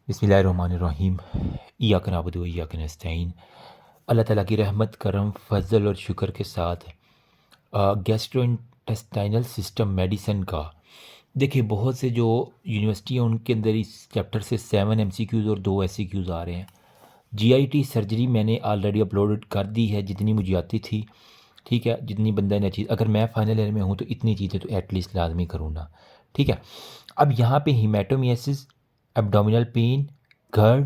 बिस्मिल्लाहिर्रहमानिर्रहीम। इय्याक नअबुदु व इय्याक नस्तईन। अल्लाह ताला की रहमत, करम, फज़ल और शुक्र के साथ गैस्ट्रोइंटेस्टाइनल सिस्टम मेडिसिन का देखिए बहुत से जो यूनिवर्सिटी हैं उनके अंदर इस चैप्टर से 7 एमसीक्यूज़ और 2 एससीक्यूज़ आ रहे हैं। जीआईटी सर्जरी मैंने ऑलरेडी अपलोड कर दी है जितनी मुझे आती थी, ठीक है। जितनी बंदा ने चीज़, अगर मैं फाइनल ईयर में हूँ तो इतनी चीज़ें तो एटलीस्ट लाजमी करूँगा, ठीक है। अब यहाँ पे haematemesis, abdominal pain, GERD,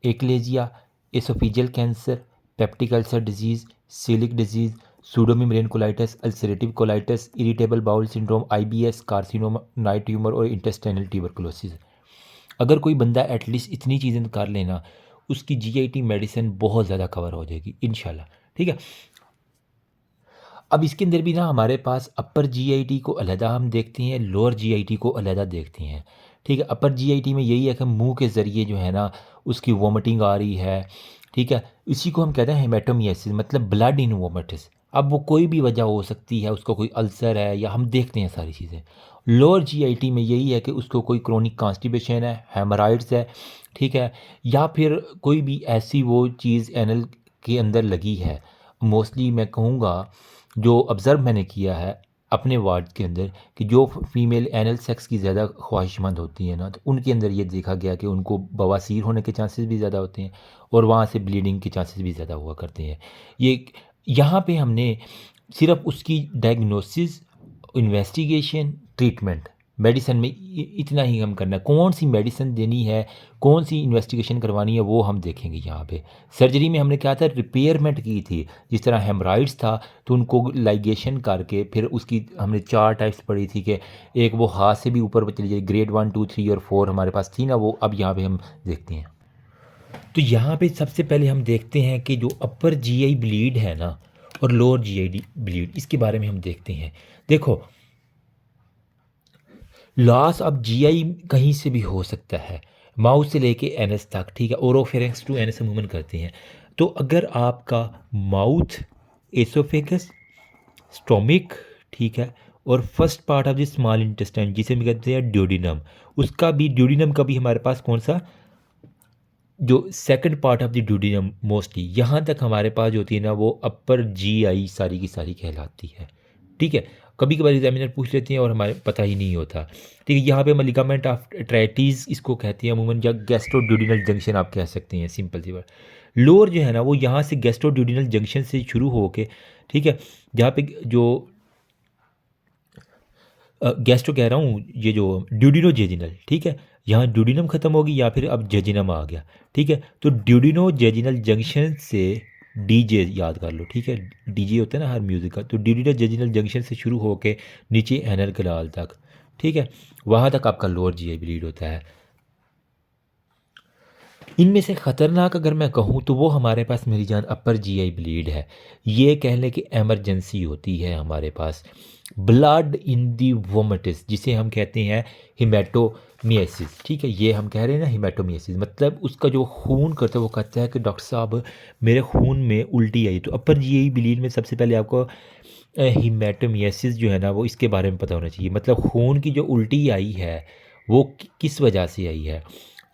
achalasia, oesophageal cancer, peptic ulcer disease, coeliac disease, pseudomembrane colitis, ulcerative colitis, irritable bowel syndrome, IBS, carcinoma, नाइट ट्यूमर और इंटेस्टाइनल ट्यूबरकुलोसिस। अगर कोई बंदा एटलीस्ट इतनी चीज़ें कर लेना, उसकी जीआईटी मेडिसिन बहुत ज़्यादा कवर हो जाएगी इंशाल्लाह, ठीक है। अब इसके अंदर भी ना हमारे पास अपर जीआईटी को अलहदा हम देखते हैं, लोअर जीआईटी को अलहदा देखते हैं, ठीक है। अपर जीआईटी में यही है कि मुंह के ज़रिए जो है ना उसकी वोमिटिंग आ रही है, ठीक है। इसी को हम कहते हैं हेमेटोमियासिस, मतलब ब्लड इन वोमिटिस। अब वो कोई भी वजह हो सकती है, उसको कोई अल्सर है या हम देखते हैं सारी चीज़ें। लोअर जीआईटी में यही है कि उसको कोई क्रोनिक कॉन्स्टिपेशन है, हेमराइड्स है, ठीक है, या फिर कोई भी ऐसी वो चीज़ एनल के अंदर लगी है। मोस्टली मैं कहूँगा जो ऑब्ज़र्व मैंने किया है अपने वार्ड के अंदर कि जो फीमेल एनल सेक्स की ज़्यादा ख्वाहिशमंद होती हैं ना, तो उनके अंदर ये देखा गया कि उनको बवासीर होने के चांसेस भी ज़्यादा होते हैं और वहाँ से ब्लीडिंग के चांसेस भी ज़्यादा हुआ करते हैं। ये यहाँ पे हमने सिर्फ उसकी डायग्नोसिस, इन्वेस्टिगेशन, ट्रीटमेंट, मेडिसिन में इतना ही हम करना है। कौन सी मेडिसिन देनी है, कौन सी इन्वेस्टिगेशन करवानी है, वो हम देखेंगे यहाँ पे। सर्जरी में हमने क्या था, रिपेयरमेंट की थी। जिस तरह हेमराइड्स था तो उनको लाइगेशन करके फिर उसकी हमने 4 टाइप्स पढ़ी थी कि एक वो हाथ से भी ऊपर चली जाए, ग्रेड 1, 2, 3 और 4 हमारे पास थी ना, वो अब यहाँ पे हम देखते हैं। तो यहाँ पे सबसे पहले हम देखते हैं कि जो अपर जीआई ब्लीड है ना और लोअर जीआई ब्लीड, इसके बारे में हम देखते हैं। देखो, लॉस अब जीआई कहीं से भी हो सकता है, माउथ से लेके एनएस तक, ठीक है। ओरोफेरेंक्स टू एनएस मूवमेंट करते हैं। तो अगर आपका माउथ, एसोफेगस, स्टोमिक, ठीक है, और first part of the small intestine जिसे हम कहते हैं ड्यूडिनम, उसका भी ड्यूडिनम का भी हमारे पास कौन सा, जो second part of the duodenum mostly यहाँ तक हमारे पास जो होती है ना, वो अपर जीआई सारी की सारी कहलाती है, ठीक है। कभी कभार एग्जामिनर पूछ लेते हैं और हमारे पता ही नहीं होता, ठीक है। यहाँ पे हम लिगामेंट ऑफ ट्राइटीज इसको कहते हैं अमूमन, या गैस्ट्रोड्यूडिनल जंक्शन आप कह सकते हैं, सिंपल सी बात। लोअर जो है ना वो यहाँ से गैस्ट्रोड्यूडिनल जंक्शन से शुरू होके, ठीक है, जहाँ पे जो गैस्ट्रो कह रहा हूँ, ये जो ड्यूडिनोजेजिनल, ठीक है, यहाँ ड्यूडिनम ख़त्म होगी या फिर अब जेजिनम आ गया, ठीक है। तो ड्यूडिनोजेजिनल जंक्शन से डीजे याद कर लो, ठीक है। डीजे होता है ना हर म्यूज़िक का, तो ड्यूडिनोजेजिनल जंक्शन से शुरू होके नीचे एनल कनाल तक, ठीक है, वहाँ तक आपका लोअर जीआई ब्लीड होता है। इनमें से ख़तरनाक अगर मैं कहूँ तो वो हमारे पास मेरी जान अपर जीआई ब्लीड है। ये कह लें कि एमरजेंसी होती है हमारे पास, ब्लड इन दी वोमिटिस जिसे हम कहते हैं हिमेटोमियासिस, ठीक है। ये हम कह रहे हैं ना हिमेटोमियासिस, मतलब उसका जो खून करता है वो कहता है कि डॉक्टर साहब मेरे खून में उल्टी आई। तो अपर जीआई ब्लीड में सबसे पहले आपको हिमेटोमियासिस जो है ना वो इसके बारे में पता होना चाहिए, मतलब खून की जो उल्टी आई है वो किस वजह से आई है।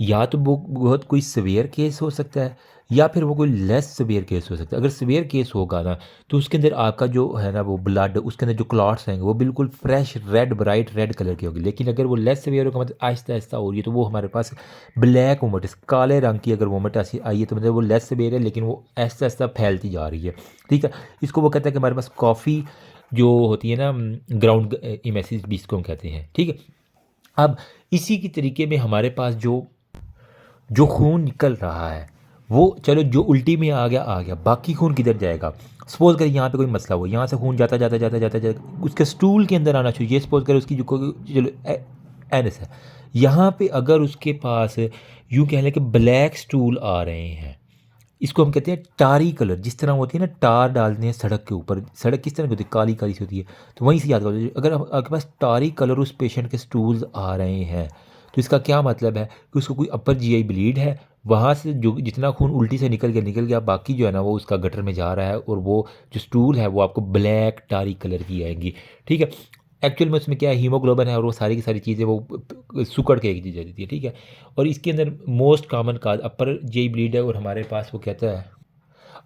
या तो वो बहुत कोई सवेयर केस हो सकता है या फिर वो कोई लेस सवेयर केस हो सकता है। अगर सवेयर केस होगा ना तो उसके अंदर आपका जो है ना वो ब्लड, उसके अंदर जो क्लॉट्स आएंगे वो बिल्कुल fresh red, bright red colour की होगी। लेकिन अगर वो लेस सवेयर होगा, मतलब आहिस्ता आहिस्ता हो रही है, तो वो हमारे पास ब्लैक वोमिटिस, काले रंग की अगर वोमिट ऐसी आई है तो मतलब वो लेस सवेयर है लेकिन वो आहिस्ता आहिस्ता फैलती जा रही है, ठीक है। इसको वो कहता है कि हमारे पास कॉफ़ी जो होती है ना, ग्राउंड इमेसिस भी इसको हम कहते हैं, ठीक है। अब इसी की तरीके में हमारे पास जो जो खून निकल रहा है वो, चलो जो उल्टी में आ गया आ गया, बाकी खून किधर जाएगा। सपोज करें यहाँ पे कोई मसला हो, यहाँ से खून जाता जाता जाता जाता जाता उसके स्टूल के अंदर आना चाहिए। ये सपोज करें उसकी जो चलो एनस है, यहाँ पे अगर उसके पास यूँ कह लें कि ब्लैक स्टूल आ रहे हैं, इसको हम कहते हैं टारी कलर। जिस तरह होती है ना टार डालते हैं सड़क के ऊपर, सड़क किस तरह की होती है, काली काली सी होती है, तो वहीं से याद करो अगर आपके पास टारी कलर उस पेशेंट के स्टूल्स आ रहे हैं तो इसका क्या मतलब है कि उसको कोई अपर जीआई ब्लीड है। वहाँ से जो जितना खून उल्टी से निकल गया, बाकी जो है ना वो उसका गटर में जा रहा है और वो जो स्टूल है वो आपको ब्लैक टारी कलर की आएंगी, ठीक है। एक्चुअल में उसमें क्या है, हीमोग्लोबिन है और वो सारी की सारी चीज़ें वो सुकड़ के एक चीज़ देती है, ठीक है। और इसके अंदर मोस्ट कॉमन काज अपर जी ब्लीड है, और हमारे पास वो कहता है,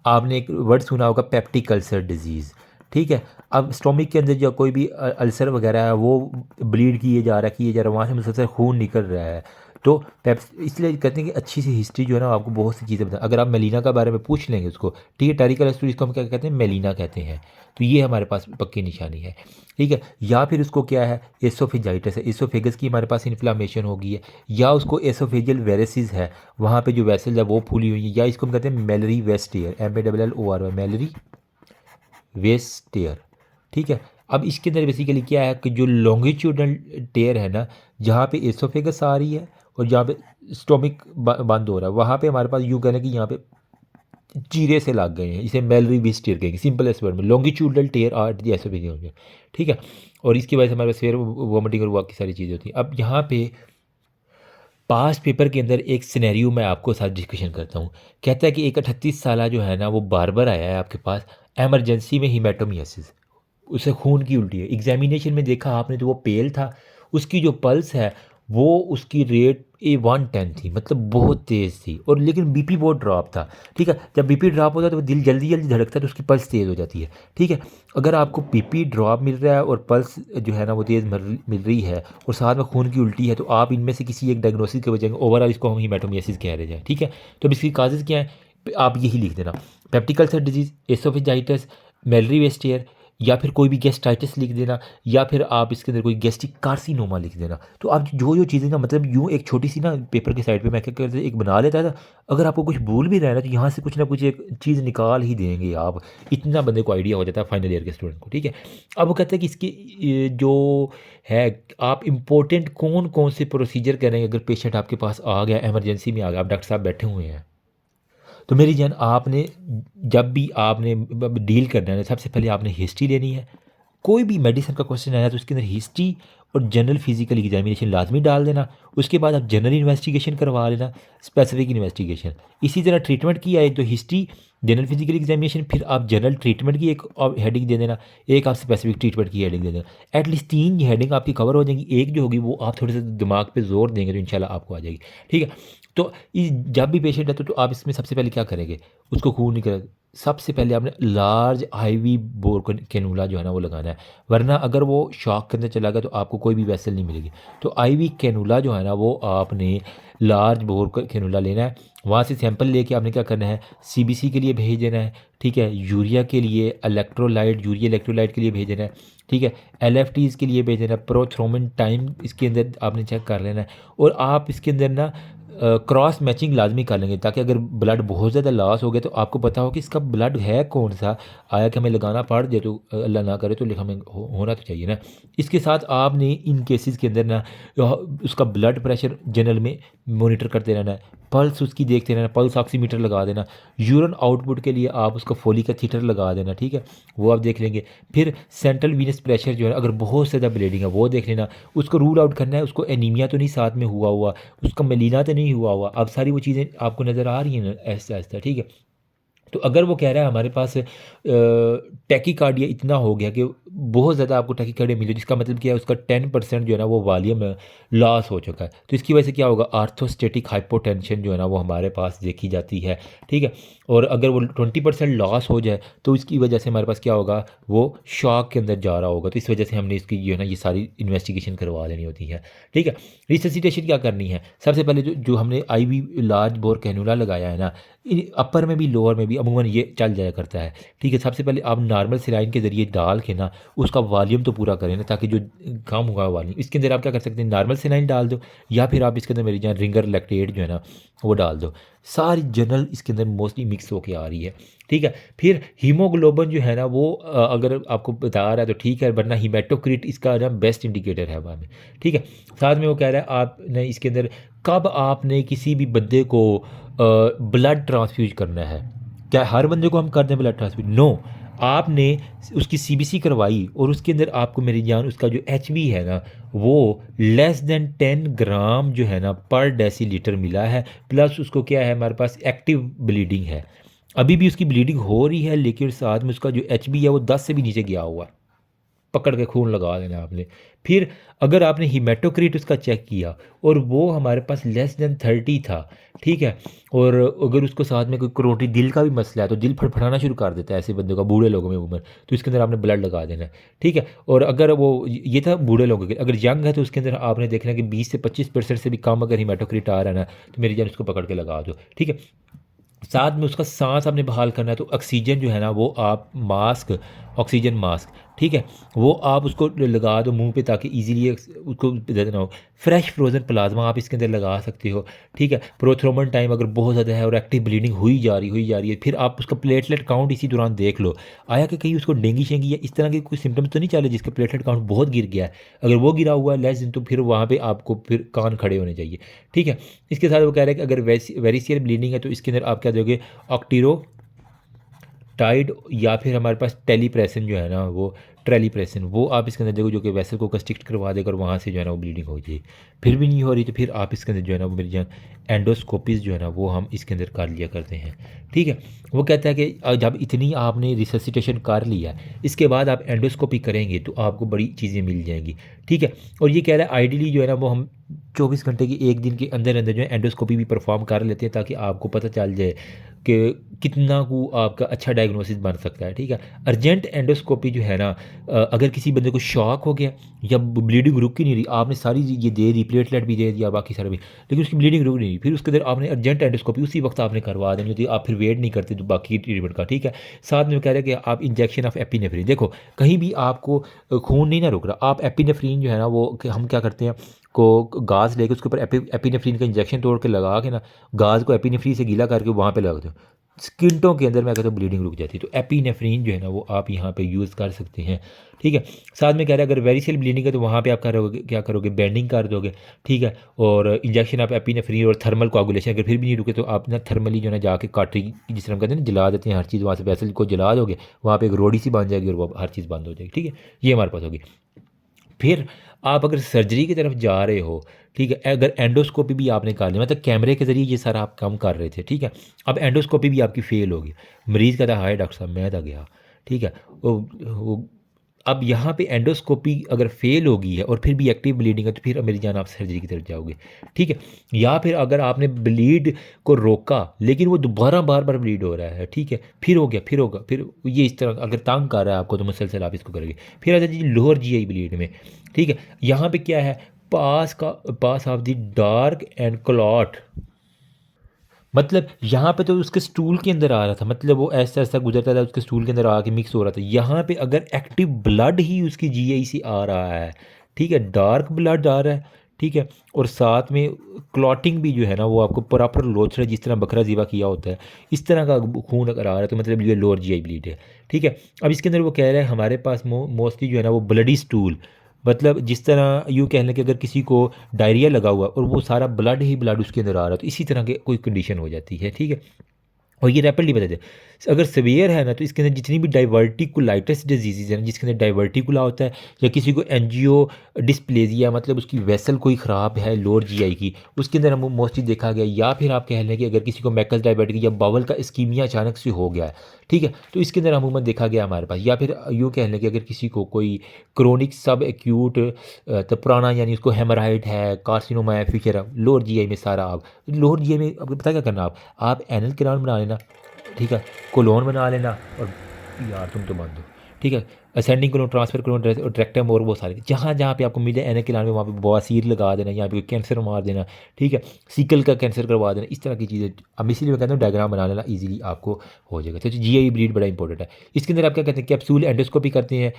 आपने एक वर्ड सुना होगा पेप्टिक अल्सर डिजीज़, ठीक है। अब स्टोमिक के अंदर जो कोई भी अल्सर वगैरह है वो ब्लीड किए जा रहा है, वहाँ से मुसलसल खून निकल रहा है। तो पेप्स इसलिए कहते हैं कि अच्छी सी हिस्ट्री जो है ना आपको बहुत सी चीज़ें बता, अगर आप मेलिना के बारे में पूछ लेंगे उसको, ठीक है, टेरिकल स्टोरी इसको हम क्या कहते हैं, मेलिना कहते हैं। तो ये हमारे पास पक्की निशानी है, ठीक है। या फिर उसको क्या है, एसोफेजाइटिस है, एसोफेगस की हमारे पास इन्फ्लामेशन हो गई है, या उसको एसोफेजियल वेरेसिस है, वहाँ पे जो वेसल्स है वो फूली हुई है, या इसको हम कहते हैं मेलरी वेस्टियर, MALLOR मेलरी वेस्टियर, ठीक है। अब इसके अंदर बेसिकली क्या है कि जो लॉन्गिट्यूडनल टेयर है ना, जहाँ पे एसोफेगस आ रही है और जहाँ पे स्टोमिक बंद हो रहा है, वहाँ पे हमारे पास यूँ कहना कि यहाँ पे चीरे से लग गए हैं, इसे मेलरी वेस्टियर कहेंगे सिंपलेस्ट वर्ड में, longitudinal tear are the oesophagus होंगे, ठीक है। और इसकी वजह से हमारे पास फिर वोमिटिंग और बाकी सारी चीज़ें होती हैं। अब यहाँ पे पास्ट पेपर के अंदर एक सिनेरियो मैं आपको साथ डिस्कशन करता हूँ। कहता है कि एक 38 साला जो है ना वो बार्बर आया है आपके पास, एमरजेंसी में हीमेटोमियासिस, उसे खून की उल्टी है। एग्जामिनेशन में देखा आपने तो वो पेल था, उसकी जो पल्स है वो उसकी रेट 110 थी, मतलब बहुत तेज़ थी, और लेकिन बीपी बहुत ड्रॉप था, ठीक है। जब बीपी ड्रॉप होता है तो दिल जल्दी जल्दी धड़कता है, तो उसकी पल्स तेज़ हो जाती है, ठीक है। अगर आपको बीपी ड्रॉप मिल रहा है और पल्स जो है ना वो तेज़ मिल रही है और साथ में खून की उल्टी है, तो आप इनमें से किसी एक डायग्नोसिस के वजह ओवरऑल इसको हम हीमेटोमियासिस कह रहे हैं, ठीक है। तो अब इसकी काजेज़ क्या है, आप यही लिख देना, पेप्टिक अल्सर डिजीज़, एसोफेजाइटिस, मेलरी वेस्टियर, या फिर कोई भी गेस्टाइटिस लिख देना, या फिर आप इसके अंदर कोई गैस्ट्रिक कार्सिनोमा लिख देना। तो आप जो जो चीज़ें ना, मतलब यूँ एक छोटी सी ना पेपर के साइड पे मैं क्या करते एक बना लेता था, अगर आपको कुछ भूल भी रहा है ना तो यहाँ से कुछ ना कुछ एक चीज़ निकाल ही देंगे आप, इतना बंदे को आइडिया हो जाता है फाइनल ईयर के स्टूडेंट को, ठीक है। अब वो कहते हैं कि इसकी जो है, आप इम्पोर्टेंट कौन कौन से प्रोसीजर करेंगे अगर पेशेंट आपके पास आ गया, एमरजेंसी में आ गया, आप डॉक्टर साहब बैठे हुए हैं। तो मेरी जान, आपने जब भी आपने डील करना है, सबसे पहले आपने हिस्ट्री लेनी है। कोई भी मेडिसिन का क्वेश्चन आया तो उसके अंदर हिस्ट्री और जनरल फिजिकल एग्जामिनेशन लाजमी डाल देना। उसके बाद आप जनरल इन्वेस्टिगेशन करवा लेना, स्पेसिफिक इन्वेस्टिगेशन। इसी तरह ट्रीटमेंट की है, एक तो हिस्ट्री, जनरल फिजिकल एग्जामिनेशन, फिर आप जनरल ट्रीटमेंट की एक हेडिंग दे देना, एक आप स्पेसिफिक ट्रीटमेंट की हेडिंग दे देना। एटलीस्ट 3 हेडिंग आपकी कवर हो जाएंगी, एक जो होगी वो आप थोड़े से दिमाग पे जोर देंगे तो इंशाल्लाह आपको आ जाएगी, ठीक है। तो जब भी पेशेंट है तो आप इसमें सबसे पहले क्या करेंगे, उसको खून निकल, सबसे पहले आपने लार्ज IV बोर कैनुला जो है ना वो लगाना है, वरना अगर वो शॉक के अंदर चला गया तो आपको कोई भी वेसल नहीं मिलेगी। तो IV कैनुला जो है ना वो आपने लार्ज बोर कैनुला लेना है, वहाँ से सैंपल लेके आपने क्या करना है, CBC के लिए भेज देना है, ठीक है, यूरिया के लिए इलेक्ट्रोलाइट, यूरिया इलेक्ट्रोलाइट के लिए भेज देना है, ठीक है, LFTs के लिए भेज देना है, प्रोथ्रोम्बिन टाइम इसके अंदर आपने चेक कर लेना है। और आप इसके अंदर ना क्रॉस मैचिंग लाजमी कर लेंगे, ताकि अगर ब्लड बहुत ज़्यादा लॉस हो गया तो आपको पता हो कि इसका ब्लड है कौन सा, आया कि हमें लगाना पड़ जाए तो अल्लाह ना करे तो लेकिन हमें होना तो चाहिए ना। इसके साथ आपने इन केसेस के अंदर ना उसका ब्लड प्रेशर जनरल में मॉनिटर करते रहना है, पल्स उसकी देखते रहना, पल्स ऑक्सीमीटर लगा देना, यूरिन आउटपुट के लिए आप उसका फोलिक एथीटर लगा देना, ठीक है, वो आप देख लेंगे। फिर सेंट्रल वीनस प्रेशर जो है अगर बहुत ज़्यादा ब्लीडिंग है वो देख लेना, उसको रूल आउट करना है, उसको एनीमिया तो नहीं साथ में हुआ हुआ, उसका मेलिना तो नहीं हुआ हुआ। अब सारी वो चीज़ें आपको नज़र आ रही हैं ना ऐसा ऐसा, ठीक है। तो अगर वो कह रहा है हमारे पास टैकीकार्डिया इतना हो गया कि बहुत ज़्यादा आपको टैकीकार्डिया मिले, जिसका मतलब क्या है, उसका 10% जो है ना वो वॉल्यूम लॉस हो चुका है, तो इसकी वजह से क्या होगा, आर्थोस्टेटिक हाइपोटेंशन जो है ना वो हमारे पास देखी जाती है, ठीक है। और अगर वो 20% लॉस हो जाए तो इसकी वजह से हमारे पास क्या होगा, वो शॉक के अंदर जा रहा होगा, तो इस वजह से हमने इसकी जो है ना ये सारी इन्वेस्टिगेशन करवा लेनी होती है, ठीक है। रिससिटेशन क्या करनी है, सबसे पहले जो हमने IV लार्ज बोर कैनुला लगाया है ना, अपर में भी लोअर में भी अमूमन ये चल जाया करता है, ठीक है। सबसे पहले आप नॉर्मल सिलाइन के ज़रिए डाल के ना उसका वॉल्यूम तो पूरा करें ना, ताकि जो कम हुआ वॉल्यूम, इसके अंदर आप क्या कर सकते हैं, नॉर्मल सिलाइन डाल दो, या फिर आप इसके अंदर मेरी जहाँ रिंगर लैक्टेट जो है ना वो डाल दो, सारी जनरल इसके अंदर मोस्टली मिक्स होके आ रही है, ठीक है। फिर हीमोग्लोबिन जो है ना वो अगर आपको बता रहा है तो ठीक है, वरना हीमेटोक्रिट इसका ना बेस्ट इंडिकेटर है हमें, ठीक है। साथ में वो कह रहा है आपने इसके अंदर कब आपने किसी भी बंदे को ब्लड ट्रांसफ्यूज करना है, क्या हर बंदे को हम कर दें ब्लड ट्रांसफ्यूज, नो, आपने उसकी CBC करवाई और उसके अंदर आपको मेरी जान उसका जो HB है ना वो <10 ग्राम जो है ना पर डेसीलीटर मिला है, प्लस उसको क्या है, हमारे पास एक्टिव ब्लीडिंग है, अभी भी उसकी ब्लीडिंग हो रही है, लेकिन साथ में उसका जो HB है वो 10 से भी नीचे गया हुआ है, पकड़ के खून लगा देना आपने। फिर अगर आपने हीमेटोक्रिट उसका चेक किया और वो हमारे पास लेस देन 30 था, ठीक है, और अगर उसको साथ में कोई करोटी दिल का भी मसला है तो दिल फड़फड़ाना शुरू कर देता है ऐसे बंदों का, बूढ़े लोगों में उम्र, तो इसके अंदर आपने ब्लड लगा देना है, ठीक है। और अगर वो ये था बूढ़े लोगों के, अगर यंग है तो उसके अंदर आपने देखना है कि 20 से 25% से भी कम अगर हीमेटोक्रिट आ रहा है ना, तो मेरी जान उसको पकड़ के लगा दो, ठीक है। साथ में उसका सांस आपने बहाल करना है, तो ऑक्सीजन जो है ना वो आप मास्क, ऑक्सीजन मास्क, ठीक है, वो आप उसको लगा दो मुंह पे ताकि इजीली उसको दे देना हो। फ्रेश फ्रोज़न प्लाज्मा आप इसके अंदर लगा सकते हो, ठीक है। प्रोथ्रोमन टाइम अगर बहुत ज़्यादा है और एक्टिव ब्लीडिंग हुई जा रही है, फिर आप उसका प्लेटलेट काउंट इसी दौरान देख लो, आया कि कहीं उसको डेंगी शेंगी या इस तरह के कोई सिम्टम्स तो नहीं चले जिसका प्लेटलेट काउंट बहुत गिर गया है। अगर वो गिरा हुआ है लेस दिन, तो फिर वहाँ पे आपको फिर कान खड़े होने चाहिए, ठीक है। इसके साथ वो कह रहे हैं कि अगर वेरिसियल ब्लीडिंग है तो इसके अंदर आप क्या दोगे, ऑक्टीरो टाइड या फिर हमारे पास टेलीप्रेसन जो है ना वो ट्रेलीप्रेसन, वो आप इसके अंदर देखो जो कि वेसल को कंस्ट्रिक्ट करवा देगा और वहाँ से जो है ना वो ब्लीडिंग हो जाएगी। फिर भी नहीं हो रही तो फिर आप इसके अंदर जो है ना वो मेरी जान एंडोस्कोपीज जो है ना वो हम इसके अंदर कर लिया करते हैं, ठीक है। वो कहता है कि जब इतनी आपने रिससिटेशन कर लिया इसके बाद आप एंडोस्कोपी करेंगे तो आपको बड़ी चीज़ें मिल जाएंगी, ठीक है। और ये कह रहा है आइडियली जो है ना वो हम 24 घंटे की एक दिन के अंदर अंदर जो है एंडोस्कोपी भी परफॉर्म कर लेते हैं ताकि आपको पता चल जाए कि कितना को आपका अच्छा डायग्नोसिस बन सकता है, ठीक है। अर्जेंट एंडोस्कोपी जो है ना, अगर किसी बंदे को शॉक हो गया या ब्लीडिंग रुक ही नहीं रही, आपने सारी ये दे दी, प्लेटलेट भी दे दिया बाकी सारा भी, लेकिन उसकी ब्लीडिंग रुक नहीं रही, फिर उसके अंदर आपने अर्जेंट एंडोस्कोपी उसी वक्त आपने करवा देनी होती है, आप फिर वेट नहीं करते तो बाकी ट्रीटमेंट का, ठीक है। साथ में कह रहे हैं कि आप इंजेक्शन ऑफ एपिनेफ्रिन, देखो कहीं भी आपको खून नहीं ना रुक रहा, आप एपिनेफ्रिन जो है ना वो हम क्या करते हैं को गाज लेके उसके ऊपर एपिनेफ्रिन का इंजेक्शन तोड़ के लगा के ना, गाज को एपिनेफ्रिन से गीला करके वहाँ पे लगा दो, स्किंटों के अंदर मैं कहता हूँ ब्लीडिंग रुक जाती है। तो एपिनेफ्रिन जो है ना वो आप यहाँ पे यूज़ कर सकते हैं, ठीक है। साथ में कह रहे हैं अगर वेरिसेल ब्लीडिंग है तो वहाँ पे आप करोगे क्या करोगे, बैंडिंग कर दोगे, ठीक है। और इंजेक्शन आप एपिनेफ्रिन और थर्मल कोआगुलेशन, अगर फिर भी नहीं रुके तो आप ना थर्मली जो है ना जाके काटरी जिस तरह हम कहते हैं ना जला देते हैं हर चीज़, वहाँ से वेसल को जला दोगे, वहाँ पे एक रोड़ी सी बन जाएगी और वो हर चीज़ बंद हो जाएगी, ठीक है। ये हमारे पास होगी। फिर आप अगर सर्जरी की तरफ जा रहे हो, ठीक है, अगर एंडोस्कोपी भी आपने कर लिया, मतलब कैमरे के ज़रिए ये सारा आप काम कर रहे थे, ठीक है, अब एंडोस्कोपी भी आपकी फ़ेल होगी, मरीज़ कहता है हाय डॉक्टर साहब मैं तो गया, ठीक है। वो अब यहाँ पे एंडोस्कोपी अगर फेल होगी है और फिर भी एक्टिव ब्लीडिंग है तो फिर मेरी जान आप सर्जरी की तरफ जाओगे, ठीक है। या फिर अगर आपने ब्लीड को रोका लेकिन वो दोबारा बार बार ब्लीड हो रहा है, ठीक है, फिर हो गया फिर होगा, फिर ये इस तरह अगर तंग कर रहा है आपको तो मुसलसल आप इसको करेंगे। फिर आता है जी लोअर जीआई ब्लीड में, ठीक है, यहाँ पे क्या है, pass of the dark and clot, मतलब यहाँ पे तो उसके स्टूल के अंदर आ रहा था, मतलब वो ऐसा ऐसा गुजरता था उसके स्टूल के अंदर आके मिक्स हो रहा था। यहाँ पे अगर एक्टिव ब्लड ही उसकी जीआई से आ रहा है, ठीक है, डार्क ब्लड आ रहा है, ठीक है, और साथ में क्लॉटिंग भी जो है ना वो आपको प्रॉपर लोच रहा है जिस तरह बकरा ज़िबा किया होता है, इस तरह का खून अगर आ रहा है तो मतलब ये लोअर जीआई ब्लीड है, ठीक है। अब इसके अंदर वो कह रहा है हमारे पास मोस्टली जो है ना वो ब्लडी स्टूल, मतलब जिस तरह यूँ कह लें कि अगर किसी को डायरिया लगा हुआ और वो सारा ब्लड ही ब्लड उसके अंदर आ रहा है तो इसी तरह के कोई कंडीशन हो जाती है, ठीक है। और ये रैपिडली बताते हैं अगर सीवियर है ना तो इसके अंदर जितनी भी डाइवर्टिकुलाइटिस डिजीज़ है ना जिसके अंदर डाइवर्टिकुला होता है, या किसी को एंजियो डिस्प्लेजिया मतलब उसकी वेसल कोई ख़राब है लोअर जीआई की, उसके अंदर हम मोस्टली देखा गया, या फिर आप कह लें कि अगर किसी को मैकस डायबिटिक या बावल का इस्कीमिया अचानक से हो गया है, ठीक है, तो इसके अंदर अमूमन देखा गया हमारे पास। या फिर यूँ कह लें कि अगर किसी को कोई क्रोनिक सब एक्यूट तो पुराना यानी उसको हेमराइड है, कार्सिनोमा है, फिशर है, लोअर जीआई में सारा आप लोअर जीआई में आपको पता क्या करना, आप एनल किरान बना लेना, ठीक है, कोलोन बना लेना, और यार तुम तो बंद हो, ठीक है, असेंडिंग कोलोन, ट्रांसफर कोलोन और ट्रैक्टम और वो सारे जहाँ जहाँ पे आपको मिले एनल किरान में वहाँ पे बवासीर लगा देना, यहाँ पे कैंसर मार देना, ठीक है, सीकल का कैंसर करवा देना, इस तरह की चीज़ें। अब इसीलिए मैं कहता हूँ डायग्राम बना लेना ईजिली आपको हो जाएगा। तो जीआई ब्लीड बड़ा इंपॉर्टेंट है। इसके अंदर आप क्या कहते हैं कैप्सूल एंडोस्कोपी करते हैं,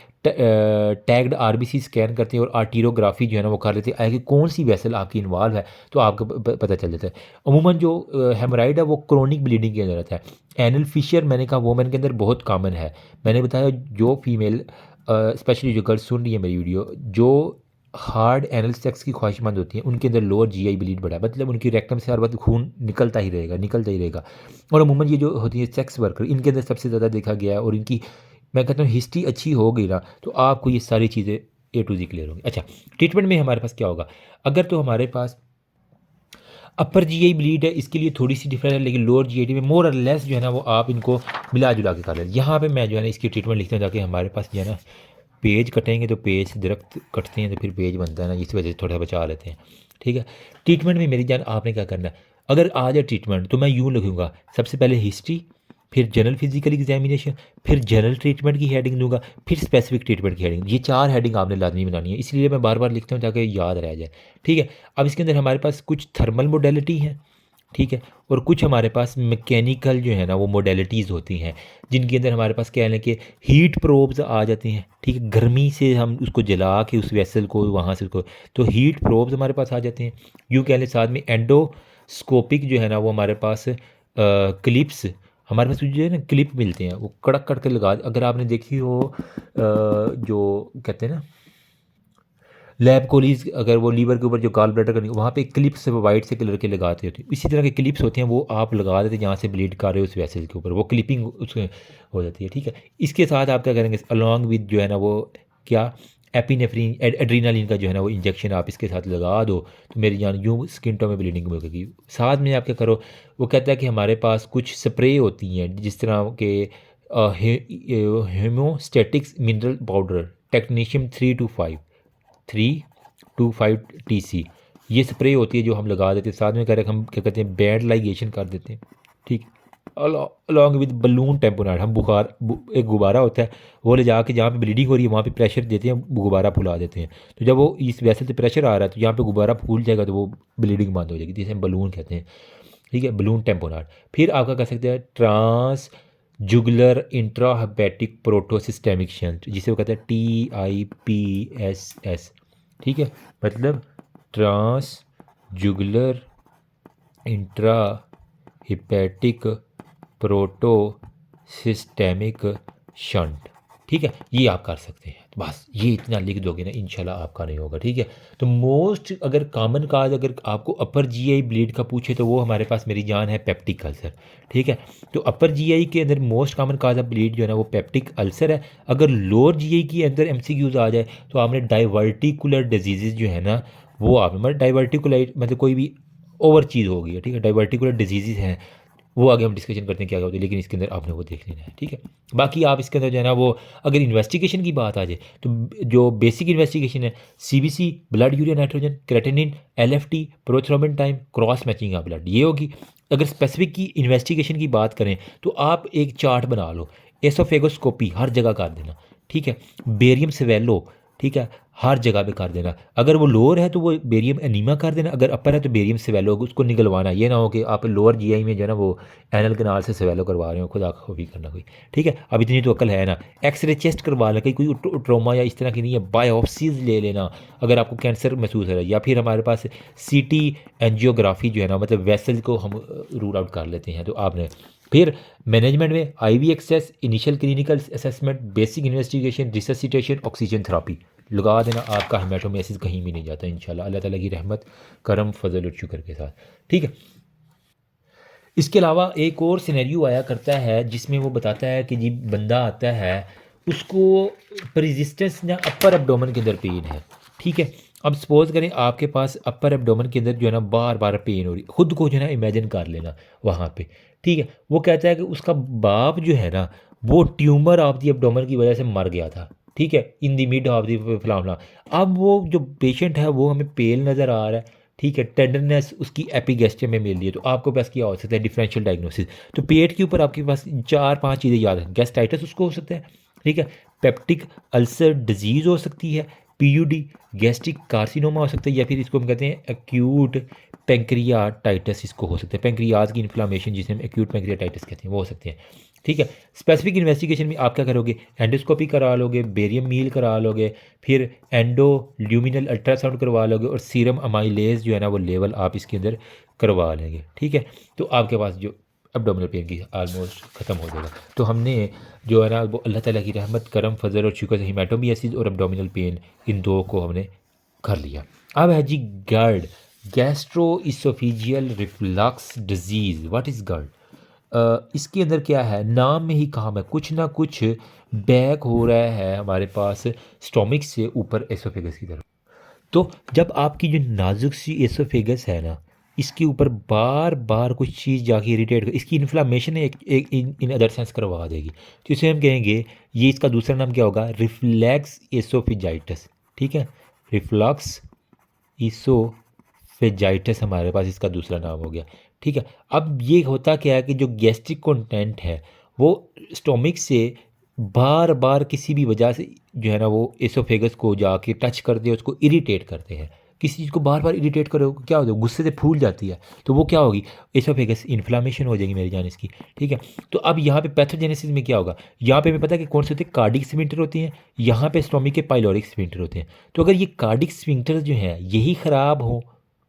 टैग्ड आरबीसी स्कैन करते हैं और आर्टीरोग्राफी जो है ना वो कर लेते हैं कि कौन सी वेसल आपकी इन्वॉल्व है तो आपको पता चल जाता है। अमूमन जो हेमराइड है वो क्रोनिक ब्लीडिंग के अंदर रहता है। एनल फिशर मैंने कहा वोमेन के अंदर बहुत कॉमन है, मैंने बताया जो फीमेल स्पेशली जो गर्ल्स सुन रही है मेरी वीडियो जो हार्ड एनल सेक्स की ख्वाहिशमंद होती हैं उनके अंदर लोअर जीआई ब्लीड बढ़ा है, मतलब उनकी रेक्टम से हर वक्त खून निकलता ही रहेगा। और अमूमन ये जो होती है सेक्स वर्कर इनके अंदर सबसे ज़्यादा देखा गया है, और इनकी मैं कहता हूँ हिस्ट्री अच्छी हो गई ना तो आपको ये सारी चीज़ें ए टू जी क्लियर होंगी। अच्छा, ट्रीटमेंट में हमारे पास क्या होगा, अगर तो हमारे पास अपर जीआई ब्लीड है इसके लिए थोड़ी सी डिफरेंस है, लेकिन लोअर जीआई में मोर और लेस जो है ना वो आप इनको मिला जुला के कर लें। यहाँ पे मैं जो है ना इसकी ट्रीटमेंट लिखता हूँ ताकि हमारे पास जो है ना पेज कटेंगे तो पेज से दरख्त कटते हैं तो फिर पेज बनता है ना, इस वजह से थोड़ा बचा लेते हैं। ठीक है, ट्रीटमेंट में मेरी जान आपने क्या करना है, अगर आ जाए ट्रीटमेंट तो मैं यूँ लिखूँगा, सबसे पहले हिस्ट्री, फिर जनरल फिजिकल एग्जामिनेशन, फिर जनरल ट्रीटमेंट की हेडिंग दूंगा, फिर स्पेसिफिक ट्रीटमेंट की हेडिंग। ये 4 हेडिंग आपने लाजमी बनानी है, इसलिए मैं बार बार लिखता हूँ ताकि याद रह जाए। ठीक है, अब इसके अंदर हमारे पास कुछ थर्मल मोडेलिटी हैं, ठीक है, और कुछ हमारे पास मैकेनिकल जो है ना वो मोडेलिटीज़ होती हैं, जिनके अंदर हमारे पास क्या है ना कि हीट प्रोब्स आ जाती हैं। ठीक है, गर्मी से हम उसको जला के उस वेसल को वहाँ से उसको, तो हीट प्रोब्स हमारे पास आ जाते हैं। यूँ कह लें, साथ में एंडोस्कोपिक जो है ना वो हमारे पास क्लिप्स, हमारे पास जो है ना क्लिप मिलते हैं, वो कड़क कड़ के लगा, अगर आपने देखी हो जो कहते हैं ना लैब कोलीज, अगर वो लीवर के ऊपर जो गॉल ब्लैडर करनी वहाँ पे क्लिप्स वाइट से कलर के लगाते होते हैं, इसी तरह के क्लिप्स होते हैं, वो आप लगा देते हैं जहाँ से ब्लीड कर रहे हो उस वेसल के ऊपर, वो क्लिपिंग उसमें हो जाती है। ठीक है, इसके साथ आप क्या करेंगे, अलॉन्ग विद जो है ना वो क्या एपिनेफ्रीन एड्रीनालिन का जो है ना वो इंजेक्शन आप इसके साथ लगा दो, तो मेरी जान यूँ स्किन टोन में ब्लीडिंग होगी। साथ में आप क्या करो, वो कहता है कि हमारे पास कुछ स्प्रे होती हैं जिस तरह के हेमोस्टेटिक्स मिनरल पाउडर टेक्नीशियम 325 TC, ये स्प्रे होती है जो हम लगा देते हैं, साथ में कर हम क्या कहते हैं बैंड लाइगेशन कर देते हैं। ठीक, अलॉन्ग विद बलून टेम्पोनाइट, हम एक गुब्बारा होता है, वो ले जाके जहाँ पे ब्लीडिंग हो रही है वहाँ पे प्रेशर देते हैं, गुब्बारा फुला देते हैं, तो जब वो इस वैसे से प्रेशर आ रहा है तो यहाँ पे गुब्बारा फूल जाएगा तो वो ब्लीडिंग बंद हो जाएगी, जिसे हम बलून कहते हैं। ठीक है, बलून टेम्पोनाइट। फिर आपका कह सकते हैं trans jugular intrahepatic portosystemic shunt, जिसे वो कहते हैं TIPSS। ठीक है, मतलब trans jugular intra hepatic portosystemic shunt. ठीक है, ये आप कर सकते हैं, बस ये इतना लिख दोगे ना इंशाल्लाह आपका नहीं होगा। ठीक है, तो मोस्ट अगर कॉमन काज अगर आपको अपर जीआई ब्लीड का पूछे तो वो हमारे पास मेरी जान है पेप्टिक अल्सर। ठीक है, तो अपर जीआई के अंदर most common cause of bleed जो है ना वो पेप्टिक अल्सर है। अगर लोअर जीआई के अंदर एमसीक्यूज आ जाए तो आपने डाइवर्टिकुलर डिजीज़ जो है ना वो आप मतलब डाइवर्टिकुलर मतलब कोई भी ओवर चीज़ हो गई है। ठीक है, डाइवर्टिकुलर डिजीज़ हैं, वो आगे हम डिस्कशन करते हैं क्या क्या होती है, लेकिन इसके अंदर आपने वो देख लेना है। ठीक है, बाकी आप इसके अंदर जो है ना वो अगर इन्वेस्टिगेशन की बात आ जाए तो जो बेसिक इन्वेस्टिगेशन है CBC, blood urea nitrogen, creatinine, LFT, prothrombin time, cross matching of blood, ये होगी। अगर स्पेसिफिक की इन्वेस्टिगेशन की बात करें तो आप एक चार्ट बना लो, एसोफेगोस्कोपी हर जगह कर देना। ठीक है, बेरियम सेवेलो, ठीक है, हर जगह पे कर देना। अगर वो लोअर है तो वो बेरियम एनीमा कर देना, अगर अपर है तो बेरियम सेवेलो, उसको निकलवाना। ये ना हो कि आप लोअर जीआई में जो है ना वो एनल कनाल से सेवेलो करवा रहे हो, खुदा भी करना कोई। ठीक है, अब इतनी तो अकल है ना, एक्सरे चेस्ट करवा लें, कहीं कोई ट्रोमा या इस तरह की नहीं है, बायोप्सीज ले लेना अगर आपको कैंसर महसूस हो रहा है, या फिर हमारे पास CT एंजियोग्राफी जो है ना मतलब वेसल को हम रूल आउट कर लेते हैं। तो आपने फिर मैनेजमेंट में IV access, initial clinical assessment, basic investigation, resuscitation, oxygen therapy लगा देना, आपका हेमाटोमेसिस कहीं भी नहीं जाता इंशाल्लाह, अल्लाह ताला की रहमत करम फजल और शुक्र के साथ। ठीक है, इसके अलावा एक और सिनेरियो आया करता है जिसमें वो बताता है कि जी बंदा आता है, उसको परसिस्टेंस ना अपर एब्डोमेन के अंदर पेन है। ठीक है, अब सपोज करें आपके पास अपर एब्डोमेन के अंदर जो है ना बार बार पेन हो रही, खुद को जो है ना इमेजिन कर लेना वहाँ पे। ठीक है, वो कहता है कि उसका बाप जो है ना वो ट्यूमर ऑफ दी एब्डोमेन की वजह से मर गया था। ठीक है, इन दी मिड ऑफ दी फलाना, अब वो जो पेशेंट है वो हमें पेल नज़र आ रहा है। ठीक है, टेंडरनेस उसकी एपिगेस्ट्रियम में मिल रही है, तो आपको पास क्या हो सकता है डिफरेंशियल डायग्नोसिस। तो पेट के ऊपर आपके पास 4-5 चीज़ें याद है, गैस्ट्राइटिस उसको हो सकता है। ठीक है, पेप्टिक अल्सर डिजीज़ हो सकती है, PUD गैस्ट्रिक कार्सिनोमा हो सकता है, या फिर इसको हम कहते हैं एक्यूट पेंक्रियाटाइटिस, इसको हो सकता है पेंक्रियाज की इन्फ्लामेशन जिसे हम एक्यूट पेंक्रियाटाइटिस कहते हैं, वो हो सकते हैं। ठीक है, स्पेसिफिक इन्वेस्टिगेशन में आप क्या करोगे, एंडोस्कोपी करा लोगे, बेरियम मील करा लोगे, फिर एंडो ल्यूमिनल अल्ट्रासाउंड करवा लोगे, और सीरम अमाइलेज जो है ना वो लेवल आप इसके अंदर करवा लेंगे। ठीक है, तो आपके पास जो एब्डोमिनल पेन की आलमोस्ट ख़त्म हो जाएगा। तो हमने जो है ना वो अल्लाह ताला की रहमत करम फजल और शुक्र से हिमेटोमियासिस और एब्डोमिनल पेन इन दो को हमने कर लिया। अब है जी GERD, gastro oesophageal reflux disease. What is GERD? इसके अंदर क्या है, नाम में ही काम है, कुछ ना कुछ बैक हो रहा है हमारे पास स्टोमिक से ऊपर एसोफेगस की तरफ। तो जब आपकी जो नाजुक सी एसोफेगस है ना इसके ऊपर बार बार कुछ चीज़ जाके इरिटेट कर, इसकी इन्फ्लामेशन एक इन अदर सेंस करवा देगी। तो इसे हम कहेंगे, ये इसका दूसरा नाम क्या होगा, रिफ्लैक्स एसोफिजाइटिस। ठीक है, रिफ्लक्स इसोफेजाइटिस हमारे पास इसका दूसरा नाम हो गया। ठीक है, अब ये होता क्या है कि जो गैस्ट्रिक कंटेंट है वो स्टोमिक से बार बार किसी भी वजह से जो है ना वो एसोफेगस को जाके टच करते हैं, उसको इरिटेट करते हैं। किसी चीज़ को बार बार इरिटेट करो क्या होता है, गुस्से से फूल जाती है, तो वो क्या होगी, एसोफेगस इन्फ्लामेशन हो जाएगी मेरी जान इसकी। ठीक है, तो अब यहाँ पे पैथोजेनेसिस में क्या होगा, यहाँ पे हमें पता है कि कौन से होते हैं, कार्डिक स्फिंक्टर होती हैं, यहाँ पे स्टोमिक के पाइलोरिक स्फिंक्टर होते हैं। तो अगर ये कार्डिक स्फिंक्टर जो है यही ख़राब हो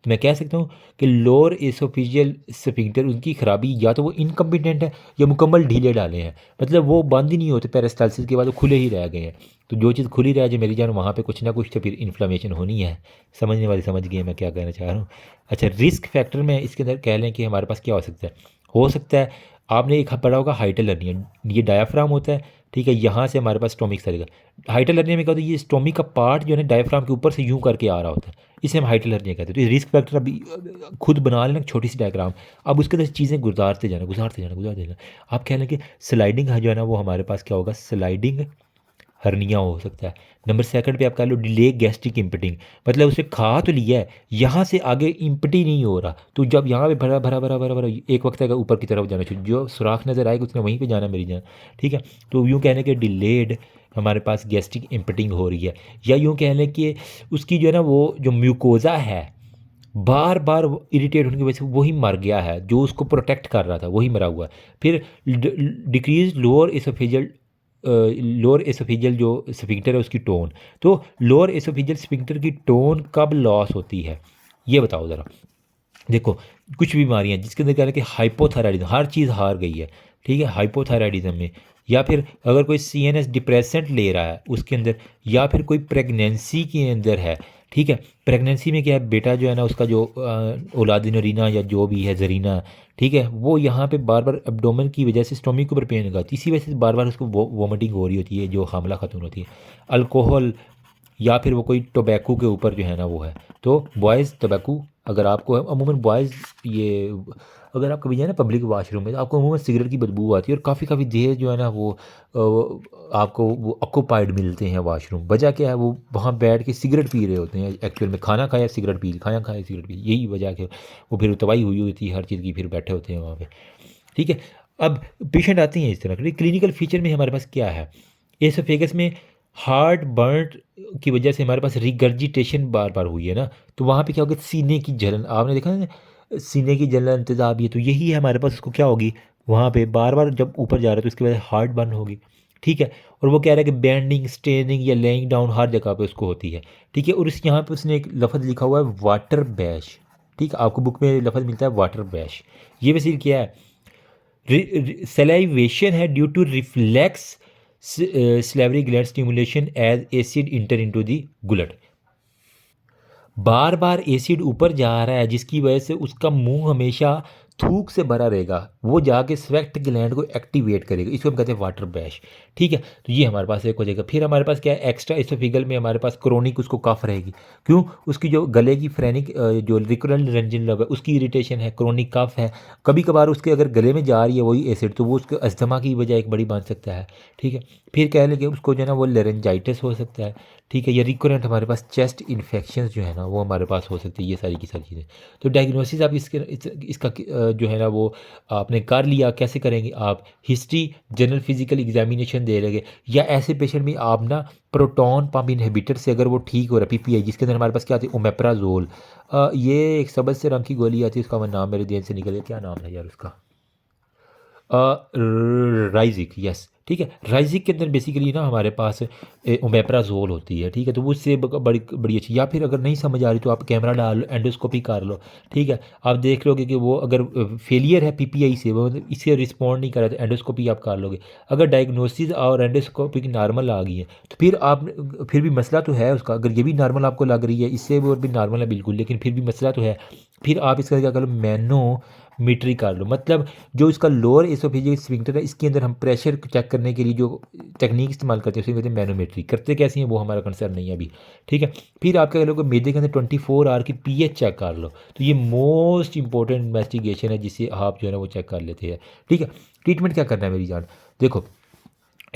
तो मैं कह सकता हूँ कि लोअर एसोफिजियल स्फिंक्टर उनकी खराबी, या तो वो इनकम्पिटेंट है या मुकम्मल ढीले डाले हैं, मतलब वो बंद ही नहीं होते, पेरिस्टालसिस के बाद वो खुले ही रह गए हैं। तो जो चीज़ खुली रह जाए मेरी जान, वहाँ पे कुछ ना कुछ तो फिर इन्फ्लेमेशन होनी है। समझने वाले समझ गए मैं क्या कहना चाह रहा हूँ। अच्छा, रिस्क फैक्टर में इसके अंदर कह लें कि हमारे पास क्या हो सकता है आपने एक पढ़ा होगा हाइटल हर्निया, ये डायाफ्राम होता है। ठीक है, यहाँ से हमारे पास स्टोमिक सरेगा। हाइटल हर्निया में क्या होता है, ये स्टोमिक का पार्ट जो है ना डायाफ्राम के ऊपर से यूं करके आ रहा होता है, इसे हम हाइटल हर्निया कहते हैं। तो ये रिस्क फैक्टर अभी खुद बना लेना छोटी सी डायग्राम, अब उसके अंदर चीज़ें गुजारते जाना। आप कह लें कि स्लाइडिंग जो है ना वो हमारे पास क्या होगा, स्लाइडिंग हर्निया हो सकता है। नंबर सेकंड पे आप कह लो डिले गैस्ट्रिक इम्पटिंग, मतलब उसे खा तो लिया है, यहाँ से आगे इम्पटी नहीं हो रहा, तो जब यहाँ पे भरा भरा भरा भरा भरा एक वक्त आएगा ऊपर की तरफ जाना चाहिए, जो सुराख नज़र आएगा उसने वहीं पे जाना मेरी जान। ठीक है, तो यूँ कहने के डिलेड हमारे पास गैस्ट्रिक इम्पटिंग हो रही है, या यूँ कह लें कि उसकी जो है ना वो जो म्यूकोज़ा है बार बार इरिटेट होने की वजह से वही मर गया है, जो उसको प्रोटेक्ट कर रहा था वही मरा हुआ है। फिर डिक्रीज लोअर एसोफेजियल जो स्फिंक्टर है उसकी टोन, तो लोअर एसोफेजियल स्फिंक्टर की टोन कब लॉस होती है ये बताओ ज़रा। देखो, कुछ बीमारियां जिसके अंदर क्या है कि हाइपोथायराइडिज्म, हर चीज़ हार गई है। ठीक है, हाइपोथायराइडिज्म में, या फिर अगर कोई सीएनएस डिप्रेसेंट ले रहा है उसके अंदर, या फिर कोई प्रेगनेंसी के अंदर है। ठीक है, प्रेगनेंसी में क्या है, बेटा जो है ना उसका जो औलादी नरीना या जो भी है जरीना, ठीक है, वो यहाँ पे बार बार एब्डोमेन की वजह से स्टोमिक के ऊपर पेन लगा, इसी वजह से बार बार उसको वोमिटिंग हो रही होती है जो हामला खतून होती है। अल्कोहल, या फिर वो कोई टोबैको के ऊपर जो है ना वो है, तो बॉयज़ टोबैको अगर आपको है, अमूमन बॉयज़ ये अगर आप कभी जाए ना पब्लिक वाशरूम में तो आपको अमूमन सिगरेट की बदबू आती है, और काफ़ी देर जो है ना वो आपको वो ऑक्यूपाइड मिलते हैं वाशरूम। वजह क्या है, वो वहाँ बैठ के सिगरेट पी रहे होते हैं, एक्चुअल में खाना खाया सिगरेट पी, खाना खाया सिगरेट पी, यही वजह के वो फिर तबाही हुई होती है हर चीज़ की, फिर बैठे होते हैं वहाँ पर। ठीक है, अब पेशेंट आते हैं इस तरह के। क्लिनिकल फीचर में हमारे पास क्या है, एसोफेगस में हार्ट बर्न की वजह से हमारे पास रिगर्जिटेशन बार बार हुई है ना, तो वहाँ पे क्या होगा, सीने की जलन, आपने देखा ना सीने की जलन इंतज़ाब, ये तो यही है हमारे पास, उसको क्या होगी वहाँ पे बार बार जब ऊपर जा रहा है तो उसकी वजह से हार्ट बर्न होगी। ठीक है, और वो कह रहा है कि बैंडिंग स्ट्रेनिंग या लेइंग डाउन हर जगह पे उसको होती है। ठीक है, और इस यहाँ पे उसने एक लफ्ज़ लिखा हुआ है वाटर बैश। ठीक है, आपको बुक में लफ्ज़ मिलता है वाटर बैश, ये वैसे क्या है, सेलाइवेशन है due to reflex salivary gland stimulation as acid enter into the gullet। बार बार एसिड ऊपर जा रहा है जिसकी वजह से उसका मुंह हमेशा थूक से भरा रहेगा, वो जाके स्वेट ग्लैंड को एक्टिवेट करेगा, इसको हम कहते हैं वाटर बैश। ठीक है, तो ये हमारे पास एक हो जाएगा। फिर हमारे पास क्या है, एक्स्ट्रा एसोफिगल में हमारे पास क्रोनिक उसको कफ रहेगी, क्यों, उसकी जो गले की फ्रेनिक जो रिकरेंट रेंजिन लव है उसकी इरिटेशन है, क्रोनिक कफ है। कभी कभार उसके अगर गले में जा रही है वही एसिड तो वो उसके अस्थमा की वजह एक बड़ी बन सकता है। ठीक है, फिर कह लें कि उसको जो है ना वो लेरेंजाइटिस हो सकता है। ठीक है, या रिकरेंट हमारे पास चेस्ट इन्फेक्शन जो है ना वो हमारे पास हो सकती है, ये सारी की सारी चीज़ें। तो डायग्नोसिस आप इसका जो है ना वो आपने कर लिया, कैसे करेंगे आप, हिस्ट्री जनरल फिजिकल एग्जामिनेशन दे रहे, या ऐसे पेशेंट में आप ना प्रोटॉन पंप इनहिबिटर से अगर वो ठीक हो रहा है, पीपीआई जिसके अंदर हमारे पास क्या आती है, ओमेप्राजोल, ये एक सबज से रंग की गोली आती है, उसका नाम मेरे देन से निकल गया, क्या नाम है यार उसका, राइजिक, यस। ठीक है, राइजिक के अंदर बेसिकली ना हमारे पास ओमेप्राजोल होती है। ठीक है, तो वो उससे बड़ी बड़ी अच्छी, या फिर अगर नहीं समझ आ रही तो आप कैमरा डाल लो, एंडोस्कोपी कर लो। ठीक है, आप देख लोगे कि वो अगर फेलियर है पीपीआई से, वो इससे रिस्पॉन्ड नहीं कर रहा तो एंडोस्कोपी आप कर लोगे। अगर डायग्नोसिस और एंडोस्कोपी नॉर्मल आ गई है तो फिर आप, फिर भी मसला तो है उसका, अगर ये भी नॉर्मल आपको लग रही है, इससे वो भी नॉर्मल है बिल्कुल, लेकिन फिर भी मसला तो है, फिर आप इसका क्या कर लो, मैनोमीट्री कर लो, मतलब जो इसका लोअर एसोफेजियल स्फिंक्टर है इसके अंदर हम प्रेशर चेक करने के लिए जो टेक्निक इस्तेमाल करते हैं उसे कहते हैं मैनोमेट्री। करते कैसे हैं वो हमारा कंसर्न नहीं है अभी, ठीक है। फिर आप क्या कर लो कि मैदे के अंदर 24 आवर की पीएच चेक कर लो। तो ये मोस्ट इंपॉर्टेंट इन्वेस्टिगेशन है जिसे आप जो है ना वो चेक कर लेते हैं, ठीक है। ट्रीटमेंट क्या करना है मेरी जान, देखो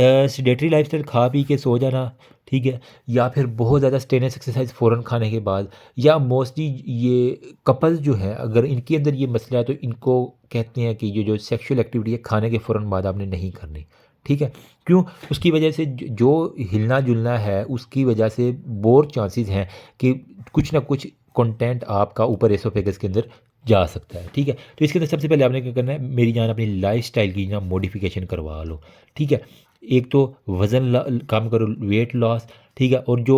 सेडेटरी लाइफस्टाइल, खा पी के सो जाना, ठीक है, या फिर बहुत ज़्यादा स्ट्रेनस एक्सरसाइज फ़ौरन खाने के बाद, या मोस्टली ये कपल जो है अगर इनके अंदर ये मसला है तो इनको कहते हैं कि ये जो सेक्सुअल एक्टिविटी है खाने के फ़ौरन बाद आपने नहीं करनी, ठीक है। क्यों, उसकी वजह से जो हिलना जुलना है उसकी वजह से बहुत चांसेस हैं कि कुछ ना कुछ कंटेंट आपका ऊपर एसोफेगस के अंदर जा सकता है, ठीक है। तो इसके अंदर सबसे पहले आपने क्या करना है मेरी जान, अपनी लाइफस्टाइल की ना मॉडिफिकेशन करवा लो, ठीक है। एक तो वज़न कम करो, वेट लॉस, ठीक है। और जो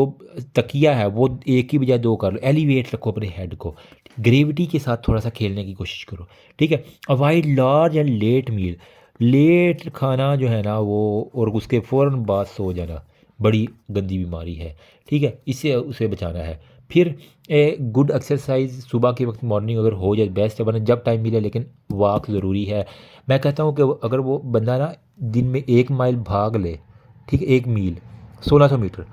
तकिया है वो एक की बजाय दो कर लो, एलिवेट रखो अपने हेड को, ग्रेविटी के साथ थोड़ा सा खेलने की कोशिश करो, ठीक है। Avoid large and late meal, late खाना जो है ना वो और उसके फ़ौरन बाद सो जाना बड़ी गंदी बीमारी है, ठीक है, इससे उसे बचाना है। फिर गुड एक्सरसाइज सुबह के वक्त मॉर्निंग अगर हो जाए बेस्ट है, वरना जब टाइम मिले, लेकिन वॉक ज़रूरी है। मैं कहता हूँ कि अगर वो बंदा ना दिन में 1 माइल भाग ले, ठीक है, 1 मील 1600 मीटर,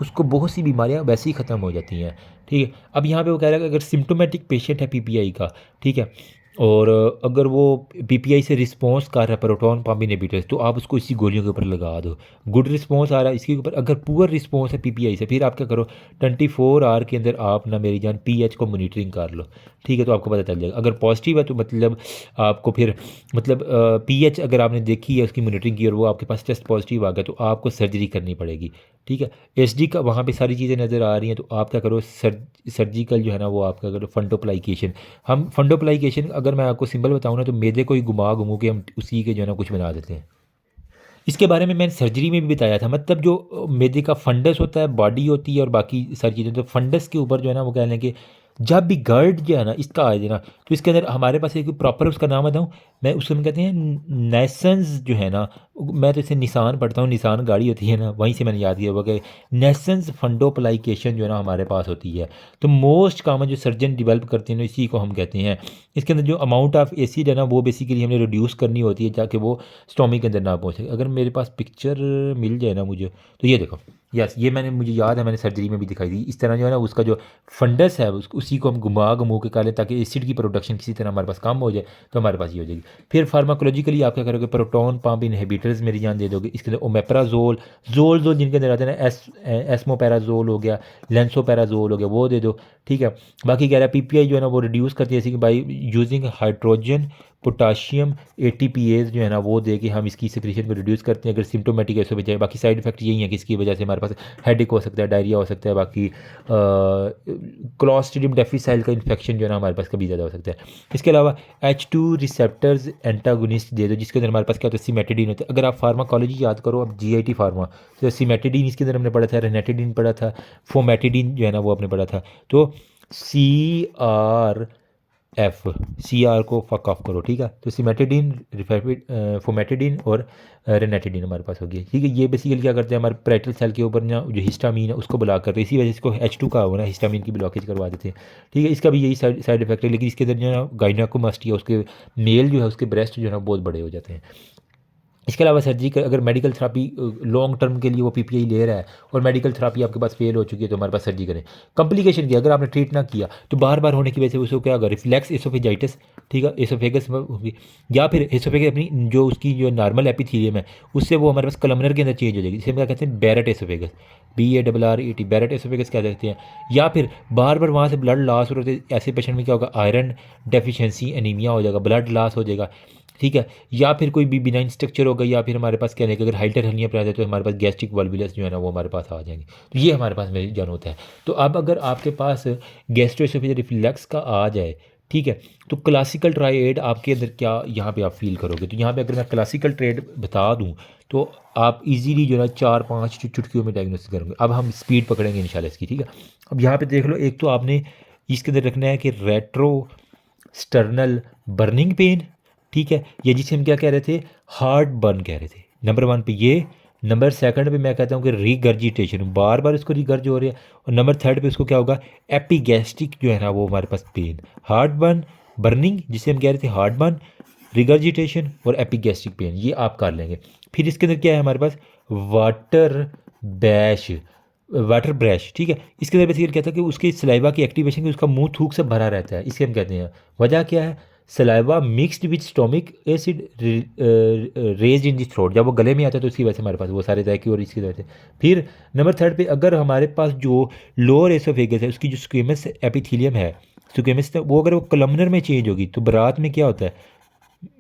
उसको बहुत सी बीमारियाँ वैसे ही ख़त्म हो जाती हैं, ठीक है। अब यहाँ पे वो कह रहा है कि अगर सिम्टोमेटिक पेशेंट है पीपीआई का, ठीक है, और अगर वो पीपीआई से रिस्पॉन्स कर रहा है प्रोटॉन पंप इनहिबिटर्स, तो आप उसको इसी गोलियों के ऊपर लगा दो। गुड रिस्पॉन्स आ रहा है इसके ऊपर, अगर पुअर रिस्पॉन्स है पीपीआई से, फिर आप क्या करो 24 आवर के अंदर आप ना मेरी जान पीएच को मॉनिटरिंग कर लो, ठीक है, तो आपको पता चल जाएगा। अगर पॉजिटिव है तो मतलब आपको फिर मतलब पीएच अगर आपने देखी है उसकी मॉनिटरिंग की और वो आपके पास टेस्ट पॉजिटिव आ गया तो आपको सर्जरी करनी पड़ेगी, ठीक है। एसडी का वहाँ पे सारी चीज़ें नज़र आ रही हैं तो आप क्या करो सर्जिकल जो है ना वो आपका करो फंडोप्लाइकेशन। हम फंडोप्लाइकेशन अगर मैं आपको सिंबल बताऊँ ना तो मैदे को ही घुमा के हम उसी के जो है ना कुछ बना देते हैं। इसके बारे में मैंने सर्जरी में भी बताया था, मतलब जो मैदे का फंडस होता है, बॉडी होती है और बाकी सारी चीज़ें, तो फंडस के ऊपर जो है ना वो कह लें कि जब भी गर्ड जो है ना इसका आ जाए ना तो इसके अंदर हमारे पास एक प्रॉपर उसका नाम बताऊँ मैं, उसको हम कहते हैं नेसन्स जो है ना, मैं तो इसे निशान पढ़ता हूँ, निशान गाड़ी होती है ना वहीं से मैंने याद किया हुआ कि नेसन्स फंडोप्लाइकेशन जो है ना हमारे पास होती है। तो मोस्ट कॉमन जो सर्जन डेवलप करते हैं ना इसी को हम कहते हैं। इसके अंदर जो अमाउंट ऑफ एसिड है ना वो बेसिकली हमने रिड्यूस करनी होती है ताकि वो स्टोमिक के अंदर ना पहुँचे। अगर मेरे पास पिक्चर मिल जाए ना मुझे तो ये देखो, यस ये मैंने मुझे याद है मैंने सर्जरी में भी दिखाई दी। इस तरह जो है ना उसका जो फंडस है उसी को हम घुमा के कर लें ताकि एसिड की प्रोडक्शन किसी तरह हमारे पास कम हो जाए, तो हमारे पास ये हो जाएगी। फिर फार्माकोलॉजिकली आप क्या करोगे, प्रोटॉन पंप इनहिबिटर्स मेरी जान दे दोगे। इसके अंदर ओमेप्राजोल, जोल जिनके अंदर आते हैं ना, एस्मोपैराजोल हो गया, लेंसोपैराजोल हो गया, वो दे दो, ठीक है। बाकी कह रहा है पीपीआई जो है ना वो रिड्यूस करती है जैसे कि by using hydrogen potassium ATPase जो है ना वो दे के हम इसकी सिक्रीशन को रिड्यूस करते हैं अगर सिम्टोमेटिक ऐसे बचाए। बाकी साइड इफेक्ट यही है कि इसकी वजह से हमारे पास हेडेक हो सकता है, डायरिया हो सकता है, बाकी क्लॉस्ट्रिडियम डेफिसाइल का इन्फेक्शन जो है ना हमारे पास कभी ज़्यादा हो सकता है। इसके अलावा H2 रिसेप्टर्स एंटागोनिस्ट दे दो जिसके अंदर हमारे पास क्या होता है सिमेटिडीन होता है। अगर आप फार्माकोलॉजी याद करो अब जीआईटी फार्मा, तो सिमेटिडीन इसके अंदर हमने पढ़ा था, रेनेटिडीन पढ़ा था, फोमेटिडीन जो है ना वो आपने पढ़ा था। तो CR को फक ऑफ करो, ठीक है। तो सिमेटिडीन, फोमेटिडीन और रेनेटिडीन हमारे पास होगी, ठीक है। ये बेसिकली क्या करते हैं हमारे पैरेटल सेल के ऊपर ना जो हिस्टामीन है उसको ब्लॉक करते हैं, इसी वजह से इसको H2 का हो ना हिस्टामीन की ब्लॉकेज करवा देते हैं, ठीक है। इसका भी यही साइड इफेक्ट है, लेकिन इसके अंदर जो है ना गाइनाकोमास्टिया उसके मेल जो है उसके ब्रेस्ट जो है ना बहुत बड़े हो जाते हैं। इसके अलावा सर्जरी का अगर मेडिकल थेरापी लॉन्ग टर्म के लिए वो पीपीआई ले रहा है और मेडिकल थेरापी आपके पास फेल हो चुकी है तो हमारे पास सर्जरी करें। कॉम्प्लिकेशन की अगर आपने ट्रीट ना किया तो बार बार होने की वजह से उसको क्या होगा, रिफ्लेक्स एसोफेजाइटिस, ठीक है, एसोफेगस होगी, या फिर एसोफेगस अपनी जो उसकी जो नॉर्मल एपिथीलियम है उससे वो हमारे पास कलमनर के अंदर चेंज हो जाएगी, जिसे हम क्या कहते हैं Barrett oesophagus, BARRET Barrett oesophagus कह सकते हैं। या फिर बार बार वहाँ से ब्लड लॉस हो रहे थे, ऐसे पेशेंट में क्या होगा आयरन डेफिशिएंसी एनीमिया हो जाएगा, ब्लड लॉस हो जाएगा, ठीक है। या फिर कोई भी बिनाइन स्ट्रक्चर होगा, या फिर हमारे पास कहने कि अगर हाइटर हर्निया पर आ जाए तो हमारे पास गैस्ट्रिक वल्वुलस जो है ना वो हमारे पास आ जाएंगे। तो ये हमारे पास मेरी जान होता है। तो अब अगर आपके पास गैस्ट्रोएसोफेजियल रिफ्लक्स का आ जाए, ठीक है, तो क्लासिकल ट्राइएड आपके अंदर क्या यहाँ पे आप फील करोगे। तो यहाँ पे अगर मैं क्लासिकल ट्रेड बता दूँ तो आप इजीली जो है 4-5 चुटकियों में डायग्नोसिस करोगे। अब हम स्पीड पकड़ेंगे इंशाल्लाह इसकी, ठीक है। अब यहाँ पे देख लो, एक तो आपने इसके अंदर रखना है कि रेट्रो स्टर्नल बर्निंग पेन, ठीक है, ये जिसे हम क्या कह रहे थे हार्ट बर्न कह रहे थे, नंबर 1 पे ये। नंबर सेकंड पे मैं कहता हूँ कि रिगर्जिटेशन, बार बार उसको रिगर्ज हो रहा है। और नंबर थर्ड पे उसको क्या होगा, एपिगैस्ट्रिक जो है ना वो हमारे पास पेन, हार्ट बर्न, बर्निंग जिसे हम कह रहे थे, हार्ट बर्न, रिगर्जिटेशन और एपिगैस्ट्रिक पेन, ये आप कर लेंगे। फिर इसके अंदर क्या है हमारे पास, वाटर बैश, वाटर ब्रश, ठीक है। इसके अंदर बेसिकली कहता है कि उसकी सलाइवा की एक्टिवेशन की उसका मुंह थूक से भरा रहता है, इसके हम कहते हैं। वजह क्या है, saliva mixed with stomach acid raise in the throat, जब वो गले में आता है तो उसकी वजह से हमारे पास वो सारे तय और इसकी वजह से। फिर नंबर थर्ड पे अगर हमारे पास जो लोअर एसोफेगस है उसकी जो स्क्वेमस एपिथीलियम है, स्क्वेमस, वो अगर वो कलमनर में चेंज होगी तो बारात में क्या होता है,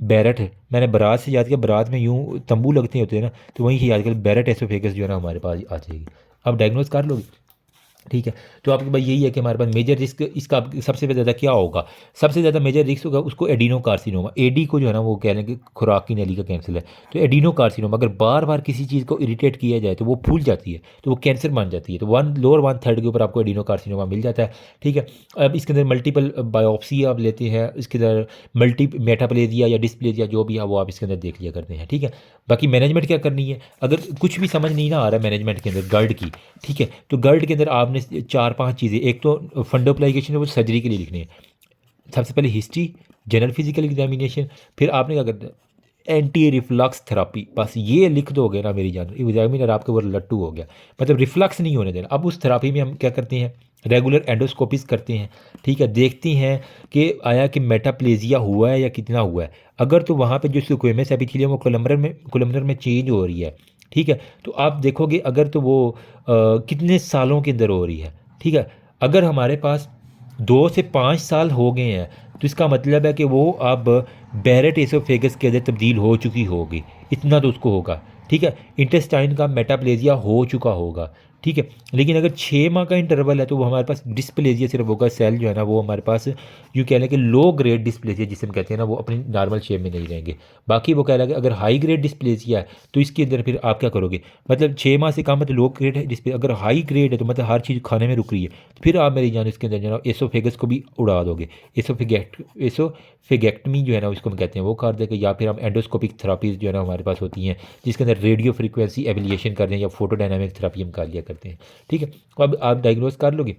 बैरट है। मैंने बारात से याद किया, बारात में यूँ तंबू लगते होते हैं ना, तो वहीं से याद कर बैरट एसोफेगस जो है ना हमारे पास आ जाएगी। अब डायग्नोज कर लोगे, ठीक है। तो आपके पास यही है कि हमारे पास मेजर रिस्क इसका सबसे ज़्यादा क्या होगा, सबसे ज़्यादा मेजर रिस्क होगा उसको एडिनो कार्सिनोमा, एडी को जो है ना वो कह रहे हैं कि खुराक की नली का कैंसर है। तो एडिनो कार्सिनोमा अगर बार बार किसी चीज़ को इरिटेट किया जाए तो वो फूल जाती है, तो वो कैंसर बन जाती है। तो लोअर वन थर्ड के ऊपर आपको एडिनो कार्सिनोमा मिल जाता है, ठीक है। अब इसके अंदर मल्टीपल बायोप्सी आप लेते हैं, इसके अंदर मल्टी मेटाप्लेजिया या डिस्प्लेजिया जो भी है वो आप इसके अंदर देख लिया करते हैं, ठीक है। बाकी मैनेजमेंट क्या करनी है, अगर कुछ भी समझ नहीं ना आ रहा है मैनेजमेंट के अंदर गर्ड की, ठीक है, तो गर्ड के अंदर आपने चार पांच चीज़ें, एक तो फंडो अप्लीकेशन है वो सर्जरी के लिए लिखनी है। सबसे पहले हिस्ट्री, जनरल फिजिकल एग्जामिनेशन, फिर आपने क्या करना है, एंटी रिफ्लक्स थेरापी, बस ये लिख दोगे ना मेरी जान, एग्जामिनर आपके वो लट्टू हो गया, मतलब रिफ्लक्स नहीं होने देना। अब उस थेरापी में हम क्या करते हैं, रेगुलर एंडोस्कोपिस करते हैं, ठीक है, देखते हैं कि आया कि मेटाप्लेजिया हुआ है या कितना हुआ है। अगर तो वहाँ पे जो स्क्वेमस एपिथेलियम वो कोलमनर में चेंज हो रही है, ठीक है, तो आप देखोगे अगर तो वो कितने सालों के अंदर हो रही है, ठीक है। अगर हमारे पास 2 से 5 साल हो गए हैं तो इसका मतलब है कि वो अब बैरेट एसोफेगस के अंदर तब्दील हो चुकी होगी, इतना तो उसको होगा, ठीक है। इंटेस्टाइन का मेटाप्लेजिया हो चुका होगा, ठीक है। लेकिन अगर 6 माह का इंटरवल है तो वो हमारे पास डिस्प्लेजिया सिर्फ होगा, सेल जो है ना वो हमारे पास यूँ कह लें कि लो ग्रेड डिस्प्लेजिया जिसे हम कहते हैं ना वो अपनी नॉर्मल शेप में नहीं रहेंगे। बाकी वो कह रहा है कि अगर हाई ग्रेड डिस्प्लेजिया है तो इसके अंदर फिर आप क्या करोगे, मतलब 6 माह से कम है तो लो ग्रेड है डिस्प्ले, अगर हाई ग्रेड है तो मतलब हर चीज़ खाने में रुक रही है तो फिर आप मेरी जान इसके अंदर जो है एसोफेगस को भी उड़ा दोगे। एसोफेगेक्टमी जो है ना उसको हम कहते हैं वो कर देंगे, या फिर हम एंडोस्कोपिक थेरापीज जो है ना हमारे पास होती हैं जिसके अंदर रेडियो फ्रीक्वेंसी एबिलिएशन कर दें या फोटोडायनामिक थेरापी हम कर लिया करते हैं, ठीक है। तो अब आप डायग्नोज कर लोगे।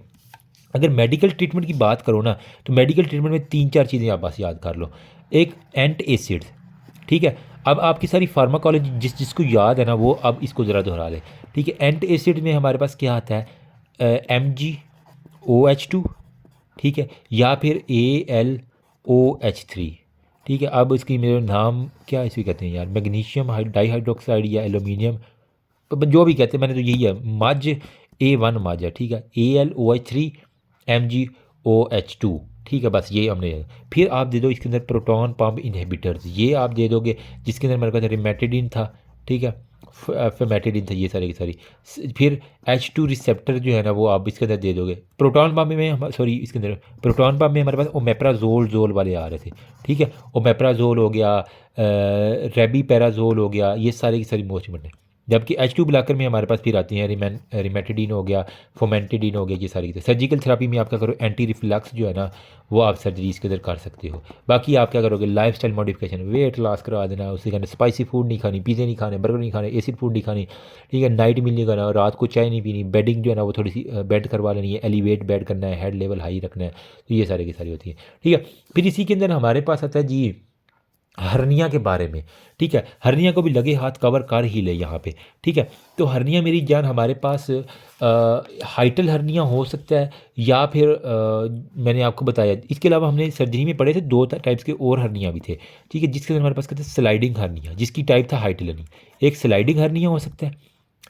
अगर मेडिकल ट्रीटमेंट की बात करो ना तो मेडिकल ट्रीटमेंट में 3-4 चीज़ें आप बस याद कर लो। एक एंट एसिड, ठीक है। अब आपकी सारी फार्माकोलॉजी जिसको याद है ना वो अब इसको ज़रा दोहरा ले, ठीक है। एंट एसिड में हमारे पास क्या आता है, MgOH2, ठीक है, या फिर AlOH3, ठीक है। अब इसकी मेरे नाम क्या इसे कहते हैं यार, मैग्नीशियम डाईहाइड्रोक्साइड या एल्यूमिनियम, जो भी कहते हैं, मैंने तो यही है, मज A1 मज है, ठीक है, AlOH3 MgOH2, ठीक है, बस ये हमने। फिर आप दे दो इसके अंदर प्रोटॉन पंप इनहिबिटर्स, ये आप दे दोगे, जिसके अंदर मेरे पास रिमेटिडिन था, ठीक है, फेमेटिडिन था, ये सारी की सारी। फिर H2 रिसेप्टर जो है ना वो आप इसके अंदर दे दोगे। प्रोटॉन पंप में हम सॉरी इसके अंदर प्रोटॉन पंप में हमारे पास ओमेप्राजोल जोल वाले आ रहे थे, ठीक है, ओमेप्राजोल हो गया, रेबी पैराजोल हो गया, ये सारे की सारी मोस्ट इंपॉर्टेंट। जबकि H2 ब्लॉकर में हमारे पास फिर आती हैं रिमेटिडिन हो गया, फोमेंटिडिन हो गया, ये सारी की सर्जिकल थेरापी में आप क्या करो, एंटी रिफ्लक्स जो है ना वो आप सर्जरी इसके अंदर कर सकते हो। बाकी आप क्या करोगे, life style modification, weight loss करवा देना, उसके कारण स्पाइसी फूड नहीं खानी, पिज़्ज़े नहीं खाने, बर्गर नहीं खाने, एसिड फूड नहीं खानी, ठीक है, नाइट मील नहीं करना, रात को चाय नहीं पीनी, बेडिंग जो है ना वो थोड़ी सी बेड करवा लेनी है, एलिवेट बेड करना है, हेड लेवल हाई रखना है, तो ये सारी की सारी होती है, ठीक है। फिर इसी के अंदर हमारे पास आता है जी हर्निया के बारे में, ठीक है। हर्निया को भी लगे हाथ कवर कर ही ले यहाँ पे, ठीक है। तो हर्निया मेरी जान हमारे पास हाइटल हर्निया हो सकता है, या फिर मैंने आपको बताया इसके अलावा हमने सर्जरी में पढ़े थे 2 टाइप्स के और हर्निया भी थे, ठीक है, जिसके अंदर हमारे पास कहते हैं स्लाइडिंग हर्निया, जिसकी टाइप था हाइटल हर्निया। एक स्लाइडिंग हर्निया हो सकता है,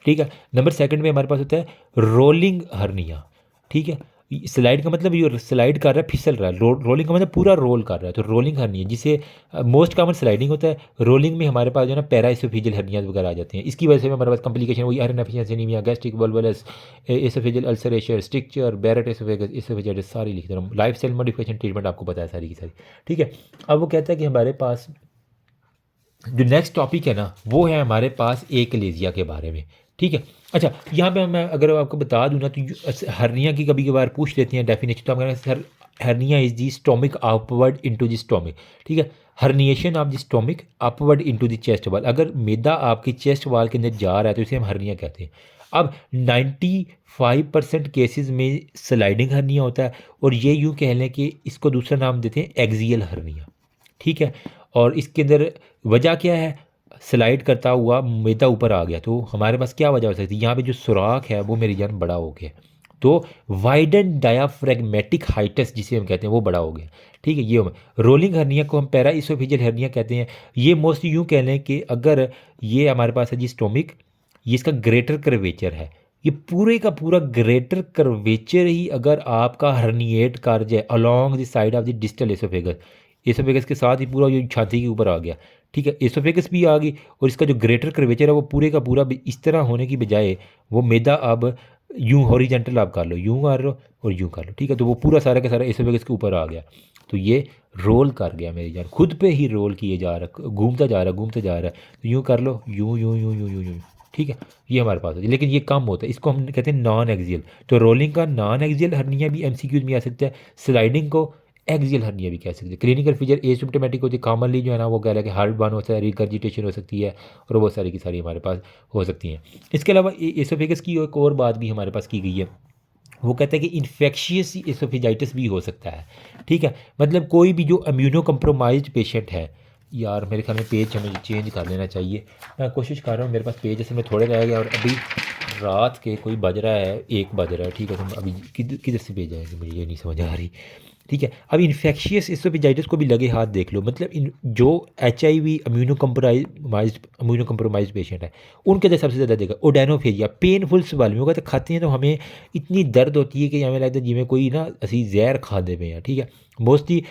ठीक है। नंबर सेकंड में हमारे पास होता है रोलिंग हर्निया, ठीक है। स्लाइड का मतलब ये स्लाइड कर रहा है, फिसल रहा है, रोलिंग का मतलब पूरा रोल कर रहा है, तो रोलिंग हर्निया, जिसे मोस्ट कॉमन स्लाइडिंग होता है। रोलिंग में हमारे पास जो है ना पैराइसोफेजियल हर्निया वगैरह आ जाती हैं, इसकी वजह से हमारे पास कॉम्प्लिकेशन वही iron deficiency anaemia, gastric volvulus, oesophageal ulceration, stricture, Barrett oesophagus, oesophagitis, सारी लिख दे रहा हूँ। लाइफ स्टाइल मॉडिफिकेशन ट्रीटमेंट आपको पता है सारी की सारी, ठीक है। अब वो कहता है कि हमारे पास जो नेक्स्ट टॉपिक है ना वो है हमारे पास एकलेजिया के बारे में, ठीक है। अच्छा, यहाँ पे मैं अगर आपको बता दूँ ना तो हर्निया की कभी कभार पूछ लेते हैं डेफिनेशन, तो हम कहेंगे sir hernia is the stomach outward into the stomach, ठीक है। Herniation of the stomach upward into the chest वाल, अगर मैदा आपकी चेस्ट वाल के अंदर जा रहा है तो इसे हम हर्निया कहते हैं। अब 95% केसेस में स्लाइडिंग हर्निया होता है, और ये यूँ कह लें कि इसको दूसरा नाम देते हैं एक्सियल हर्निया, ठीक है। और इसके अंदर वजह क्या है, स्लाइड करता हुआ मैदा ऊपर आ गया, तो हमारे पास क्या वजह हो सकती है, यहाँ पे जो सुराख है वो मेरी जान बड़ा हो गया, तो वाइडन डायाफ्रेगमेटिक हाइटस जिसे हम कहते हैं वो बड़ा हो गया, ठीक है। ये रोलिंग हर्निया को हम पैरा इसोफेजियल हर्निया कहते हैं। ये मोस्टली यूँ कह लें कि अगर ये हमारे पास है जी स्टोमिक, ये इसका ग्रेटर कर्वेचर है, ये पूरे का पूरा ग्रेटर कर्वेचर ही अगर आपका हर्निएट कर जाए along the side of the distal oesophagus, oesophagus के साथ ही पूरा ये छाती के ऊपर आ गया, ठीक है, एसोफेगस भी आ गई, और इसका जो ग्रेटर कर्वेचर है वो पूरे का पूरा इस तरह होने की बजाय वो मैदा अब यूँ हॉरिजेंटल आप कर लो, यूँ कर लो और यूँ कर लो, ठीक है, तो वो पूरा सारा का सारा एसोफेगस के ऊपर आ गया, तो ये रोल कर गया मेरी जान, खुद पे ही रोल किए जा रहा, घूमता जा रहा घूमता जा रहा है, तो यूँ कर लो, यूँ यूँ यूँ यूँ यूँ यूँ, ठीक है, ये हमारे पास होती है, लेकिन ये कम होता है, इसको हम कहते हैं नॉन एक्सियल। तो रोलिंग का नॉन एक्सियल हर्निया भी एमसीक्यूज में आ सकता है, स्लाइडिंग को एक्सियल हर्निया भी कह सकते हैं। क्लिनिकल फीचर एसिम्प्टोमेटिक होती है, कॉमनली जो है ना वो कह रहा है कि हार्ट बर्न होता है, रिगर्जिटेशन हो सकती है, और बहुत सारी की सारी हमारे पास हो सकती हैं। इसके अलावा एसोफेगस की एक और बात भी हमारे पास की गई है, वो कहते हैं कि इन्फेक्शियस एसोफेजाइटिस भी हो सकता है, ठीक है, मतलब कोई भी जो इम्यूनो कम्प्रोमाइज्ड पेशेंट है, यार मेरे ख्याल में पेज हमें चेंज कर लेना चाहिए, मैं कोशिश कर रहा हूँ, मेरे पास पेज असल में थोड़े रह गए, और अभी रात के कोई बज रहा है 1 बज रहा है, ठीक है, तो अभी किधर से पेज आएंगे मुझे ये नहीं समझ आ रही, ठीक है। अब इन्फेक्शियस एसोफेजाइटिस को भी लगे हाथ देख लो, मतलब इन जो HIV इम्यूनो कम्प्रोमाइज पेशेंट है उनके अंदर सबसे ज़्यादा देखा ओडेनोफेजिया, पेनफुल स्वेलिंग होगा, तो खाते हैं तो हमें इतनी दर्द होती है कि हमें लगता है जिमें कोई ना असी जहर खा दे पे हैं, ठीक है। मोस्टली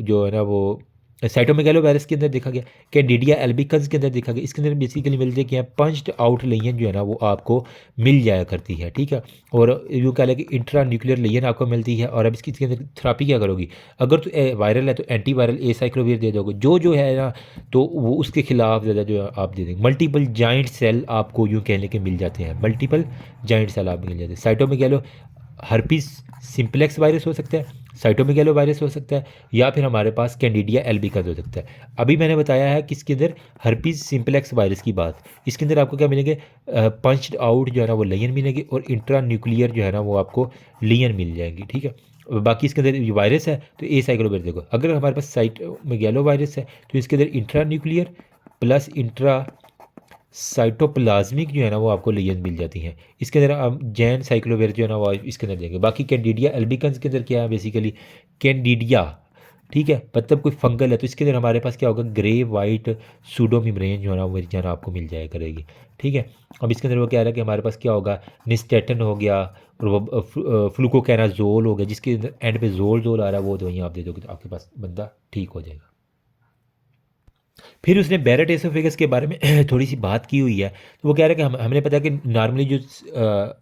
जो है ना वो साइटोमेगालो वायरस के अंदर देखा गया, कैंडिडिया एल्बिकन्स के अंदर देखा गया, इसके अंदर बेसिकली मिलते क्या है, पंच्ड आउट लेयन जो है ना वो आपको मिल जाया करती है, ठीक है, और यूँ कह लें कि इंट्रा न्यूक्लियर लेयन आपको मिलती है। और अब इसके अंदर थेरापी क्या करोगी, अगर तो वायरल है तो एंटीवायरल एसाइक्लोविर दे दोगे, जो है ना तो वो उसके खिलाफ ज़्यादा जो है आप दे देंगे। मल्टीपल जॉइंट सेल आपको यूँ कहने के मिल जाते हैं, मल्टीपल जॉइंट सेल आपको मिल जाते हैं। साइटोमेगालो हर्पीस सिंप्लेक्स वायरस हो सकता है, साइटोमेगालो वायरस हो सकता है, या फिर हमारे पास कैंडिडिया एल्बिकस हो सकता है। अभी मैंने बताया है कि इसके अंदर हर्पीस सिंप्लेक्स वायरस की बात, इसके अंदर आपको क्या मिलेंगे, पंच्ड आउट जो है ना वो लेयन मिलेंगे, और इंट्रा न्यूक्लियर जो है ना वो आपको लेयन मिल जाएंगी, ठीक है। बाकी इसके अंदर वायरस है तो ए साइक्लोविर देखो, अगर हमारे पास साइटोमेगालो वायरस है तो इसके अंदर intra nuclear plus intra cytoplasmic जो है ना वो आपको लेयन मिल जाती हैं। इसके अंदर आप जैन साइक्लोवेयर जो है ना वो इसके अंदर देंगे। बाकी कैंडिडिया एल्बिकन्स के अंदर क्या है, बेसिकली कैंडिडिया, ठीक है, मतलब कोई फंगल है तो इसके अंदर हमारे पास क्या होगा, ग्रे वाइट सूडोमिम्ब्रेन जो है ना वो मेरी जान आपको मिल जाया करेगी, ठीक है। अब इसके अंदर वो कह रहा है कि हमारे पास क्या होगा, निस्टेटन हो गया, और वो फ्लूकोकैनाजोल हो गया, जिसके एंड पे जोल आ रहा है, वो दवाइयाँ आप दे दोगे तो आपके पास बंदा ठीक हो जाएगा। फिर उसने बैरेट एसोफेगस के बारे में थोड़ी सी बात की हुई है, तो वो कह रहा है कि हमने पता कि नॉर्मली जो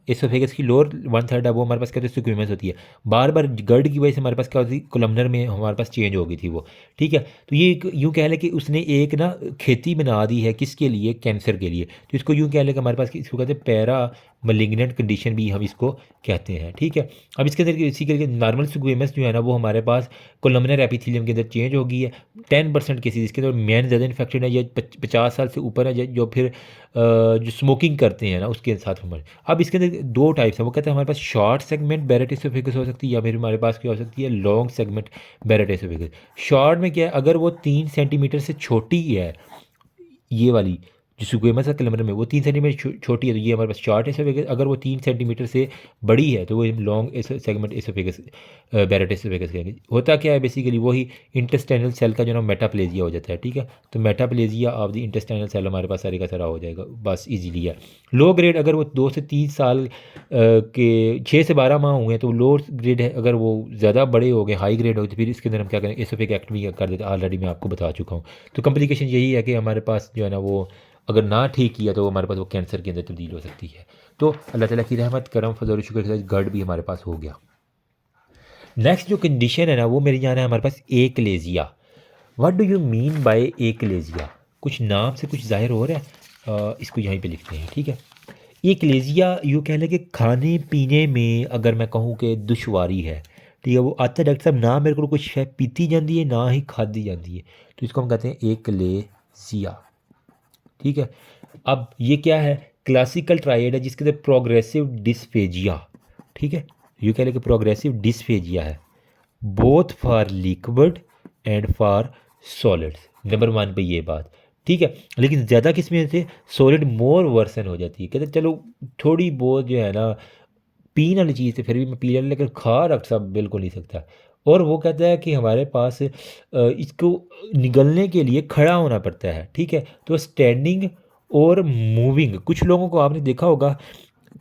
एसोफेगस की लोअर 1/3 है वो हमारे पास क्या होती है, स्क्विमस होती है, बार बार गर्ड की वजह से हमारे पास क्या होती है, कोलमनर में हमारे पास चेंज हो गई थी वो, ठीक है। तो ये यूँ कह लें कि उसने एक ना खेती बना दी है, किसके लिए, कैंसर के लिए, तो इसको यूँ कह लें कि हमारे पास इसको कहते हैं पैरा मलिग्नेंट कंडीशन भी हम इसको कहते हैं, ठीक है। अब इसके अंदर इसी के नॉर्मल स्क्विमस जो है ना वो हमारे पास कोलमनर एपिथेलियम के अंदर चेंज हो गई है। 10% केसेज इसके अंदर मैन ज़्यादा इन्फेक्टेड है, या 50 साल से ऊपर है, जो फिर जो स्मोकिंग करते हैं ना उसके साथ हमारे। अब इसके अंदर 2 टाइप्स है, वो कहते हैं हमारे पास शॉर्ट सेगमेंट बैरेट एसोफेगस हो सकती है, या फिर हमारे पास क्या हो सकती है, long segment Barrett oesophagus. Short में क्या है, अगर वो 3 सेंटीमीटर से छोटी है, ये वाली जो स्क्वेमस है कोलमनर में वो 3 सेंटीमीटर छोटी है तो ये हमारे पास शॉर्ट एसोफेगस, अगर वो 3 सेंटीमीटर से बड़ी है तो वो long segment oesophagus Barrett oesophagus कहेंगे। होता क्या है, बेसिकली वही इंटेस्टाइनल सेल का जो ना मेटाप्लेजिया हो जाता है, ठीक है, तो metaplasia of the intestinal cell हमारे पास सारे का सारा हो जाएगा, बस इजीली है। लो ग्रेड अगर वो 2 से 3 साल के 6 से 12 माह हुए हैं तो लो ग्रेड है, अगर वो ज़्यादा बड़े हो गए हाई ग्रेड हो तो फिर इसके अंदर हम क्या करें, एसोफेगेक्टमी कर देते हैं, ऑलरेडी मैं आपको बता चुका हूँ। तो कम्प्लिकेशन यही है कि हमारे पास जो है ना वो अगर ना ठीक किया तो हमारे पास वो कैंसर के अंदर तब्दील हो सकती है। तो अल्लाह ताला की रहमत करम फजल शुक्र के साथ गर्ड भी हमारे पास हो गया। नेक्स्ट जो कंडीशन है ना वो मेरी जान है हमारे पास achalasia. What do you mean by achalasia, कुछ नाम से कुछ जाहिर हो रहा है, इसको यहीं पे लिखते हैं, ठीक है। एकलेजिया यूँ कह लें कि खाने पीने में अगर मैं कहूँ कि दुश्वारी है, ठीक है। वो आता है डॉक्टर साहब ना मेरे को कुछ शय पीती जाती है ना ही खाधी जाती है, तो इसको हम कहते हैं एकलेजिया। ठीक है। अब ये क्या है, क्लासिकल ट्रायड है जिसके अंदर प्रोग्रेसिव डिस्फेजिया, ठीक है, ये कह लें कि प्रोग्रेसिव डिस्फेजिया है, both for liquid and for solids. Number 1 पे ये बात, ठीक है। लेकिन ज़्यादा किस में से सॉलिड मोर वर्सन हो जाती है, कहते हैं चलो थोड़ी बहुत जो है ना पीने वाली चीज़ तो फिर भी मैं पी लें, लेकिन खा डॉक्टर साहब बिल्कुल नहीं सकता। और वो कहता है कि हमारे पास इसको निगलने के लिए खड़ा होना पड़ता है, ठीक है। तो स्टैंडिंग और मूविंग, कुछ लोगों को आपने देखा होगा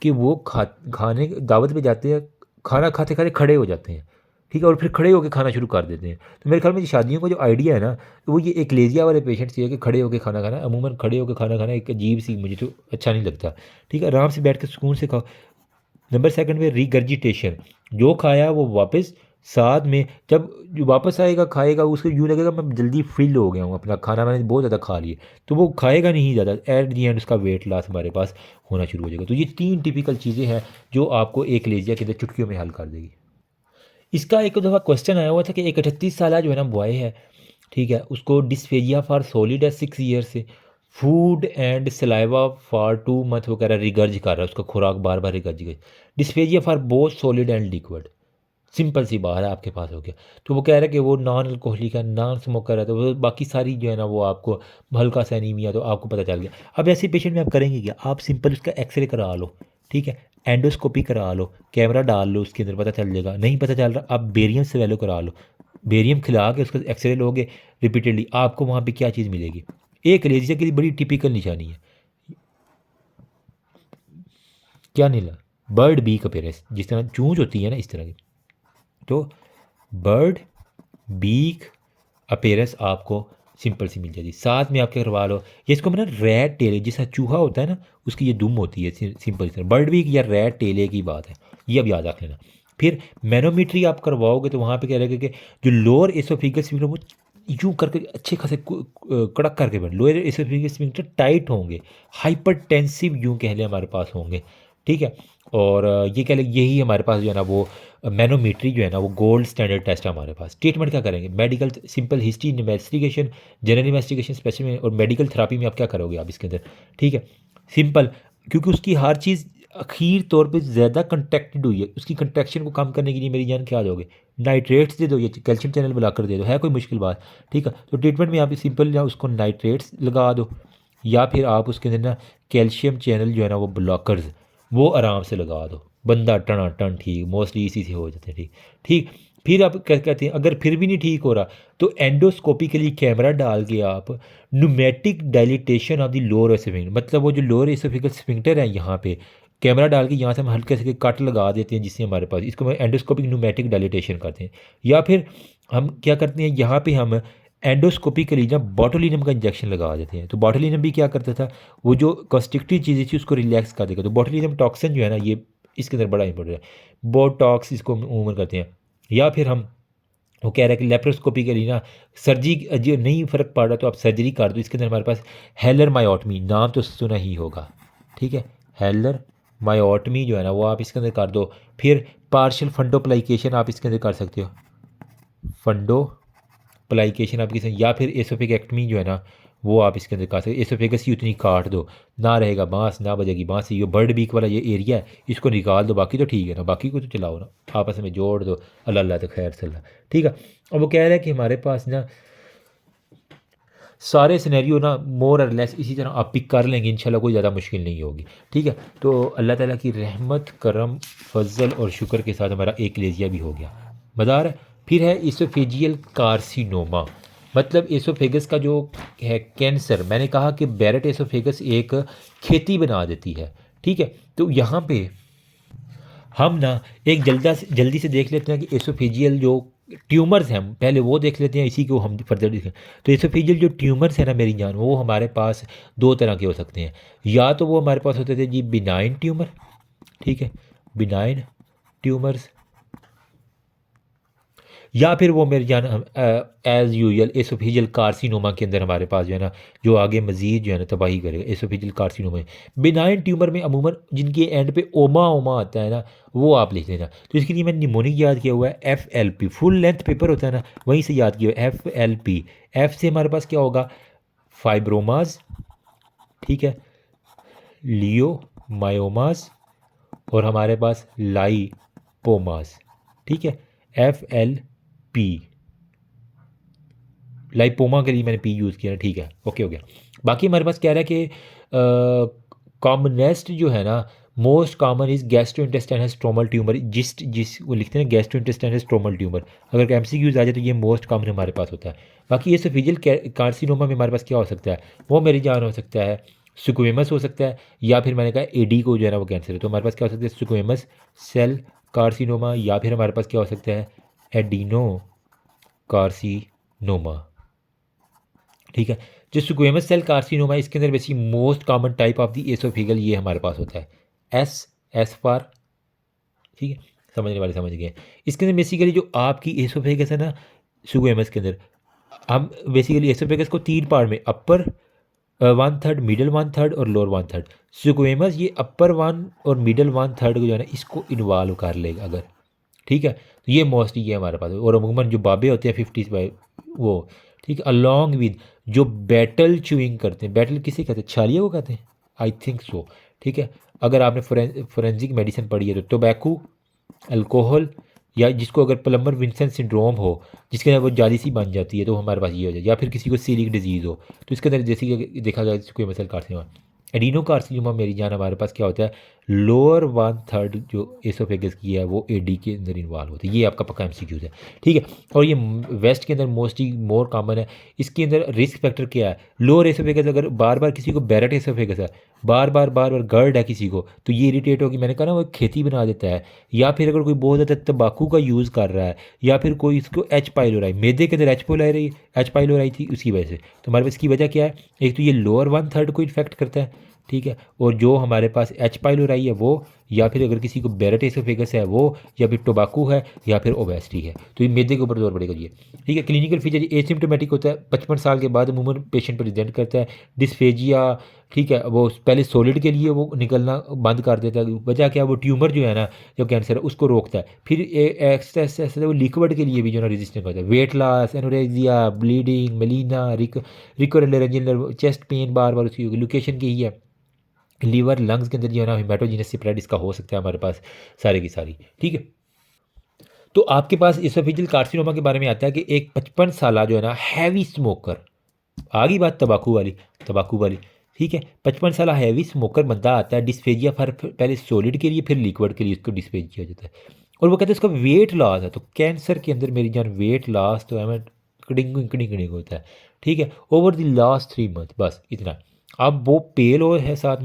कि वो खाने दावत पे जाते हैं, खाना खाते खाते खड़े हो जाते हैं, ठीक है, और फिर खड़े होकर खाना शुरू कर देते हैं। तो मेरे ख्याल में शादियों का जो आइडिया है ना, तो वो ये एकलेजिया वाले पेशेंट्स ये है कि खड़े होकर खाना खाना, अमूमन खड़े होकर खाना खाना एक अजीब सी, मुझे तो अच्छा नहीं लगता, ठीक है। आराम से बैठ कर सुकून से खाओ। नंबर 2 पे रिगर्जिटेशन, जो खाया वो वापस साथ में जब जो वापस आएगा खाएगा उसको यूँ लगेगा मैं जल्दी फिल हो गया हूँ, अपना खाना मैंने बहुत ज़्यादा खा लिया, तो वो खाएगा नहीं ज़्यादा, एट दी एंड उसका वेट लॉस हमारे पास होना शुरू हो जाएगा। तो ये 3 टिपिकल चीज़ें हैं जो आपको एकलेजिया के अंदर चुटकियों में हल कर देगी। इसका एक दफ़ा क्वेश्चन आया हुआ था कि एक 38 साल जो है ना बॉय है, ठीक है, उसको डिस्फेजिया फॉर सॉलिड है 6 ईयर से, food and saliva for 2 month वो कह रहा है रिगर्ज कर रहा है, उसका खुराक बार बार रिगर्ज कर, dysphagia for both solid and liquid. Simple सी बात है, आपके पास हो गया। तो वो कह रहा है कि वो नॉन अल्कोहलिक है, नॉन स्मोकर है, तो वो बाकी सारी जो है ना वो आपको हल्का सा एनीमिया तो आपको पता चल गया। अब ऐसे पेशेंट में आप करेंगे क्या, आप सिंपल उसका एक्सरे करा लो, ठीक है, एंडोस्कोपी करा लो, कैमरा डाल लो उसके अंदर, पता चल जाएगा। नहीं पता चल रहा आप बेरियम सेवेलो करा लो, बेरियम खिला के उसका एक्सरे लोगे रिपीटेडली, आपको वहाँ पे क्या चीज़ मिलेगी। एक लेजिया के लिए बड़ी टिपिकल निशानी है, क्या नीला, बर्ड बीक अपीयरेंस, जिस तरह चूंच होती है ना इस तरह की, तो बर्ड बीक अपीयरेंस आपको सिंपल सी मिल जाएगी। साथ में आप क्या करवा लो, ये इसको ना रेड टेले, जैसा चूहा होता है ना उसकी ये दुम होती है, सिंपल सी बर्ड बीक या रेड टेले की बात है, ये अब याद रख लेना। फिर मैनोमीट्री आप करवाओगे तो वहाँ पे क्या रहेगा कि जो लोअर एसोफिगस वो यूँ करके अच्छे खासे कड़क करके बन, लोअर एसोफिगस टाइट होंगे, हाइपरटेंसिव यूँ कह लें हमारे पास होंगे, ठीक है। और ये कह लें यही हमारे पास जो है ना वो मैनोमीट्री जो है ना वो गोल्ड स्टैंडर्ड टेस्ट है हमारे पास। ट्रीटमेंट क्या करेंगे, medical simple history investigation, general investigation special और मेडिकल थेरापी में आप क्या करोगे आप इसके अंदर, ठीक है, सिंपल, क्योंकि उसकी हर चीज़ अखीर तौर पे ज़्यादा कंट्रैक्टेड हुई है, उसकी कंट्रैक्शन को कम करने के लिए मेरी जान क्या दोगे, नाइट्रेट्स दे दो, ये कैल्शियम चैनल बुलाकर दे दो, है कोई मुश्किल बात, ठीक है। तो ट्रीटमेंट में आप सिंपल या उसको नाइट्रेट्स लगा दो, या फिर आप उसके अंदर ना कैल्शियम चैनल जो है ना वो ब्लॉकर्स वो आराम से लगा दो, बंदा टना टन ठीक, मोस्टली इसी से हो जाते हैं ठीक, ठीक। फिर आप क्या कहते हैं, अगर फिर भी नहीं ठीक हो रहा तो एंडोस्कोपी के लिए कैमरा डाल के आप pneumatic dilatation of the lower oesophagus, मतलब वो जो लोअर एसोफेगस स्फिंक्टर है यहाँ पे कैमरा डाल के यहाँ से हम हल्के से कट लगा देते हैं, जिससे हमारे पास इसको एंडोस्कोपिक न्यूमेटिक डायलिटेशन करते हैं। या फिर हम क्या करते हैं, यहाँ पे हम एंडोस्कोपी के लिए ना बॉटुलिनम का इंजेक्शन लगा देते हैं। तो बॉटुलिनम भी क्या करता था, वो जो कंस्ट्रिक्टिव चीज़ें थी उसको रिलैक्स कर देगा। तो बॉटुलिनम टॉक्सिन जो है ना ये इसके अंदर बड़ा इंपॉर्टेंट है, बोटॉक्स इसको उम्र करते हैं। या फिर हम वो कह रहा है कि लेप्रोस्कोपी के लिए ना सर्जरी जो नहीं फ़र्क पड़ रहा तो आप सर्जरी कर दो। इसके अंदर हमारे पास हेलर मायोटमी, नाम तो सुना ही होगा, ठीक है, हेलर मायोटमी जो है ना वो आप इसके अंदर कर दो। फिर पार्शियल फंडोप्लाइकेशन आप इसके अंदर कर सकते हो, फंडो प्लाइकेशन आप किसी, या फिर एसोफेगेक्टमी जो है ना वो आप इसके अंदर कर सकते, एसोफेगस ही उतनी काट दो ना रहेगा बांस ना बजेगी बांस, ये बर्ड बीक वाला ये एरिया है इसको निकाल दो, बाकी तो ठीक है ना, बाकी को तो चलाओ ना, आपस में जोड़ दो, अल्लाह अल्लाह तो खैर सल्ला, ठीक है। और वो कह रहा है कि हमारे पास ना सारे सिनेरियो ना मोर और लेस इसी तरह आप पिक कर लेंगे, इंशाल्लाह कोई ज़्यादा मुश्किल नहीं होगी, ठीक है। तो अल्लाह ताला की रहमत करम फजल और शुक्र के साथ हमारा एक लेजिया भी हो गया मदार। फिर है इसोफेजियल कार्सिनोमा, मतलब एसोफेगस का जो है कैंसर, मैंने कहा कि बैरेट एसोफेगस एक खेती बना देती है, ठीक है। तो यहाँ पे हम ना एक जल्दी से देख लेते हैं कि एसोफेजियल जो ट्यूमर्स हैं, पहले वो देख लेते हैं, इसी को हम फर्दर देखें। तो एसोफेजियल जो ट्यूमर्स हैं ना मेरी जान, वो हमारे पास 2 तरह के हो सकते हैं, या तो वो हमारे पास होते थे जी बिनाइन ट्यूमर, ठीक है, बिनाइन ट्यूमर्स, या फिर वो मेरे जान एज़ यूजुअल एसोफेजियल कार्सिनोमा के अंदर हमारे पास जो है ना, जो आगे मजीद जो है ना तबाही करेगा एसोफेजियल कार्सिनोमा में। बिनाइन ट्यूमर में अमूमन जिनके एंड पे ओमा ओमा आता है ना, वो आप लिख लेना। तो इसके लिए मैंने निमोनिक याद किया हुआ है, FLP फुल लेंथ पेपर होता है ना, वहीं से याद किया हुआ है FLP। एफ से हमारे पास क्या होगा, फाइब्रोमाज, ठीक है, लियो मायोमास, और हमारे पास लाइपोमास, ठीक है, FLP। लाइपोमा के लिए मैंने पी यूज़ किया, ठीक है, ओके हो गया। बाकी हमारे पास कह रहा है कि कॉमनेस्ट जो है ना, most common is gastrointestinal stromal tumour, जिस वो लिखते हैं गैस्ट्रोइंटेस्टाइनल स्ट्रोमल ट्यूमर, अगर MCQs आ जाए तो ये मोस्ट कॉमन हमारे पास होता है। बाकी ये एसोफेजियल कार्सिनोमा में हमारे पास क्या हो सकता है, वो मेरी जान हो सकता है स्क्वेमस हो सकता है, या फिर मैंने कहा AD को जो है ना वो कैंसर है, तो हमारे पास क्या हो सकता है स्क्वेमस सेल कार्सिनोमा, या फिर हमारे पास क्या हो सकता है एडिनो कार्सिनोमा, ठीक है। जो स्क्वेमस सेल कार्सिनोमा इसके अंदर basic most common type of the oesophageal ये हमारे पास होता है एस फॉर, ठीक है, समझने वाले समझ गए। इसके अंदर बेसिकली जो आपकी एसोफेगस है ना स्क्वेमस के अंदर, हम बेसिकली एसोफेगस को 3 पार्ट में, अपर 1/3, मिडल 1/3 और लोअर 1/3। स्क्वेमस ये अपर 1 और मिडल 1/3 को जो है ना इसको इन्वॉल्व कर लेगा अगर, ठीक है। तो ये मोस्टली ये हमारे पास, और अमूमन जो बाबे होते हैं 50 वो, ठीक है, अलॉन्ग विद जो बैटल च्यूइंग करते हैं, बैटल किसे कहते हैं, छालिया को कहते हैं, आई थिंक सो, ठीक है। अगर आपने फोरेंसिक मेडिसिन पढ़ी है तो टोबैको, अल्कोहल, या जिसको अगर प्लम्बर विंसेंट सिंड्रोम हो जिसके अंदर वो जाली सी बन जाती है तो हमारे पास ये हो जाए, या फिर किसी को सीलिक डिजीज़ हो तो इसके अंदर जैसे कि देखा जाए कोई मसल कार्सिनोमा। एडिनो कार्सिनोमा मेरी जान हमारे पास क्या होता है, लोअर 1/3 जो एसोफेगस की है वो AD के अंदर इन्वॉल्व होता है, ये आपका पक्का MCQs है, ठीक है। और ये वेस्ट के अंदर मोस्टली मोर कॉमन है। इसके अंदर रिस्क फैक्टर क्या है, लोअर एसोफेगस अगर बार बार किसी को बैरेट एसोफेगस है, बार बार गर्ड है किसी को, तो ये इरिटेट होगी, मैंने कहा ना वो खेती बना देता है। या फिर अगर कोई बहुत ज़्यादा तंबाकू का यूज़ कर रहा है, या फिर कोई इसको H पाइलोराई, मैदे के अंदर H पाइलोराई थी उसकी वजह से, तो हमारे पास इसकी वजह क्या है, एक तो ये लोअर 1/3 को इन्फेक्ट करता है, ठीक है, और जो हमारे पास H पाइलोराई है वो, या फिर अगर किसी को बैरेट एसोफेगस है वो, या फिर टोबाकू है, या फिर ओबेसिटी है, तो ये मैदे के ऊपर जोर पड़ेगा ये, ठीक है। क्लिनिकल फीचर एसिम्टोमेटिक होता है, 55 साल के बाद अमूमन पेशेंट प्रेजेंट करता है डिस्फेजिया, ठीक है, वो पहले सॉलिड के लिए वो निकलना बंद कर देता है, वजह क्या है, वो ट्यूमर जो है ना जो कैंसर है उसको रोकता है, फिर एक्सेस वो लिक्विड के लिए भी जो है रेजिस्टेंट करता है, weight loss, anorexia, bleeding, melaena, recurrent laryngeal chest pain बार बार उसकी लोकेशन की ही है, लीवर लंग्स के अंदर जो है ना हेमाटोजेनस स्प्रेड इसका हो सकता है हमारे पास सारी की सारी, ठीक है। तो आपके पास एसोफेजियल कार्सिनोमा के बारे में आता है कि एक 55 साल जो है ना हैवी स्मोकर, आ गई बात तंबाकू वाली, ठीक है, 55 साल हैवी स्मोकर बंदा आता है, डिस्फेजिया फर पहले सॉलिड के लिए फिर लिक्विड के लिए उसको डिस्फेजिया हो जाता है, और वो कहते हैं उसका वेट लॉस है, तो कैंसर के अंदर मेरी जान वेट लॉस तो हमें कड़िंग होता है, ठीक है, ओवर द लास्ट 3 मंथ, बस इतना। अब वो पेल हो है साथ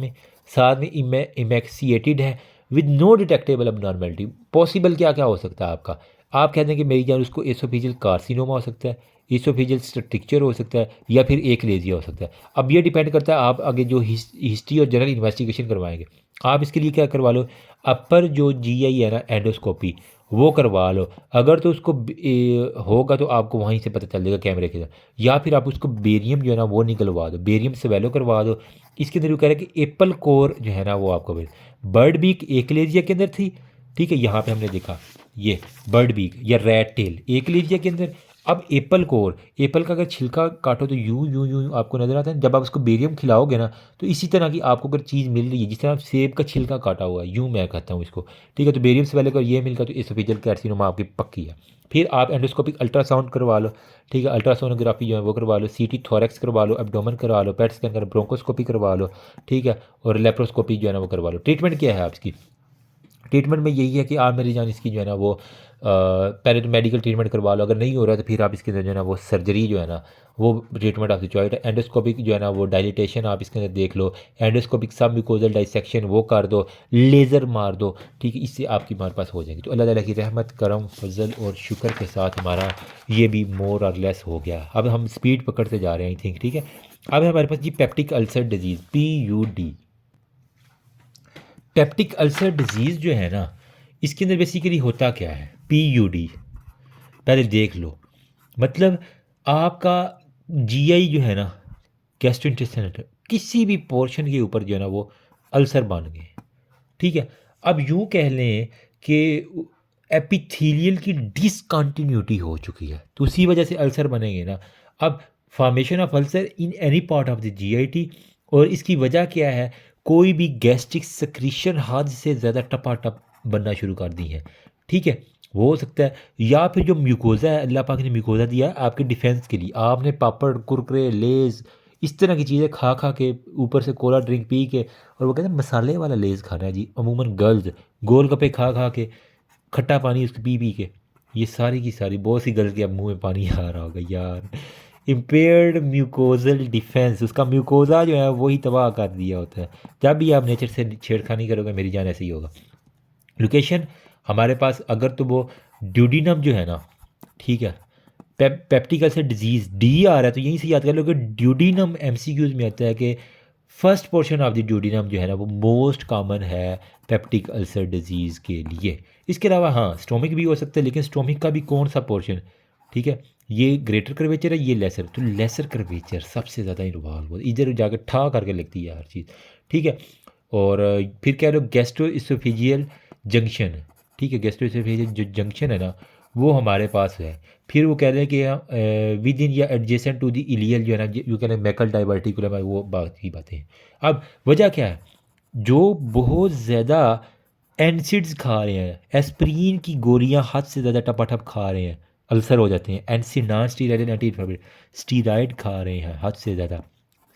में इमेक्सिएटेड है with no detectable abnormality, possible क्या क्या हो सकता है आपका, आप कहते हैं कि मेरी जान उसको एसोफेजियल कार्सिनोमा हो सकता है, एसोफेजियल स्ट्रक्चर हो सकता है, या फिर एकलेजिया हो सकता है। अब ये डिपेंड करता है आप आगे जो हिस्ट्री और जनरल इन्वेस्टिगेशन करवाएंगे, आप इसके लिए क्या करवा लो, अपर जो GI है ना एंडोस्कोपी वो करवा लो, अगर तो उसको होगा तो आपको वहीं से पता चल जाएगा कैमरे के साथ, या फिर आप उसको बेरियम जो है ना वो निकलवा दो, बेरियम सेवेलो करवा दो। इसके अंदर वो कह रहा है कि एप्पल कोर जो है ना वो आपको बर्ड बीक एकलेजिया के अंदर थी, ठीक है, यहाँ पे हमने देखा ये बर्ड बीक या रैट टेल एकलेजिया के अंदर। अब एप्पल कोर, एप्पल का अगर छिलका काटो तो यूं यूं यूं आपको नजर आता है, जब आप उसको बेरियम खिलाओगे ना तो इसी तरह की आपको अगर चीज़ मिल रही है, जिस तरह सेब का छिलका काटा हुआ है यूं मैं कहता हूँ इसको, ठीक है, तो बेरियम से पहले अगर ये मिल गया तो एसोफेजियल कार्सिनोमा आपकी पक्की है। फिर आप एंडोस्कोपिक अल्ट्रासाउंड करवा लो, ठीक है, अल्ट्रासोनोग्राफी जो है वो करवा लो, CT थोरेक्स करवा लो, एब्डोमेन करवा लो, पेट स्कैन कर, ब्रोंकोस्कोपी करवा लो, ठीक है, और लेप्रोस्कोपी जो है ना वो करवा लो। ट्रीटमेंट क्या है आपकी, ट्रीटमेंट में यही है कि आप मेरी जान इसकी जो है ना वो पहले तो मेडिकल ट्रीटमेंट करवा लो, अगर नहीं हो रहा तो फिर आप इसके अंदर जो है ना वो सर्जरी जो है ना वो ट्रीटमेंट ऑफ द चॉइस है। एंडोस्कोपिक जो है ना वो डायलिटेशन आप इसके अंदर देख लो, एंडोस्कोपिक सब म्यूकोजल डाइसेक्शन वो कर दो, लेज़र मार दो, ठीक है, इससे आपकी हमारे पास हो जाएगी। तो अल्लाह ताला की रहमत करम फजल और शुक्र के साथ हमारा ये भी मोर और लेस हो गया। अब हम स्पीड पकड़ते जा रहे हैं आई थिंक, ठीक है। अब हमारे पास जी peptic ulcer disease PUD, peptic ulcer disease जो है ना इसके अंदर बेसिकली होता क्या है, PUD पहले देख लो। मतलब आपका जीआई जो है ना, गैस्ट्रोइंटेस्टाइनल, किसी भी पोर्शन के ऊपर जो है ना वो अल्सर बन गए, ठीक है। अब यूँ कह लें कि एपिथेलियल की डिसकंटिन्यूटी हो चुकी है, तो उसी वजह से अल्सर बनेंगे ना। अब formation of ulcer in any part of the GIT, और इसकी वजह क्या है, कोई भी गैस्ट्रिक सक्रीशन हद से ज़्यादा टपाटप बनना शुरू कर दी है, ठीक है। वो हो सकता है, या फिर जो म्यूकोज़ा है, अल्लाह पाक ने म्यूकोज़ा दिया है आपके डिफेंस के लिए। आपने पापड़, कुरकुरे, लेज़, इस तरह की चीज़ें खा खा के, ऊपर से कोला ड्रिंक पी के, और वो कहते हैं मसाले वाला लेज़ खाना है जी, अमूमन गर्ल्स गोलगप्पे खा खा के, खट्टा पानी उसको पी पी के, ये सारी की सारी बहुत सी गर्ल्स के अब मुंह में पानी आ रहा होगा यार। इम्पेयर्ड म्यूकोजल डिफेंस, उसका म्यूकोजा जो है वही तबाह कर दिया होता है। जब भी आप नेचर से छेड़खानी करोगे मेरी जान, ऐसे ही होगा। लोकेशन हमारे पास, अगर तो वो ड्यूडिनम जो है ना, ठीक है, पेप्टिक अल्सर डिजीज़ डी आ रहा है तो यहीं से याद कर लो कि ड्यूडिनम एमसीक्यूज में आता है कि first portion of the duodenum जो है ना वो मोस्ट कॉमन है पेप्टिक अल्सर डिजीज़ के लिए। इसके अलावा हाँ स्टोमिक भी हो सकता है, लेकिन स्टोमिक का भी कौन सा पोर्शन, ठीक है, ये ग्रेटर कर्वेचर है, ये लेसर, तो लेसर कर्वेचर सबसे ज़्यादा इन्वॉल्व हो, इधर जाकर ठा करके लगती है हर चीज़, ठीक है। और फिर कह लो गैस्ट्रो इसोफेजियल जंक्शन, ठीक है, गैस्ट्रो इसोफेजियल जो जंक्शन है ना वो हमारे पास है। फिर वो कह रहे हैं कि विद इन या एडजेसेंट टू द इलियल जो है ना, यू कह रहे हैं मैकल डाइवर्टिकुलम है, वो बात की बातें हैं। अब वजह क्या है, जो बहुत ज़्यादा एनसिड्स खा रहे हैं, एस्प्रीन की गोलियां हद से ज़्यादा टपाटप खा रहे हैं, अल्सर हो जाते हैं। And non steroid anti steroid खा रहे हैं हद से ज़्यादा,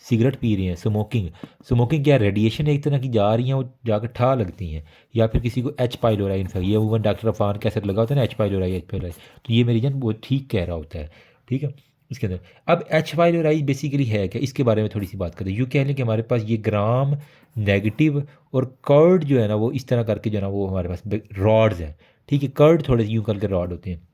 सिगरेट पी रहे हैं, स्मोकिंग, स्मोकिंग क्या, रेडिएशन एक तरह की जा रही हैं, वो जाकर ठा लगती हैं। या फिर किसी को एच पाइलोराई इन्फेक्शन, ये वन डॉक्टर अफान कैसेट लगा होता है ना, एच पाइलोराई, एच पाइलोराई, तो ये मेरी जान वो ठीक कह रहा होता है, ठीक है। इसके अंदर अब एच पाइलोराई बेसिकली है क्या, इसके बारे में थोड़ी सी बात करते हैं। यूँ कह लें कि हमारे पास ये ग्राम नेगेटिव और कर्ड जो है ना वो इस तरह करके जो है ना वो हमारे पास रॉड्स हैं, ठीक है, कर्ड थोड़े यूँ करके रॉड होते हैं,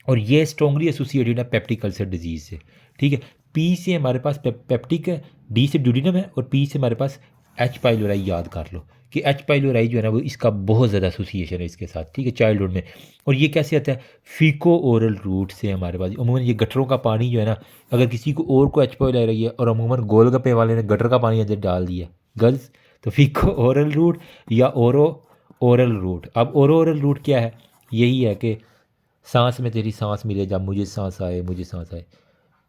और ये स्ट्रॉन्गली एसोसिएटेड है पेप्टिक अल्सर डिजीज़ से, ठीक है। पी से हमारे पास पेप्टिक है, डी से ड्यूडिनम है, और पी से हमारे पास एच पाइलोराई, याद कर लो कि एच पाइलोराई जो है ना वो इसका बहुत ज़्यादा एसोसिएशन है इसके साथ, ठीक है, चाइल्डहुड में। और ये कैसे आता है, फीको ओरल रूट से हमारे पास। अमूमन ये गटरों का पानी जो है ना, अगर किसी को और को एच पाइलोराई है और अमूमन गोलगप्पे वाले ने गटर का पानी अंदर डाल दिया गर्ल्स, तो फीको ओरल रूट या ओरल रूट। अब ओरल रूट क्या है, यही है कि सांस में तेरी सांस मिले, जब मुझे सांस आए, मुझे सांस आए,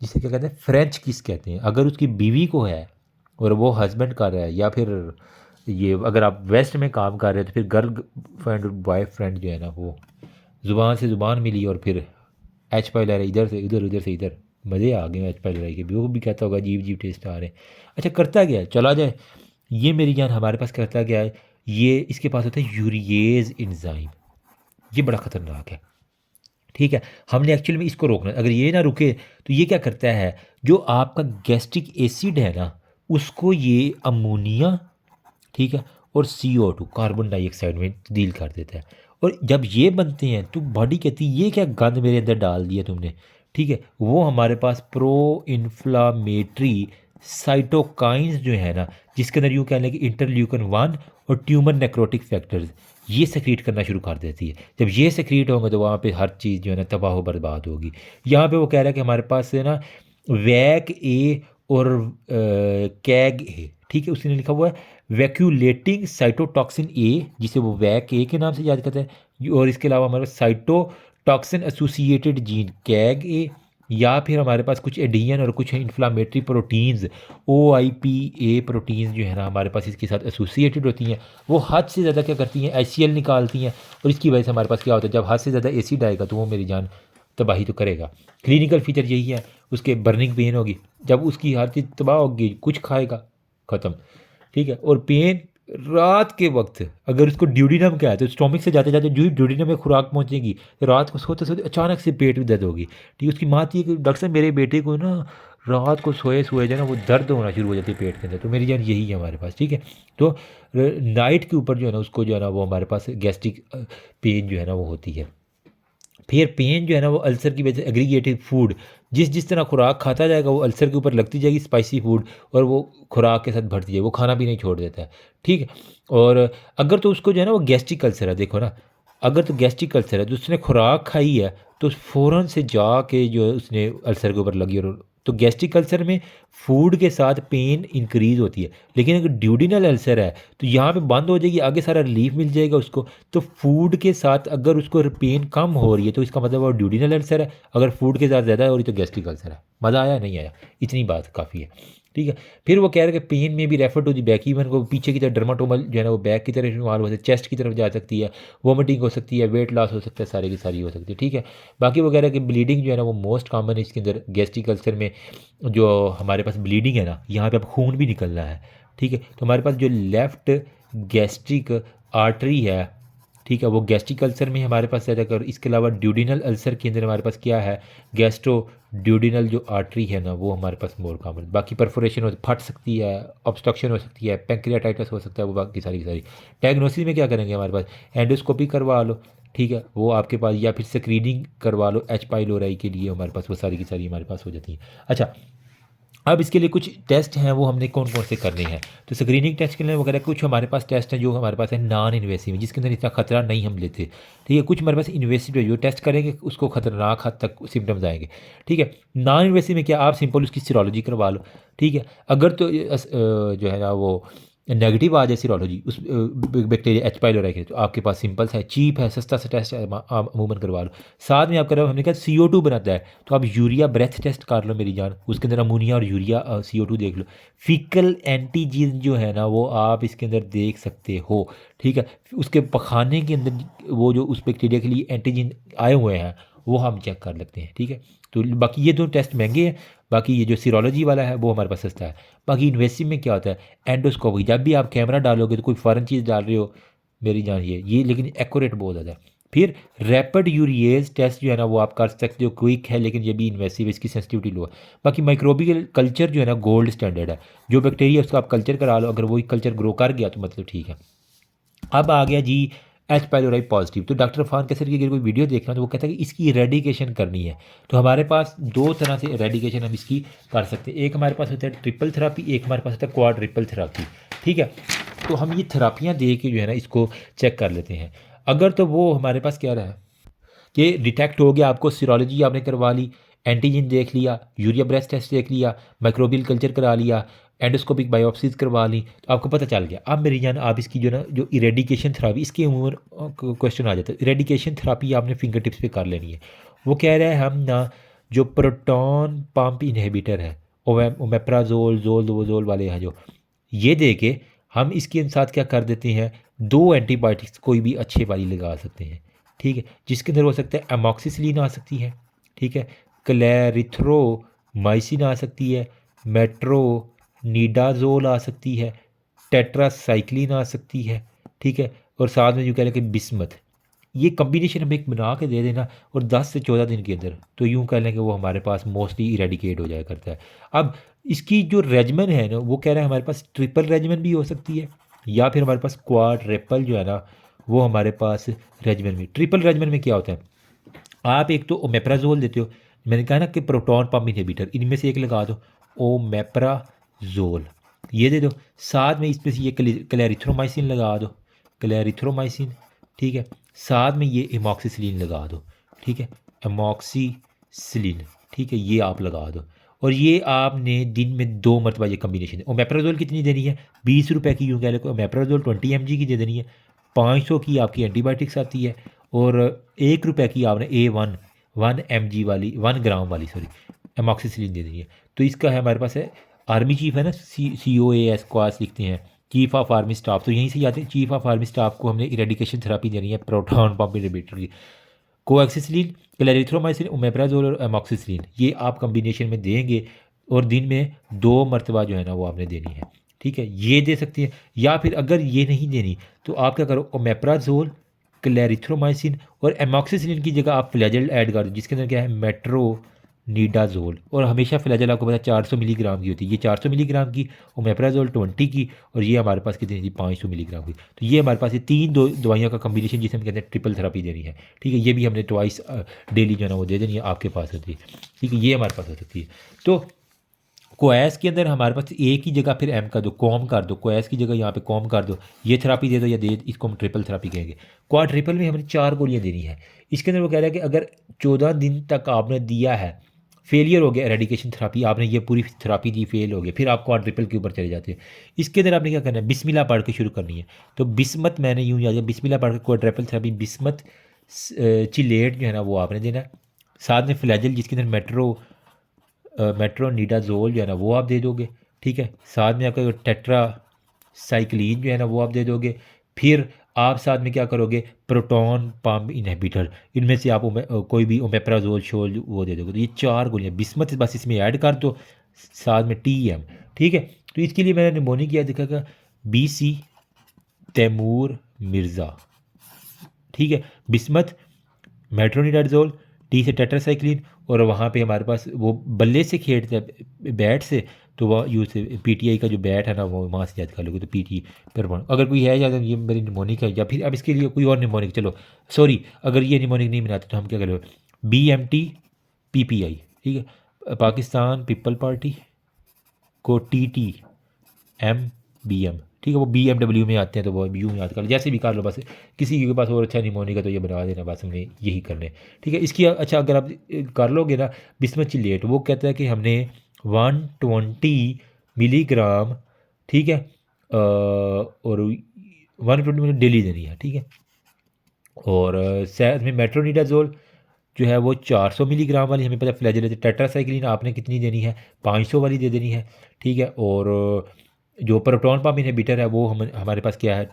जिसे क्या कहते हैं, फ्रेंच किस कहते हैं। अगर उसकी बीवी को है और वो हस्बैंड कर रहा है, या फिर ये अगर आप वेस्ट में काम कर रहे हो तो फिर गर्ल फ्रेंड और बॉय फ्रेंड जो है ना वो ज़ुबान से ज़ुबान मिली और फिर एच पाई ला रहा है, इधर से उधर, उधर से इधर, मज़े आ गए एच पाई लड़ाई के भी। वो भी कहता होगा अजीब अजीब टेस्ट आ रहे हैं। अच्छा करता क्या है, चला जाए, ये मेरी जान हमारे पास करता क्या है, ये इसके पास होता है यूरिएज इंजाइम, ये बड़ा ख़तरनाक है, ठीक है। हमने एक्चुअली में इसको रोकना है, अगर ये ना रुके तो ये क्या करता है, जो आपका गैस्ट्रिक एसिड है ना उसको ये अमोनिया, ठीक है, और CO2 कार्बन डाइऑक्साइड में तब्दील कर देता है। और जब ये बनते हैं तो बॉडी कहती है ये क्या गंद मेरे अंदर डाल दिया तुमने, ठीक है। वो हमारे पास प्रो इन्फ्लामेटरी साइटोकाइंस जो है ना, जिसके अंदर यूँ कह लें कि इंटरल्यूकन 1 और ट्यूमर नेक्रोटिक फैक्टर्स, ये सेक्रीट करना शुरू कर देती है। जब ये सेक्रीट होंगे तो वहाँ पे हर चीज़ जो है ना तबाह बर्बाद होगी। यहाँ पे वो कह रहा है कि हमारे पास है ना वैक ए और कैग ए, ठीक है, उसने लिखा हुआ है वैक्यूलेटिंग साइटोटॉक्सिन ए, जिसे वो वैक ए के नाम से याद करते हैं। और इसके अलावा हमारे पास साइटोटॉक्सिन एसोसिएटेड जीन कैग ए, या फिर हमारे पास कुछ एडियन और कुछ इन्फ्लामेटरी प्रोटीन्स OIPA प्रोटीन्स जो है ना हमारे पास इसके साथ एसोसिएटेड होती हैं। वो हद से ज़्यादा क्या करती हैं, HCl निकालती हैं, और इसकी वजह से हमारे पास क्या होता है, जब हद से ज़्यादा एसिड आएगा तो वो मेरी जान तबाही तो करेगा। क्लिनिकल फीचर यही है, उसके बर्निंग पेन होगी, जब उसकी हर चीज़ तबाह होगी, कुछ खाएगा ख़त्म, ठीक है। और पेन रात के वक्त, अगर उसको ड्यूडिनम क्या है तो स्टोमिक से जाते जाते जो ही ड्यूडिनम में खुराक पहुंचेगी तो रात को सोते सोते अचानक से पेट में दर्द होगी, ठीक है। उसकी माँ थी कि डॉक्टर साहब मेरे बेटे को ना रात को सोए सोए जो है ना वो दर्द होना शुरू हो जाती है पेट के अंदर, तो मेरी जान यही है हमारे पास, ठीक है। तो नाइट के ऊपर जो है ना उसको जो है ना वो हमारे पास गैस्ट्रिक पेन जो है ना वो होती है। फिर पेन जो है ना वो अल्सर की वजह से एग्रीगेटेड फूड, जिस जिस तरह खुराक खाता जाएगा वो अल्सर के ऊपर लगती जाएगी स्पाइसी फूड, और वो खुराक के साथ बढ़ती जाएगी, वो खाना भी नहीं छोड़ देता है, ठीक है। और अगर तो उसको जो है ना वो गैस्ट्रिक अल्सर है, देखो ना, अगर तो गैस्ट्रिक अल्सर है तो उसने खुराक खाई है तो फ़ौरन से जाके जो है उसने अल्सर के ऊपर लगी। और तो गैस्ट्रिक अल्सर में फूड के साथ पेन इंक्रीज़ होती है, लेकिन अगर ड्यूडिनल अल्सर है तो यहाँ पे बंद हो जाएगी, आगे सारा रिलीफ मिल जाएगा उसको। तो फूड के साथ अगर उसको पेन कम हो रही है तो इसका मतलब वो ड्यूडिनल अल्सर है, अगर फूड के साथ ज़्यादा हो रही है तो गैस्ट्रिक अल्सर है। मज़ा आया नहीं आया? इतनी बात काफ़ी है, ठीक है। फिर वो कह रहे हैं कि पेन में भी refer to the back, even को पीछे की तरफ डर्माटोमल जो है ना वो बैक की तरफ इस्तेमाल हो सकती है, चेस्ट की तरफ जा सकती है, वोमिटिंग हो सकती है, वेट लॉस हो सकता है, सारी की सारी हो सकती है, ठीक है। बाकी वो कह रहे हैं कि ब्लीडिंग जो है ना वो मोस्ट कॉमन है इसके अंदर गैस्ट्रिक अल्सर में। जो हमारे पास ब्लीडिंग है ना, यहाँ पे अब खून भी निकलना है, ठीक है। तो हमारे पास जो लेफ़्ट गैस्ट्रिक आर्टरी है, ठीक है, वो गैस्ट्रिक अल्सर में हमारे पास ज़्यादा कर। इसके अलावा ड्यूडिनल अल्सर के अंदर हमारे पास क्या है, गैस्ट्रो ड्यूडिनल जो आर्टरी है ना वो हमारे पास मोर कॉमन। बाकी परफोरेशन हो फट सकती है, ऑब्स्ट्रक्शन हो सकती है, पैंक्रियाटाइटिस हो सकता है, वो बाकी सारी की सारी। डायग्नोसिस में क्या करेंगे, हमारे पास एंडोस्कोपी करवा लो, ठीक है, वो आपके पास, या फिर स्क्रीनिंग करवा लो एच पाइलोराई के लिए, हमारे पास वो सारी की सारी हमारे पास हो जाती हैं। अच्छा, अब इसके लिए कुछ टेस्ट हैं, वो हमने कौन कौन से करने हैं। तो स्क्रीनिंग टेस्ट के लिए वगैरह कुछ हमारे पास टेस्ट हैं जो हमारे पास है नॉन इन्वेसिव, जिसके अंदर इतना खतरा नहीं हम लेते, ठीक है। कुछ हमारे पास इन्वेसिव है, जो टेस्ट करेंगे उसको खतरनाक हद तक सिम्टम्स आएंगे, ठीक है। नॉन इन्वेसिव में क्या, आप सिंपल उसकी सीरोलॉजी करवा लो, ठीक है। अगर तो जो है ना वो नेगेटिव आ जाए सीरोलॉजी उस बैक्टीरिया एच पाइलोराई के, तो आपके पास सिंपल सा है, चीप है, सस्ता सा टेस्ट है, आप अमूमन करवा लो। साथ में आप करो, हमने कहा CO2 बनाता है, तो आप यूरिया ब्रेथ टेस्ट कर लो मेरी जान, उसके अंदर अमोनिया और यूरिया CO2 देख लो। फीकल एंटीजन जो है ना वो आप इसके अंदर देख सकते हो, ठीक है। उसके पखाने के अंदर वो जो उस बैक्टीरिया के लिए एंटीजन आए हुए हैं वो हम चेक कर लेते हैं, ठीक है। तो बाकी ये दो टेस्ट महंगे हैं, बाकी ये जो सीरोलॉजी वाला है वो हमारे पास सस्ता है। बाकी इन्वेसिव में क्या होता है, एंडोस्कोपी, जब भी आप कैमरा डालोगे तो कोई फ़ॉरेन चीज़ डाल रहे हो मेरी जान, ये लेकिन एक्यूरेट बहुत ज़्यादा है। फिर रैपिड यूरिएज टेस्ट जो है ना वो आप कर सकते हो, क्विक है लेकिन ये भी इन्वेसिव, इसकी सेंसिटिविटी लो है। बाकी माइक्रोबियल कल्चर जो है ना गोल्ड स्टैंडर्ड है, जो बैक्टीरिया उसका आप कल्चर करा लो, अगर वही कल्चर ग्रो कर गया तो मतलब ठीक है। अब आ गया जी एच पाइलोराई पॉजिटिव। तो डॉक्टर इरफान कैसर की अगर कोई वीडियो देखना तो वो कहता है कि इसकी इरेडिकेशन करनी है। तो हमारे पास दो तरह से इरेडिकेशन हम इसकी कर सकते हैं, एक हमारे पास होता है ट्रिपल थेरापी, एक हमारे पास होता है क्वाड्रिपल थेरापी, ठीक है। तो हम ये थेरापियाँ दे के जो है ना इसको चेक कर लेते हैं। अगर तो वो हमारे पास क्या रहा कि डिटेक्ट हो गया, आपको सीरोलॉजी आपने करवा ली, एंटीजन देख लिया, यूरिया ब्रेथ टेस्ट देख लिया, माइक्रोबियल कल्चर करा लिया, एंडोस्कोपिक बायोप्सीज करवा ली, तो आपको पता चल गया। अब मेरी जान आप इसकी जो ना जो इरेडिकेशन थेरापी, इसके उम्र क्वेश्चन आ जाता है, इरेडिकेशन थेरापी आपने फिंगर टिप्स पे कर लेनी है। वो कह रहा है हम ना जो प्रोटॉन पंप इनहिबिटर है, ओमेप्राजोल जोल वाले हैं जो, ये दे के हम इसके साथ क्या कर देते हैं, दो एंटीबायोटिक्स कोई भी अच्छे वाली लगा सकते हैं, ठीक है। जिसके अंदर हो सकता है एमॉक्सिसिलिन आ सकती है, ठीक है, क्लैरिथ्रोमाइसिन आ सकती है, मेट्रोनिडाजोल आ सकती है, टेट्रासाइक्लिन आ सकती है, ठीक है। और साथ में जो कह लें कि बिस्मथ, ये कम्बिनेशन हमें एक बना के दे देना और 10 से 14 दिन के अंदर तो यूँ कह लें कि वो हमारे पास मोस्टली इरेडिकेट हो जाया करता है। अब इसकी जो रेजमन है ना वो कह रहा है हमारे पास ट्रिपल रेजमन भी हो सकती है, या फिर हमारे पास क्वाड्रपल जो है ना वो हमारे पास रेजमन में। ट्रिपल रेजमन में क्या होता है, आप एक तो ओमेप्राजोल देते हो, मैंने कहा ना कि प्रोटॉन पंप इनहिबिटर, इनमें से एक लगा दो ओमेप्राजोल, ये दे दो। साथ में इसमें से ये क्लैरिथ्रोमाइसिन लगा दो, क्लैरिथ्रोमाइसिन, ठीक है। साथ में ये एमॉक्सिसिलिन लगा दो, ठीक है, एमॉक्सिसिलिन, ठीक है, ये आप लगा दो। और ये आपने दिन में 2 मरतबा ये कम्बिनेशन। ओमेप्राजोल कितनी देनी है, 20 रुपये की, यूँ कह लो ओमेप्राजोल 20 mg की दे देनी है। 500 की आपकी एंटीबायोटिक्स आती है, और 1 रुपये की आपने A1 1 mg वाली 1 ग्राम वाली सॉरी एमॉक्सिसिलिन दे देनी है। तो इसका है हमारे पास है आर्मी चीफ है ना, COAS क्वास लिखते हैं, चीफ ऑफ आर्मी स्टाफ, तो यहीं से आते हैं। चीफ ऑफ आर्मी स्टाफ को हमने इरेडिकेशन थेरापी देनी है प्रोटॉन पंप इनहिबिटर की। कोएक्सिसिलिन, क्लैरिथ्रोमाइसिन, ओमेप्राजोल और एमॉक्सिसिलिन, ये आप कम्बिनेशन में देंगे और दिन में 2 मरतबा जो है ना वो आपने देनी है, ठीक है, ये दे सकती है। या फिर अगर ये नहीं देनी तो आप क्या करो, ओमेप्राजोल, क्लैरिथ्रोमाइसिन और एमॉक्सिसिलिन की जगह आप फ्लैजल ऐड कर दो, जिसके अंदर क्या है मेट्रोनिडाजोल। और हमेशा फ्लैजल आपको पता है 400 मिलीग्राम की होती है, ये 400 मिलीग्राम की, ओमेप्राजोल 20 की, और ये हमारे पास कितनी थी 500 मिलीग्राम की। तो ये हमारे पास ये 3 दवाइयों का कम्बिनेशन जिसे हम कहते हैं ट्रिपल थेरापी देनी है, ठीक है। ये भी हमने ट्वाइस डेली जो है ना वो दे देनी है, आपके पास होती है, ठीक है, ये हमारे पास हो सकती है। तो कोएस के अंदर हमारे पास एक ही जगह फिर एम कर दो, कॉम कर दो, कोएस की जगह यहाँ पे कॉम कर दो, ये थेरापी दे दो या दे, इसको हम ट्रिपल थेरापी कहेंगे। क्वाड्रिपल में हमने 4 गोलियाँ देनी है, इसके अंदर वो कह रहा है कि अगर 14 दिन तक आपने दिया है, फेलियर हो गया एरेडिकेशन थेरापी, आपने ये पूरी थेरापी दी, फेल हो गई, फिर आप क्वाड्रिपल के ऊपर चले जाते हैं। इसके अंदर आपने क्या करना है, बिस्मिल्लाह पढ़ के शुरू करनी है। तो बिस्मत मैंने यूँ याद है, बिस्मिल्लाह पढ़ के क्वाड्रिपल थेरापी, बिस्मत चिलेट जो है ना वो आपने देना है। साथ में फ्लैजल जिसके अंदर मेट्रोनिडाजोल जो है ना वो आप दे दोगे, ठीक है। साथ में आपका टेट्रा साइक्लिन जो है ना वो आप दे दोगे। फिर आप साथ में क्या करोगे, प्रोटॉन पम्प इनहिबिटर, इनमें से आप कोई भी ओमेप्राजोल शोल वो दे दोगे। तो ये 4 गोलियाँ बिस्मत बस इसमें ऐड कर दो, साथ में TM, ठीक है। तो इसके लिए मैंने निमोनिक किया दिखागा BC तैमूर मिर्ज़ा, ठीक है। बिस्मत, मेट्रोनिडाजोल, T से टेट्रासाइक्लिन, और वहाँ पे हमारे पास वो बल्ले से खेलते हैं बैट से, तो वह यूज से PTI का जो बैट है ना वो वहाँ से याद कर लोगे। तो PT पर अगर कोई है या ये मेरी निमोनिक है, या फिर अब इसके लिए कोई और निमोनिक, चलो सॉरी अगर ये निमोनिक नहीं बनाते तो हम क्या करें, BMT PPI, ठीक है। पाकिस्तान पीपल पार्टी को TTMBM, ठीक है। वो BMW में आते हैं तो वो यूँ याद कर लो, जैसे भी कर लो, बस किसी के पास और अच्छा निमोनिक है तो ये बना देना, बस हमने यही करने, ठीक है। इसकी अच्छा अगर आप कर लोगे ना बिस्मत चिलेट, वो कहता है कि हमने 120 मिलीग्राम, ठीक है, और 120 मिली डेली देनी है, ठीक है। और साथ में मेट्रोनिडाजोल जो है वो 400 मिलीग्राम वाली, हमें पता फ्लैजल, टेट्रासाइक्लिन आपने कितनी देनी है, 500 वाली दे देनी है, ठीक है। और जो प्रोटॉन पम्प इनहिबिटर है वो हमारे पास क्या है,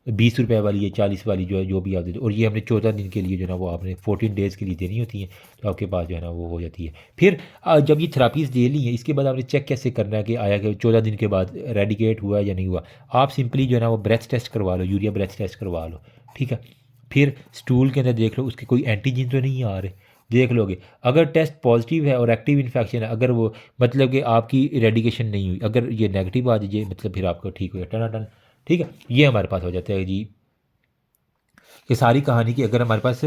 20 वाली है, 40 वाली जो है, जो भी आप दे दो। और ये हमने 14 दिन के लिए जो है ना वो आपने 14 डेज़ के लिए देनी होती है, तो आपके पास जो है ना वो हो जाती है। फिर जब ये थेरापीज़ दे ली है, इसके बाद आपने चेक कैसे करना है कि आया कि 14 दिन के बाद रेडिकेट हुआ या नहीं हुआ। आप सिंपली जो है ना वो ब्रेथ टेस्ट करवा लो, यूरिया ब्रेथ टेस्ट करवा लो, ठीक है। फिर स्टूल के अंदर देख लो उसके कोई एंटीजन तो नहीं आ रहे, देख लोगे। अगर टेस्ट पॉजिटिव है और एक्टिव इन्फेक्शन है, अगर वो मतलब कि आपकी इरेडिकेशन नहीं हुई, अगर ये नेगेटिव आ जाए मतलब फिर आपका ठीक हो गया, टन, ठीक है। ये हमारे पास हो जाता है जी, ये सारी कहानी की। अगर हमारे पास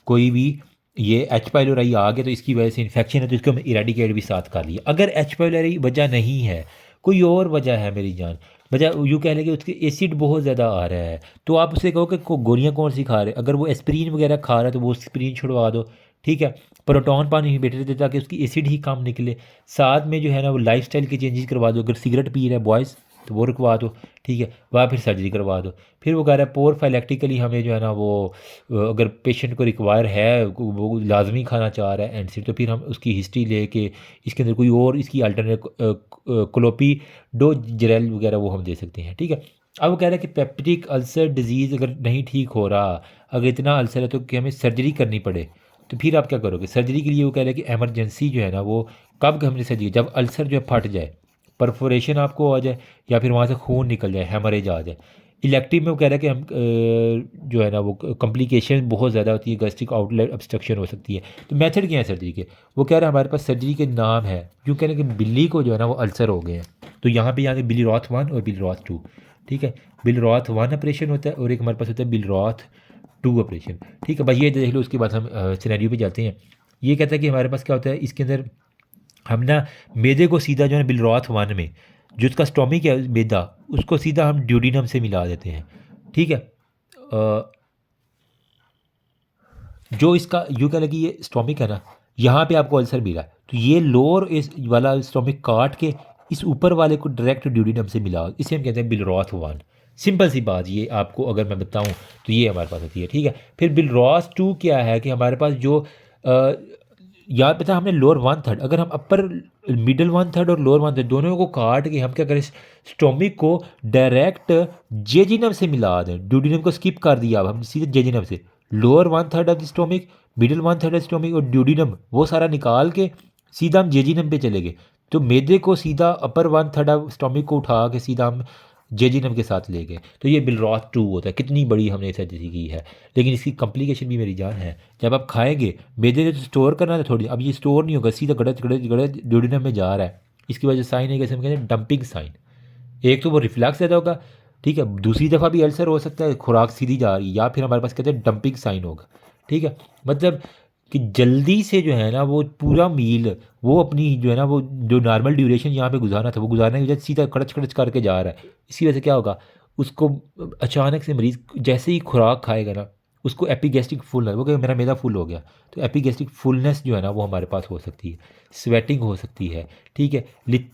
कोई भी ये H. पाइलोराई आ गया तो इसकी वजह से इन्फेक्शन है, तो इसको हम इरेडिकेट भी साथ कर लिया। अगर H. पाइलोराई वजह नहीं है, कोई और वजह है मेरी जान, वजह यूँ कह लें कि उसके एसिड बहुत ज़्यादा आ रहा है, तो आप उससे कहो कि गोलियाँ कौन सी खा रहे, अगर वो एस्प्रीन वगैरह खा रहा है तो वो एस्प्रीन छुड़वा दो, ठीक है। प्रोटॉन पानी ही बेटर देता ताकि उसकी एसिड ही कम निकले। साथ में जो है ना वो लाइफ स्टाइल के चेंजेस करवा दो, अगर सिगरेट पी रहा है बॉयज़ तो वो रुकवा दो, ठीक है। वह फिर सर्जरी करवा दो। फिर वो कह रहा है पोरफाइलेक्टिकली हमें जो है ना वो अगर पेशेंट को रिक्वायर है, वो लाजमी खाना चाह रहा है एंड तो फिर हम उसकी हिस्ट्री लेके इसके अंदर कोई और इसकी अल्टरनेट क्लोपिडोग्रेल वगैरह वो हम दे सकते हैं, ठीक है। अब वो कह रहा है कि पेप्टिक अल्सर डिजीज़ अगर नहीं ठीक हो रहा, अगर इतना अल्सर है तो कि हमें सर्जरी करनी पड़े, तो फिर आप क्या करोगे। सर्जरी के लिए वो कह रहे हैं कि एमरजेंसी जो है ना वो कब हमने सर्जरी, जब अल्सर जो है फट जाए, परफोरेशन आपको आ जाए, या फिर वहाँ से खून निकल जाए, हेमरेज आ जाए। इलेक्टिव में वो कह रहा है कि हम जो है ना वो कॉम्प्लिकेशन बहुत ज़्यादा होती है, गैस्ट्रिक आउटलेट ऑब्स्ट्रक्शन हो सकती है। तो मेथड क्या है सर्जरी के, वो कह रहा है हमारे पास सर्जरी के नाम है, क्यों कह रहे हैं कि बिल्ली को जो है ना वो अल्सर हो गए हैं, तो यहाँ पे यहाँ बिली रॉथ 1 और बिली रॉथ 2, ठीक है। बिल रॉथ 1 ऑपरेशन होता है और एक हमारे पास होता है बिल रॉथ 2 ऑपरेशन, ठीक है भाई। ये देख लो, उसके बाद हम सिनेरियो पे जाते हैं। ये कहता है कि हमारे पास क्या होता है इसके अंदर, हम ना मैदे को सीधा जो है बिलरॉथ 1 में, जो उसका स्टोमिक है मैदा, उसको सीधा हम ड्यूडिनम से मिला देते हैं, ठीक है। जो इसका यूँ कह लगी ये स्टोमिक है ना, यहाँ पे आपको अल्सर मिला, तो ये लोअर इस वाला स्टोमिक काट के इस ऊपर वाले को डायरेक्ट ड्यूडिनम से मिला, इसे हम कहते हैं बिलरॉथ 1। सिंपल सी बात, ये आपको अगर मैं बताऊं तो ये हमारे पास होती है, ठीक है। फिर बिलरॉथ 2 क्या है कि हमारे पास जो याद पता हमने लोअर 1/3, अगर हम अपर मिडल 1/3 और लोअर 1/3 दोनों को काट के हम क्या करें, स्टोमिक को डायरेक्ट जेजिनम से मिला दें, ड्यूडिनम को स्किप कर दिया, अब हम सीधे जेजिनम से lower 1/3 of the stomach, middle 1/3 of stomach और ड्यूडिनम वो सारा निकाल के सीधा हम जेजिनम पे चले गए। तो मैदे को सीधा अपर 1/3 ऑफ स्टोमिक को उठा के सीधा हम जेजिनम के साथ ले गए, तो ये बिलरॉथ 2 होता है। कितनी बड़ी हमने सर्जरी की है, लेकिन इसकी कॉम्प्लिकेशन भी मेरी जान है। जब आप खाएंगे, मैदे ने तो स्टोर करना था थोड़ी, अब ये स्टोर नहीं होगा, सीधा गड़त गड़त गड़त ड्यूडिनम में जा रहा है। इसकी वजह से साइन है कैसे हम कहते हैं डंपिंग साइन। एक तो वो रिफ्लैक्स ज़्यादा होगा, ठीक है, दूसरी दफ़ा भी अल्सर हो सकता है, खुराक सीधी जा रही है, या फिर हमारे पास कहते हैं डंपिंग साइन होगा, ठीक है। मतलब कि जल्दी से जो है ना वो पूरा मील वो अपनी जो है ना वो जो नॉर्मल ड्यूरेशन यहाँ पे गुजारना था वो गुजारने की वजह से सीधा कड़च कड़च करके जा रहा है। इसकी वजह से क्या होगा, उसको अचानक से मरीज़ जैसे ही खुराक खाएगा ना उसको एपिगैस्ट्रिक फुल, वो कहे मेरा मैदा फुल हो गया, तो एपिगैस्ट्रिक फुलनेस जो है ना वो हमारे पास हो सकती है, स्वेटिंग हो सकती है, ठीक है,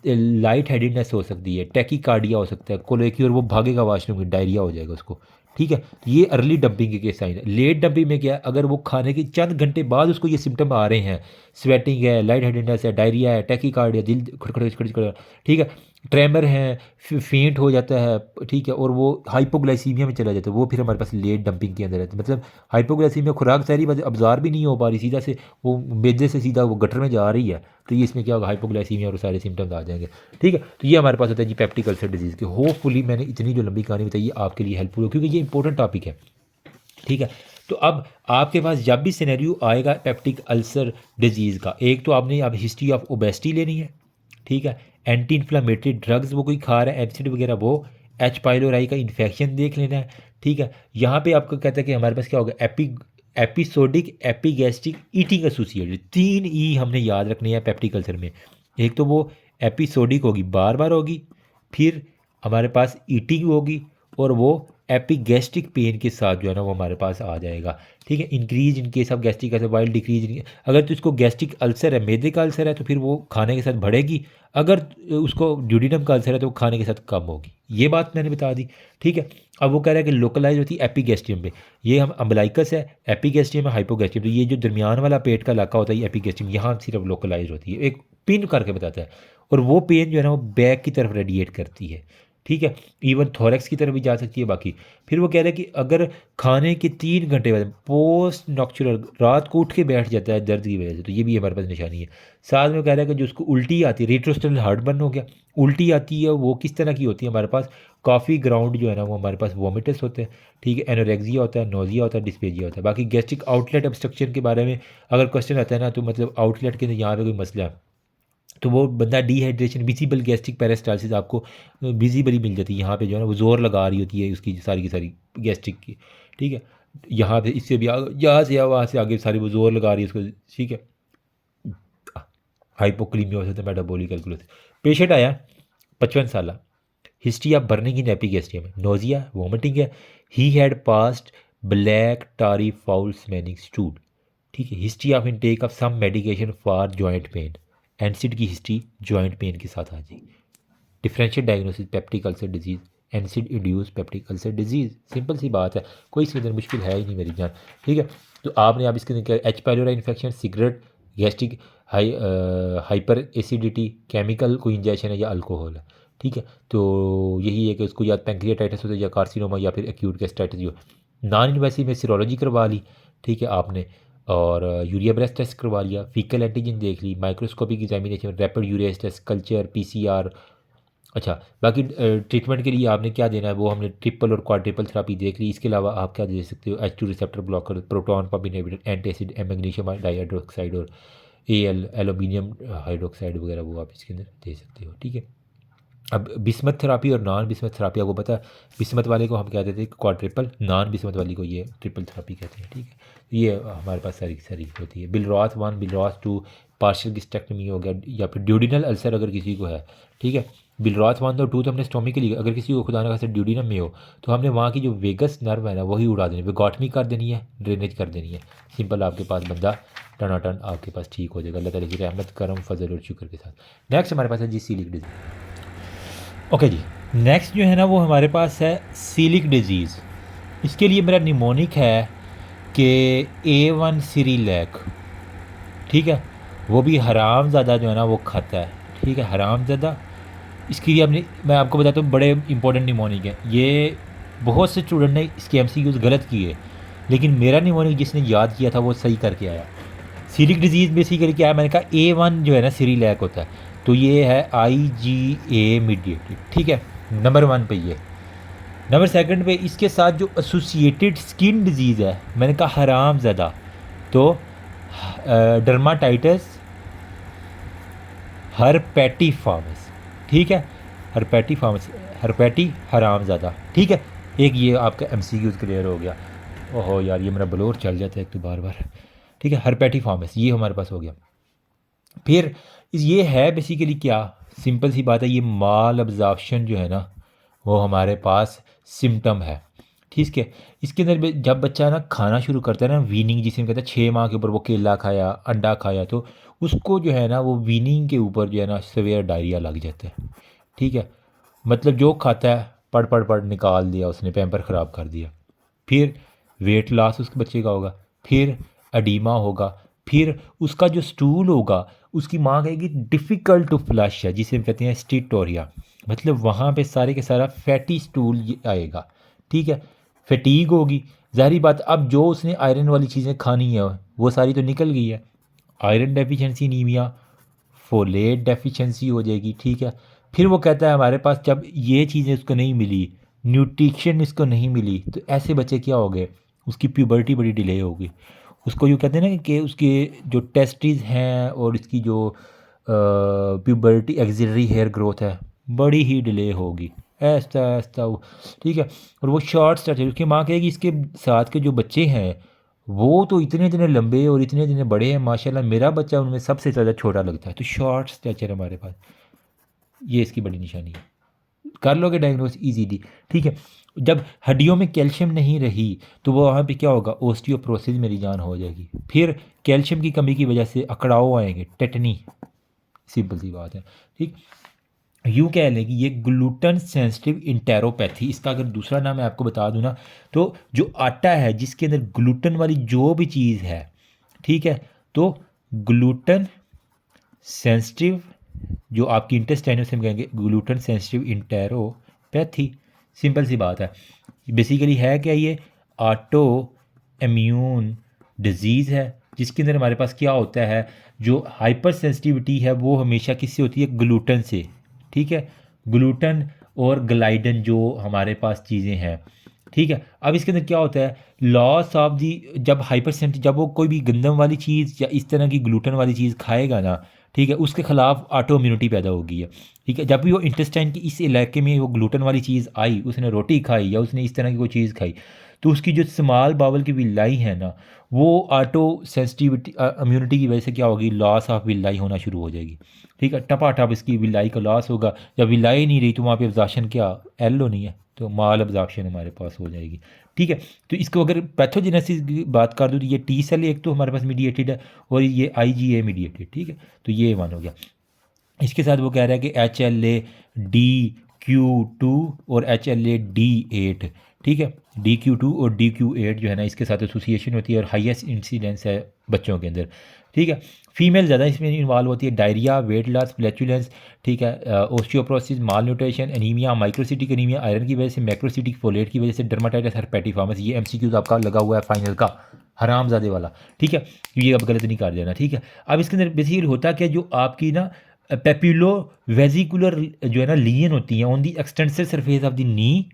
लाइट हेडेडनेस हो सकती है, टैकीकार्डिया हो सकता है, कोलेकी, और वो भागेगा वाशरूम में, डायरिया हो जाएगा उसको, ठीक है। तो ये अर्ली डंपिंग के साइन है। लेट डंपिंग में क्या है, अगर वो खाने के चंद घंटे बाद उसको ये सिम्टम आ रहे हैं, स्वेटिंग है, लाइट हेडेडनेस है, डायरिया है, टैकीकार्डिया, दिल खड़खड़ खड़खड़, ठीक है, ट्रेमर है, फेंट हो जाता है, ठीक है, और वो हाइपोग्लाइसीमिया में चला जाता है, वो फिर हमारे पास लेट डंपिंग के अंदर रहता है। मतलब हाइपोग्लाइसीमिया खुराक सारी वजह अब्जॉर्ब भी नहीं हो पा रही, सीधा से वो मेदे से सीधा वो गटर में जा रही है, तो ये इसमें क्या होगा, हाइपोग्लाइसीमिया और सारे सिम्टम्स आ जाएंगे, ठीक है। तो ये हमारे पास होता है जी पेप्टिक अल्सर डिजीज़ के। होपफुली मैंने इतनी जो लंबी कहानी बताई आपके लिए हेल्पफुल हो, क्योंकि ये इंपॉर्टेंट टॉपिक है, ठीक है। तो अब आपके पास जब भी सिनेरियो आएगा पेप्टिक अल्सर डिजीज़ का, एक तो आपने अब हिस्ट्री ऑफ ओबेसिटी लेनी है, ठीक है, एंटी इन्फ्लामेटरी ड्रग्स वो कोई खा रहा है, एसिड वगैरह, वो एच पाइलोराई का इन्फेक्शन देख लेना है, ठीक है। यहाँ पे आपको कहता है कि हमारे पास क्या होगा, एपिसोडिक एपिगैस्ट्रिक ईटिंग एसोसिएटेड, 3 ई हमने याद रखनी है पेप्टिक अल्सर में। एक तो वो एपिसोडिक होगी, बार बार होगी, फिर हमारे पास ईटिंग होगी, और वो एपिगैस्ट्रिक पेन के साथ जो है ना वो हमारे पास आ जाएगा, ठीक है। Increase in case of gastric ulcer while decrease, अगर तो इसको गैस्ट्रिक अल्सर है, मैदे का अल्सर है, तो फिर वो खाने के साथ बढ़ेगी, अगर उसको ड्यूडिनम का अल्सर है तो वो खाने के साथ कम होगी। ये बात मैंने बता दी, ठीक है। अब वो कह रहा है कि लोकलाइज होती है एपिगैस्ट्रियम में, ये हम अम्बलाइकस है, एपिगैस्ट्रियम है, हाइपोगैस्ट्रियम, तो ये जो दरमियान वाला पेट का इलाका होता है ये एपिगैस्ट्रियम, यहाँ सिर्फ लोकलाइज होती है, एक पिन करके बताता है, और वो पेन जो है ना वो बैक की तरफ रेडिएट करती है, ठीक है, इवन थोरेक्स की तरफ भी जा सकती है बाकी। फिर वो कह रहा है कि अगर खाने के 3 घंटे बाद पोस्ट नॉक्चुरल, रात को उठ के बैठ जाता है दर्द की वजह से, तो ये भी हमारे पास निशानी है। साथ में कह रहा है कि जो उसको उल्टी आती है, रेट्रोस्टेनल हार्टबर्न हो गया, उल्टी आती है, वो किस तरह की होती है हमारे पास, कॉफ़ी ग्राउंड जो है ना वो हमारे पास वोमिटस होते हैं, ठीक है, एनोरेक्सिया होता है, नोजिया होता है, डिस्पेजिया होता है। बाकी गैस्ट्रिक आउटलेट ऑब्स्ट्रक्शन के बारे में अगर क्वेश्चन आता है ना, तो मतलब आउटलेट के यहाँ पे कोई मसला है, तो वो बंदा डिहाइड्रेशन, विजिबल गैस्ट्रिक पेरिस्टाल्सिस आपको विजिबली मिल जाती है, यहाँ पे जो है ना वो जोर लगा रही होती है उसकी सारी की सारी गैस्ट्रिक की, ठीक है, यहाँ पे इससे भी यहाँ से या वहाँ से आगे सारी वो जोर लगा रही है उसको, ठीक है। हाइपोक्लीमिया हो सकता है, मेटाबॉलिक कैलकुलस। पेशेंट आया 55 साल, history of burning in epigastrium है, नोजिया, वॉमिटिंग है, he had passed black tarry foul smelling stool, ठीक है, history of intake of some medication for joint pain, NSAID की हिस्ट्री जॉइंट पेन के साथ आ जाएगी। Differential diagnosis peptic ulcer disease, NSAID induced peptic ulcer disease, simple सी बात है, कोई इसके अंदर मुश्किल है ही नहीं मेरी जान, ठीक है। तो आपने अब इसके अंदर H pylori infection, cigarette, gastric hyper acidity, chemical कोई इंजेक्शन है या अल्कोहल है, ठीक है। तो यही है कि उसको या पैंक्रियाटाइटिस होता है या कार्सिनोमा या फिर एक्यूट गैस्ट्राइटिस जो। नॉन इन्वेसिव में सीरोलॉजी करवा ली, ठीक है आपने, और यूरिया ब्रेथ टेस्ट करवा लिया, फीकल एंटीजन देख ली, microscopic examination, rapid urea test, culture, PCR. अच्छा, बाकी ट्रीटमेंट के लिए आपने क्या देना है वो हमने ट्रिपल और क्वाड्रिपल थेरापी देख ली। इसके अलावा आप क्या दे सकते हो, H2 receptor blocker, proton pump inhibitor, antacid, magnesium dihydroxide, और एल्यूमिनियम हाइड्रोक्साइड वगैरह वो आप इसके अंदर दे सकते हो, ठीक है। अब बिस्मथ थेरापी और नॉन बिस्मथ थेरापी आपको पता है, बिस्मथ वाले को हम कहते थे क्वाड्रिपल, नॉन बिस्मथ वाली को ये ट्रिपल थेरापी कहते हैं, ठीक है। ये हमारे पास सारी की सारी होती है। बिलरॉथ 1, बिलरॉथ 2, पार्शियल गिस्टेक्टमी हो गया, या फिर ड्यूडिनल अल्सर अगर किसी को है, ठीक है। बिलरॉथ 1 और 2 तो हमने स्टोमिकली, अगर किसी को खुदा ना खास्ता ड्यूडिनम में हो तो हमने वहाँ की जो वेगस नर्व है ना वही उड़ा देनी, वेगॉटमी कर देनी है, ड्रेनेज कर देनी है, सिंपल, आपके पास बंदा टनाटन आपके पास ठीक हो जाएगा, अल्लाह ताला की रहमत, करम, फजल और शुक्र के साथ। नेक्स्ट हमारे पास है जी सीलिक डिजीज़। ओके जी, नेक्स्ट जो है ना वो हमारे पास है सीलिक डिजीज़। इसके लिए मेरा निमोनिक है कि A1 सीरीलैक, ठीक है, वो भी हरामज़ादा जो है ना वो खाता है, ठीक है, हरामज़ादा। इसके लिए अपनी मैं आपको बताता हूँ बड़े इंपॉर्टेंट निमोनिक है ये, बहुत से स्टूडेंट ने इसके MCQs गलत किए, लेकिन मेरा निमोनिक जिसने याद किया था वो सही करके आया। सीलिक डिजीज़ बेसिकली क्या है, मैंने कहा A1 जो है ना सीरीलैक होता है, तो ये है IgA मीडिएटेड, ठीक है, नंबर 1 पे ये। नंबर सेकंड पे इसके साथ जो एसोसिएटेड स्किन डिजीज़ है, मैंने कहा हराम ज़्यादा, तो डर्माटाइटिस हरपेटिफॉर्मिस, ठीक है, हरपेटिफॉर्मिस, हरपेटी हराम ज़्यादा, ठीक है। एक ये आपका MCQs क्लियर हो गया। ओहो यार ये मेरा ब्लोर चल जाता है एक तो बार बार, ठीक है, हरपेटिफॉर्मिस ये हमारे पास हो गया। फिर ये है बेसिकली क्या, सिंपल सी बात है, ये माल अब्जॉर्प्शन जो है ना वो हमारे पास सिम्टम है, ठीक है। इसके अंदर जब बच्चा ना खाना शुरू करता है ना, वीनिंग जिसे हम कहते हैं, 6 माह के ऊपर वो केला खाया, अंडा खाया, तो उसको जो है ना वो वीनिंग के ऊपर जो है ना सवेयर डायरिया लग जाता है। ठीक है, मतलब जो खाता है पढ़ पढ़ पढ़ निकाल दिया उसने, पैम्पर ख़राब कर दिया। फिर वेट लॉस उस बच्चे का होगा, फिर अडीमा होगा, फिर उसका जो स्टूल होगा उसकी माँ कहेगी डिफ़िकल्ट टू फ्लश है, जिसे हम कहते हैं स्टीटोरिया, मतलब वहाँ पे सारे के सारा फैटी स्टूल आएगा। ठीक है, फटीग होगी, ज़ाहिर बात, अब जो उसने आयरन वाली चीज़ें खानी है वो सारी तो निकल गई है। आयरन डेफिशिएंसी नीमिया, फोलेट डेफिशिएंसी हो जाएगी। ठीक है, फिर वो कहता है हमारे पास जब ये चीज़ें उसको नहीं मिली, न्यूट्रिशन इसको नहीं मिली, तो ऐसे बच्चे क्या हो गए, उसकी प्यूबर्टी बड़ी डिले होगी। उसको यूँ कहते हैं ना कि उसके जो टेस्टिस हैं और इसकी जो प्यूबर्टी एक्सिलरी हेयर ग्रोथ है बड़ी ही डिले होगी, ऐसा ऐसा ठीक है, और वो शॉर्ट स्टैचर, उसकी माँ कहेगी इसके साथ के जो बच्चे हैं वो तो इतने इतने लंबे और इतने इतने बड़े हैं माशाल्लाह, मेरा बच्चा उनमें सबसे ज़्यादा छोटा लगता है। तो शॉर्ट स्टैचर हमारे पास, ये इसकी बड़ी निशानी है। कर लोगे डायग्नोस इजीली। ठीक है, जब हड्डियों में कैल्शियम नहीं रही तो वो वहाँ पे क्या होगा, ओस्टियोप्रोसिस मेरी जान हो जाएगी। फिर कैल्शियम की कमी की वजह से अकड़ाव आएंगे, टेटनी, सिंपल सी बात है। ठीक, यूँ कह लें कि ये ग्लूटन सेंसिटिव इंटेरोपैथी, इसका अगर दूसरा नाम मैं आपको बता दूँ ना, तो जो आटा है जिसके अंदर ग्लूटन वाली जो भी चीज़ है, ठीक है, तो ग्लूटन सेंसिटिव, जो आपकी इंटेस्टाइन से हम कहेंगे ग्लूटन सेंसिटिव इंटेरोपैथी, सिंपल सी बात है। बेसिकली है क्या, ये ऑटो इम्यून डिजीज़ है जिसके अंदर हमारे पास क्या होता है, जो हाइपर सेंसिटिविटी है वो हमेशा किससे होती है, ग्लूटन से। ठीक है, ग्लूटन और ग्लाइडन जो हमारे पास चीज़ें हैं। ठीक है, अब इसके अंदर क्या होता है, लॉस ऑफ दी, जब हाइपर सेंसिटिव, जब वो कोई भी गंदम वाली चीज़ या इस तरह की ग्लूटन वाली चीज़ खाएगा ना, ठीक है, उसके खिलाफ ऑटो इम्यूनिटी पैदा होगी है। ठीक है, जब भी वो इंटेस्टाइन की इस इलाके में वो ग्लूटन वाली चीज़ आई, उसने रोटी खाई या उसने इस तरह की कोई चीज़ खाई, तो उसकी जो स्मॉल बावल की विलाई है ना, वो ऑटो सेंसिटिविटी इम्यूनिटी की वजह से क्या होगी, लॉस ऑफ विलाई होना शुरू हो जाएगी। ठीक है, टपाटप इसकी विलाई का लॉस होगा। जब विलाई नहीं रही तो वहाँ पे एब्जॉर्प्शन क्या, एलो नहीं है, तो माल एब्जॉर्प्शन हमारे पास हो जाएगी। ठीक है, तो इसको अगर पैथोजेनेसिस की बात कर दूँ तो ये टी सेल एक तो हमारे पास मीडिएटेड है और ये IgA मीडिएटेड। ठीक है, तो ये वन हो गया। इसके साथ वो कह रहा है कि HLA-DQ2 और HLA-D8, ठीक है, DQ2 और DQ8 जो है ना, इसके साथ एसोसिएशन होती है और हाईएस्ट इंसिडेंस है बच्चों के अंदर। ठीक है, फीमेल ज़्यादा इसमें इन्वॉल्व होती है, डायरिया, वेट लॉस, फ्लैचुलेंस, ठीक है, osteoporosis, malnutrition, anaemia, microcytic anaemia iron की वजह से, मैक्रोसिटिक फोलेट की वजह से, डर्माटाइटिस हर्पेटिफार्मस। ये MCQ आपका लगा हुआ है फाइनल का, हरामजादे वाला। ठीक है, ये अब गलत नहीं कर देना। ठीक है, अब इसके अंदर बेसिकली होता क्या, जो आपकी ना पेप्यूलो वेजिकुलर जो है ना लीन होती हैं on the extensive surface of the knee,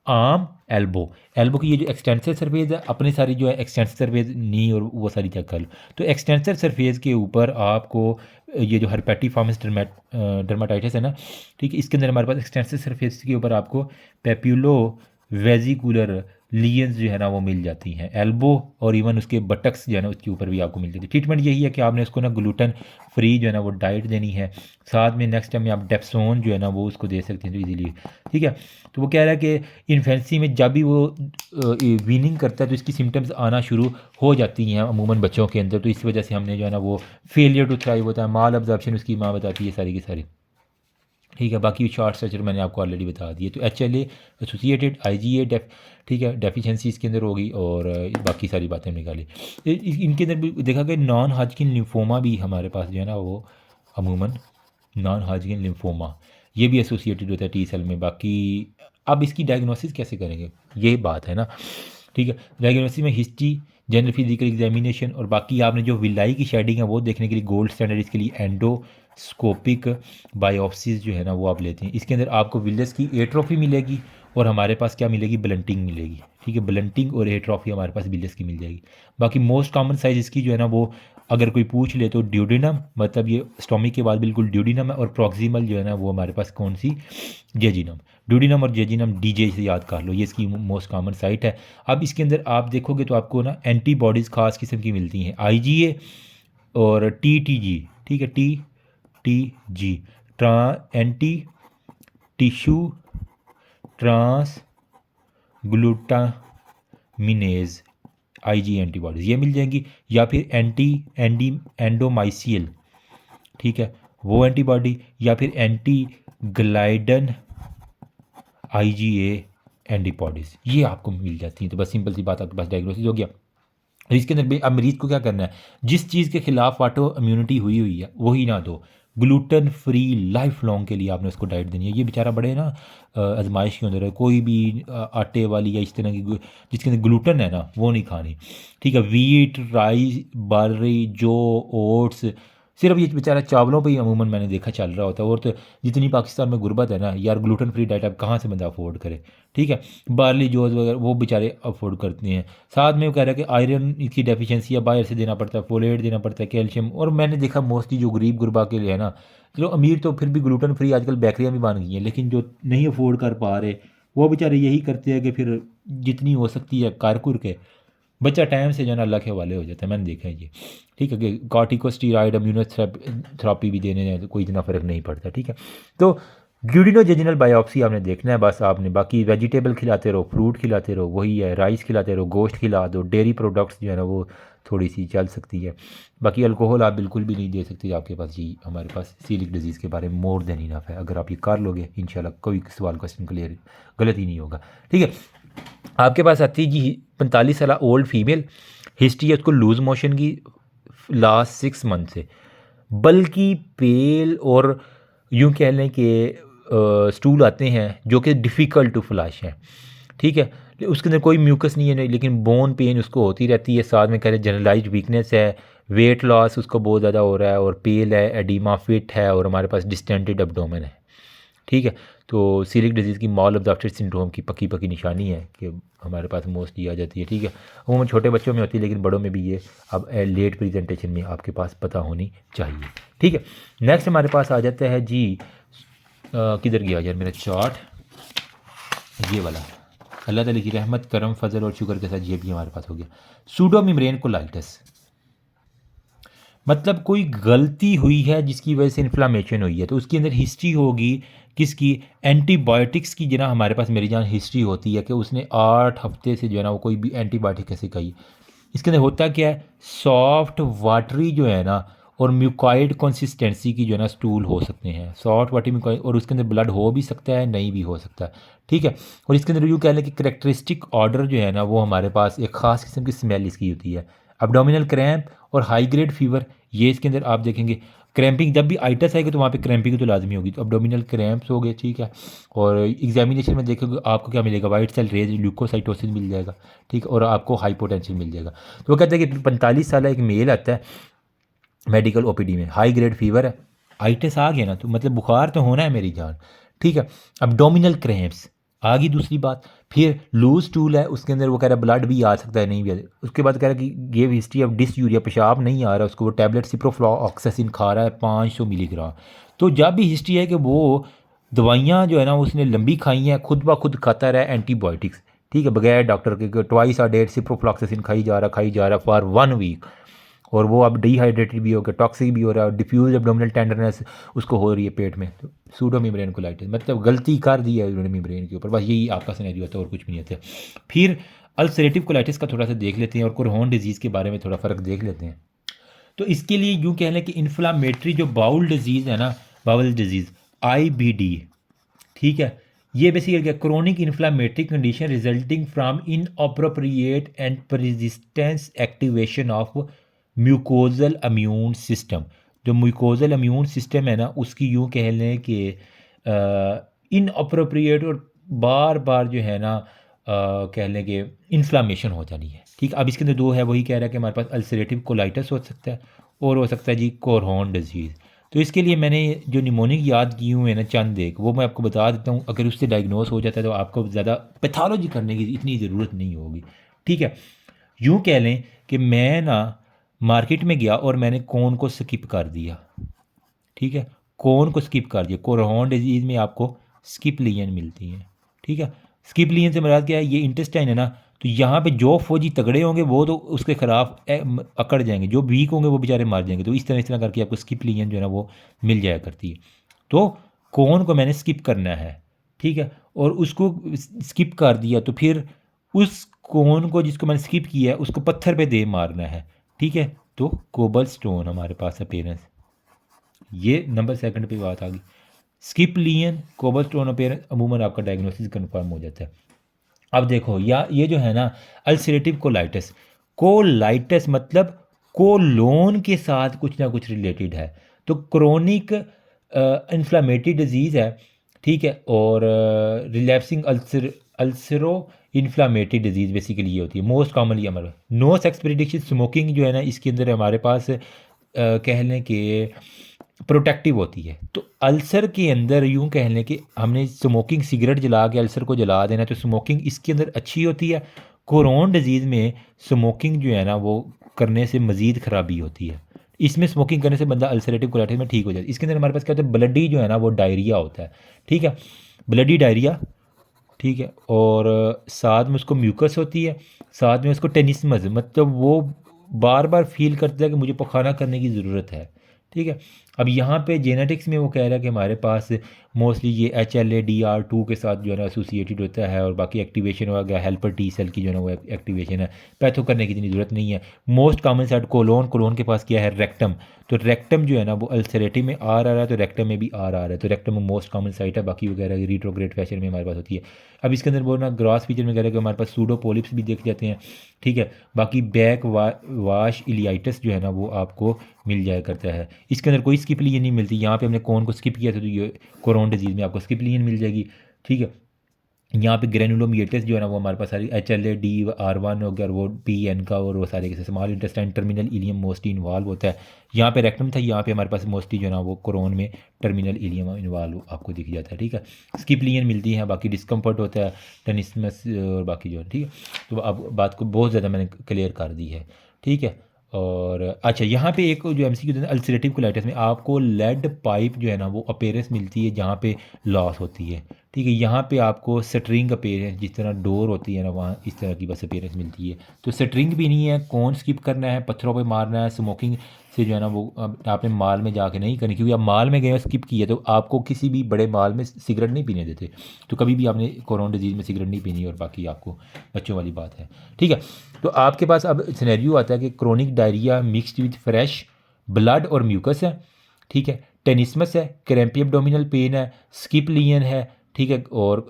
arm, elbow. Elbow की ये जो एक्सटेंसिव सरफेस है, अपने सारी जो है एक्सटेंसिव सरफेस नी और वो सारी चेक कर लो। तो एक्सटेंसिव सरफेस के ऊपर आपको ये जो हर्पेटिफॉर्मस डर्माटाइटिस है ना, ठीक है, इसके अंदर हमारे पास एक्सटेंसिव सरफेस के ऊपर आपको पेप्यूलो वेजिकुलर लियंस जो है ना वो मिल जाती हैं, एल्बो और इवन उसके बटक्स जो है ना उसके ऊपर भी आपको मिल जाती है। ट्रीटमेंट यही है कि आपने उसको ना ग्लूटन फ्री जो है ना वो डाइट देनी है, साथ में नेक्स्ट टाइम में आप डेप्सोन जो है ना वो उसको दे सकते हैं तो इजीली। ठीक है, तो वो कह रहा है कि इन्फेंसी में जब भी वो वीनिंग करता है तो इसकी सिम्टम्स आना शुरू हो जाती हैं अमूमन बच्चों के अंदर, तो इस वजह से हमने जो है ना वो फेलियर टू थ्राइव होता है, माल अब्जॉर्प्शन उसकी माँ बताती है सारी की सारी। ठीक है, बाकी शॉर्ट स्ट्रक्चर मैंने आपको ऑलरेडी बता दिए। तो HLA एसोसिएटेड, IgA ठीक है, डेफिशिएंसी इसके अंदर होगी और बाकी सारी बातें निकाली। इनके अंदर भी देखा कि नॉन हाजकिन लिम्फोमा भी हमारे पास जो है ना वो अमूमन नॉन हाजकिन लिम्फोमा ये भी एसोसिएटेड होता है टी सेल में। बाकी अब इसकी डायग्नोसिस कैसे करेंगे, ये बात है ना। ठीक है, डायग्नोसिस में हिस्ट्री, जनरल फिजिकल एग्जामिनेशन और बाकी आपने जो विलाई की शेडिंग है वो देखने के लिए गोल्ड स्टैंडर्ड इसके लिए एंडोस्कोपिक बायोप्सीज जो है ना वो आप लेते हैं। इसके अंदर आपको विलियस की एट्रोफी मिलेगी और हमारे पास क्या मिलेगी, ब्लंटिंग मिलेगी। ठीक है, ब्लंटिंग और एट्रोफी हमारे पास विलियस की मिल जाएगी। बाकी मोस्ट कॉमन साइज इसकी जो है ना वो अगर कोई पूछ ले तो ड्यूडिनम, मतलब ये स्टोमिक के बाद बिल्कुल ड्यूडिनम है, और प्रॉक्सिमल जो है ना वो हमारे पास कौन सी, जेजिनम। ड्यूडिनम और जेजिनम DJ से याद कर लो, ये इसकी मोस्ट कॉमन साइट है। अब इसके अंदर आप देखोगे तो आपको ना एंटीबॉडीज़ खास किस्म की मिलती हैं, IgA और TTG। ठीक है, TTG anti tissue ग्लूटामिनेज IG antibodies ये मिल जाएंगी, या फिर एंडोमाइसियल, ठीक है, वो एंटीबॉडी, या फिर एंटी ग्लाइडन आईजीए एंटीबॉडीज़ ये आपको मिल जाती हैं। तो बस सिंपल सी बात, आपके पास डायग्नोसिस हो गया। इसके अंदर भी अब मरीज़ को क्या करना है, जिस चीज़ के खिलाफ ऑटो इम्यूनिटी हुई हुई है वही ना दो, ग्लूटेन फ्री लाइफ लॉन्ग के लिए आपने उसको डाइट देनी है। ये बेचारा बड़े ना आजमाइश के अंदर है, कोई भी आटे वाली या इस तरह की जिसके अंदर ग्लूटेन है ना वो नहीं खानी, ठीक है। वीट, राइस, बार्ली, जो, ओट्स, सिर्फ ये बेचारा चावलों पे ही अमूमन मैंने देखा चल रहा होता है। और तो जितनी पाकिस्तान में गुर्बत है ना यार, ग्लूटेन फ्री डाइट अब कहाँ से बंदा अफोर्ड करे, ठीक है। बार्ली, जोज वगैरह वो बेचारे अफोर्ड करते हैं। साथ में वो कह रहा है कि आयरन की डेफिशिएंसी है, बाहर से देना पड़ता है, फोलेट देना पड़ता है, कैल्शियम। और मैंने देखा मोस्टली जो गरीब गुरबा के लिए है ना, चलो अमीर तो फिर भी ग्लूटेन फ्री आजकल बेकरियाँ भी बन गई हैं, लेकिन जो नहीं अफोर्ड कर पा रहे वो बेचारे यही करते हैं कि फिर जितनी हो सकती है कार कुर के बच्चा टाइम से जो है ना अल्लाह के हवाले हो जाता है। मैंने देखा है ये, ठीक है, कि कॉर्टिकोस्टीरॉइड इम्यूनोथेरेपी भी देने हैं तो कोई इतना फ़र्क नहीं पड़ता, ठीक है। तो ड्यूडिनोजेनिनल बायोप्सी आपने देखना है बस आपने, बाकी वेजिटेबल खिलाते रहो, फ्रूट खिलाते रहो, वही है, राइस खिलाते रहो, गोश्त खिला दो, डेयरी प्रोडक्ट्स जो है ना वो थोड़ी सी चल सकती है। बाकी अल्कोहल आप बिल्कुल भी नहीं दे सकते आपके पास जी, हमारे पास सीलिक डिजीज़ के बारे में मोर देन इनफ है। अगर आप ये कर लोगे इंशाल्लाह कोई सवाल क्वेश्चन क्लियर गलत ही नहीं होगा, ठीक है। आपके पास आती है जी 45 साल ओल्ड फीमेल, हिस्ट्री है उसको लूज मोशन की लास्ट 6 मंथ से, बल्कि पेल और यूँ कह लें कि स्टूल आते हैं जो कि डिफ़िकल्ट टू फ्लश हैं, ठीक है। उसके अंदर कोई म्यूकस नहीं है नहीं, लेकिन बोन पेन उसको होती रहती है। साथ में कह रहे जनरलाइज्ड वीकनेस है, वेट लॉस उसको बहुत ज़्यादा हो रहा है, और पेल है, एडिमा फिट है, और हमारे पास डिस्टेंटेड एब्डोमेन है, ठीक है। तो सीलिक डिजीज़ की मॉल ऑब्जॉर्प्शन सिंड्रोम की पक्की पक्की निशानी है कि हमारे पास मोस्टली आ जाती है, ठीक है। वो छोटे बच्चों में होती है लेकिन बड़ों में भी ये अब लेट प्रेजेंटेशन में आपके पास पता होनी चाहिए, ठीक है। नेक्स्ट हमारे पास आ जाता है जी किधर गया यार मेरा चार्ट, ये वाला, अल्लाह ताला की रहमत करम फजल और शुक्र के साथ ये भी हमारे पास हो गया। सूडो मेम्ब्रेन कोलाइटिस, मतलब कोई गलती हुई है जिसकी वजह से इन्फ्लामेशन हुई है, तो उसके अंदर हिस्ट्री होगी किसकी, एंटीबायोटिक्स की। जना हमारे पास मेरी जान हिस्ट्री होती है कि उसने 8 हफ्ते से जो है ना वो कोई भी एंटीबायोटिक कैसे खाई। इसके अंदर होता क्या है, सॉफ्ट वाटरी जो है ना और म्यूकॉइड कंसिस्टेंसी की जो है ना स्टूल हो सकते हैं, सॉफ्ट वाटरी म्यूकॉइड, और उसके अंदर ब्लड हो भी सकता है नहीं भी हो सकता, ठीक है। और इसके अंदर यूँ कह लें कि करेक्टरिस्टिक ऑर्डर जो है ना वो हमारे पास एक ख़ास किस्म की स्मेल इसकी होती है। एब्डोमिनल क्रैम्प और हाई ग्रेड फीवर, ये इसके अंदर आप देखेंगे। क्रैम्पिंग, जब भी आइटस आएगी तो वहाँ पे क्रैम्पिंग तो लाजमी होगी, तो एब्डोमिनल क्रैम्प्स हो गए, ठीक है। और एग्जामिनेशन में देखोगे आपको क्या मिलेगा, वाइट सेल रेज ल्यूकोसाइटोसिस मिल जाएगा, ठीक है, और आपको हाइपोटेंशन मिल जाएगा। तो वो कहते हैं कि 45 साल एक मेल आता है मेडिकल ओपीडी में, हाई ग्रेड फीवर है, आइटस आ गया ना तो मतलब बुखार तो होना है मेरी जान, ठीक है। एब्डोमिनल क्रैम्प्स आ गई दूसरी बात। फिर लूज टूल है, उसके अंदर वो कह रहा है ब्लड भी आ सकता है नहीं भी आ। उसके बाद कह रहा है कि गिव हिस्ट्री ऑफ डिसयूरिया, पेशाब नहीं आ रहा उसको, वो टैबलेट सिप्रोफ्लॉक्सासिन खा रहा है 500 मिलीग्राम। तो जब भी हिस्ट्री है कि वो दवाइयाँ जो है ना उसने लंबी खाई हैं, खुद ब खुद खाता रहा है एंटीबायोटिक्स, ठीक है, बगैर डॉक्टर के, ट्वाइस आ डेट सिप्रोफ्लॉक्सासिन खाई जा रहा फॉर 1 वीक, और वो अब डिहाइड्रेटेड भी हो गया, टॉक्सिक भी हो रहा है, डिफ्यूज एब्डोमिनल टेंडरनेस उसको हो रही है पेट में। तो सूडो मेम्ब्रेन कोलाइटिस मतलब गलती कर दी है उन्होंने मेम्ब्रेन के ऊपर, बस यही आपका सिनेरियो होता है और कुछ भी नहीं होता। फिर अल्सरेटिव कोलाइटिस का थोड़ा सा देख लेते हैं और क्रोहन डिजीज़ के बारे में थोड़ा फ़र्क देख लेते हैं। तो इसके लिए यूँ कह लें कि इन्फ्लामेटरी जो बाउल डिजीज़ है ना, बाउल डिजीज़ IBD, ठीक है, ये बेसिकली क्या, chronic inflammatory condition resulting from inappropriate and persistence activation of mucosal immune system. जो म्यूकोजल इम्यून सिस्टम है ना उसकी यूँ कह लें कि इनअप्रोप्रिएट और बार बार जो है ना कह लें कि इन्फ्लामेशन हो जानी है, ठीक। अब इसके अंदर दो है, वही कह रहा है कि हमारे पास अल्सरेटिव कोलाइटिस हो सकता है और हो सकता है जी क्रोहन डिजीज़। तो इसके लिए मैंने जो निमोनिक याद की हुए हैं ना चंद एक, वो मैं आपको बता देता हूँ। अगर उससे डायग्नोस हो जाता है तो आपको ज़्यादा पैथोलॉजी करने की इतनी ज़रूरत नहीं होगी, ठीक है। यूँ कह लें कि मैं ना मार्केट में गया और मैंने कॉर्न को स्किप कर दिया, ठीक है, कॉर्न को स्किप कर दिया। क्रोहन डिजीज़ में आपको स्किप लीजन मिलती हैं, ठीक है। स्किप लीजन से मुराद क्या है, ये इंटेस्टाइन है ना, तो यहाँ पे जो फौजी तगड़े होंगे वो तो उसके खिलाफ अकड़ जाएंगे, जो वीक होंगे वो बेचारे मार जाएंगे। तो इस तरह करके आपको स्किप लीजन जो है ना वो मिल जाया करती है। तो कॉर्न को मैंने स्किप करना है, ठीक है। और उसको स्किप कर दिया, तो फिर उस कोन को जिसको मैंने स्किप किया है उसको पत्थर पे दे मारना है, ठीक है। तो कोबल स्टोन हमारे पास अपीयरेंस, ये नंबर सेकंड पे बात आ गई। स्किप लियन कोबल स्टोन अपीयरेंस, अमूमन आपका डायग्नोसिस कंफर्म हो जाता है। अब देखो ये जो है ना अल्सरेटिव कोलाइटिस, कोलाइटिस मतलब कोलोन के साथ कुछ ना कुछ रिलेटेड है, तो क्रोनिक इन्फ्लामेटरी डिजीज़ है, ठीक है। और रिलैप्सिंग अल्सरो इन्फ्लामेटरी डिजीज़ बेसिकली ये होती है मोस्ट कॉमनली हमारे। नो सेक्स प्रिडिक्शन, स्मोकिंग जो है ना इसके अंदर हमारे पास कह लें कि प्रोटेक्टिव होती है। तो अल्सर के अंदर यूं कह लें कि हमने स्मोकिंग सिगरेट जला के अल्सर को जला देना, तो स्मोकिंग इसके अंदर अच्छी होती है। कोरोन डिजीज़ में स्मोकिंग जो है ना वो करने से मज़ीद ख़राबी होती है। इसमें स्मोकिंग करने से बंदा अल्सरेटिव कोलाइटिस में ठीक हो जाता है। इसके अंदर हमारे पास क्या होता है, ब्लडी जो है ना वो डायरिया होता है, ठीक है, ब्लडी डायरिया, ठीक है। और साथ में उसको म्यूकस होती है, साथ में उसको टेनिस्मस, मतलब वो बार बार फील करता है कि मुझे पखाना करने की ज़रूरत है, ठीक है। अब यहाँ पे जेनेटिक्स में वो कह रहा है कि हमारे पास मोस्टली ये HLA-DR2 के साथ जो है ना एसोसिएटेड होता है, और बाकी एक्टिवेशन हो गया हेल्पर टी सेल की जो है ना वो एक्टिवेशन है, पैथो करने की इतनी ज़रूरत नहीं है। Most common side colon, colon के पास क्या है, रेक्टम, तो रेक्टम जो है ना वो अल्सरेटिव में आर आ रहा है, तो रेक्टम में भी आर आ रहा है, तो रेक्टम में मोस्ट कॉमन साइट है। बाकी वगैरह रिट्रोग्रेड फैशन में हमारे पास होती है। अब इसके अंदर वो ना ग्रॉस फीचर में कह रहा है कि हमारे पास सूडो पोलिप्स भी देख जाते हैं, ठीक है। बाकी बैक वाश इलियाइटिस जो है ना वो आपको मिल जाया करता है। इसके अंदर कोई स्किपलियन नहीं मिलती, यहाँ पे हमने कौन को स्किप किया था, तो ये कोरोन डिजीज़ में आपको स्किपलियन मिल जाएगी, ठीक है। यहाँ पे ग्रेनुलोमिएटिस जो है ना वो हमारे पास सारी HLA-DR1 हो गया, और वो PN का, और वो सारे के small intestine terminal ileum mostly involve होता है। यहाँ पे रेक्टम था, यहाँ पे हमारे पास मोस्टली जो है ना वो कोरोन में टर्मिनल इलियम इन्वॉल्व आपको दिख जाता है, ठीक है। स्किपलियन मिलती है, बाकी डिस्कम्फर्ट होता है, टेनिसमस और बाकी जो है, ठीक है। तो अब बात को बहुत ज़्यादा मैंने क्लियर कर दी है, ठीक है। और अच्छा, यहाँ पे एक जो MCQ अल्सरेटिव कोलाइटिस में आपको लेड पाइप जो है ना वो अपीयरेंस मिलती है जहाँ पे लॉस होती है, ठीक है। यहाँ पे आपको स्ट्रिंग अपीयरेंस, जिस तरह डोर होती है ना वहाँ इस तरह की बस अपीयरेंस मिलती है। तो स्ट्रिंग भी नहीं है, कौन स्किप करना है, पत्थरों पे मारना है, स्मोकिंग से जो है ना वो आपने माल में जाके नहीं करनी, क्योंकि आप माल में गए और स्किप किया तो आपको किसी भी बड़े माल में सिगरेट नहीं पीने देते, तो कभी भी आपने कोरोना डिजीज़ में सिगरेट नहीं पीनी, और बाकी आपको बच्चों वाली बात है, ठीक है। तो आपके पास अब सिनेरियो आता है कि chronic diarrhoea mixed with fresh blood और म्यूकस है, ठीक है, टेनिस्मस है, क्रैम्पी एब्डोमिनल पेन है, स्किप लियन है, ठीक है। और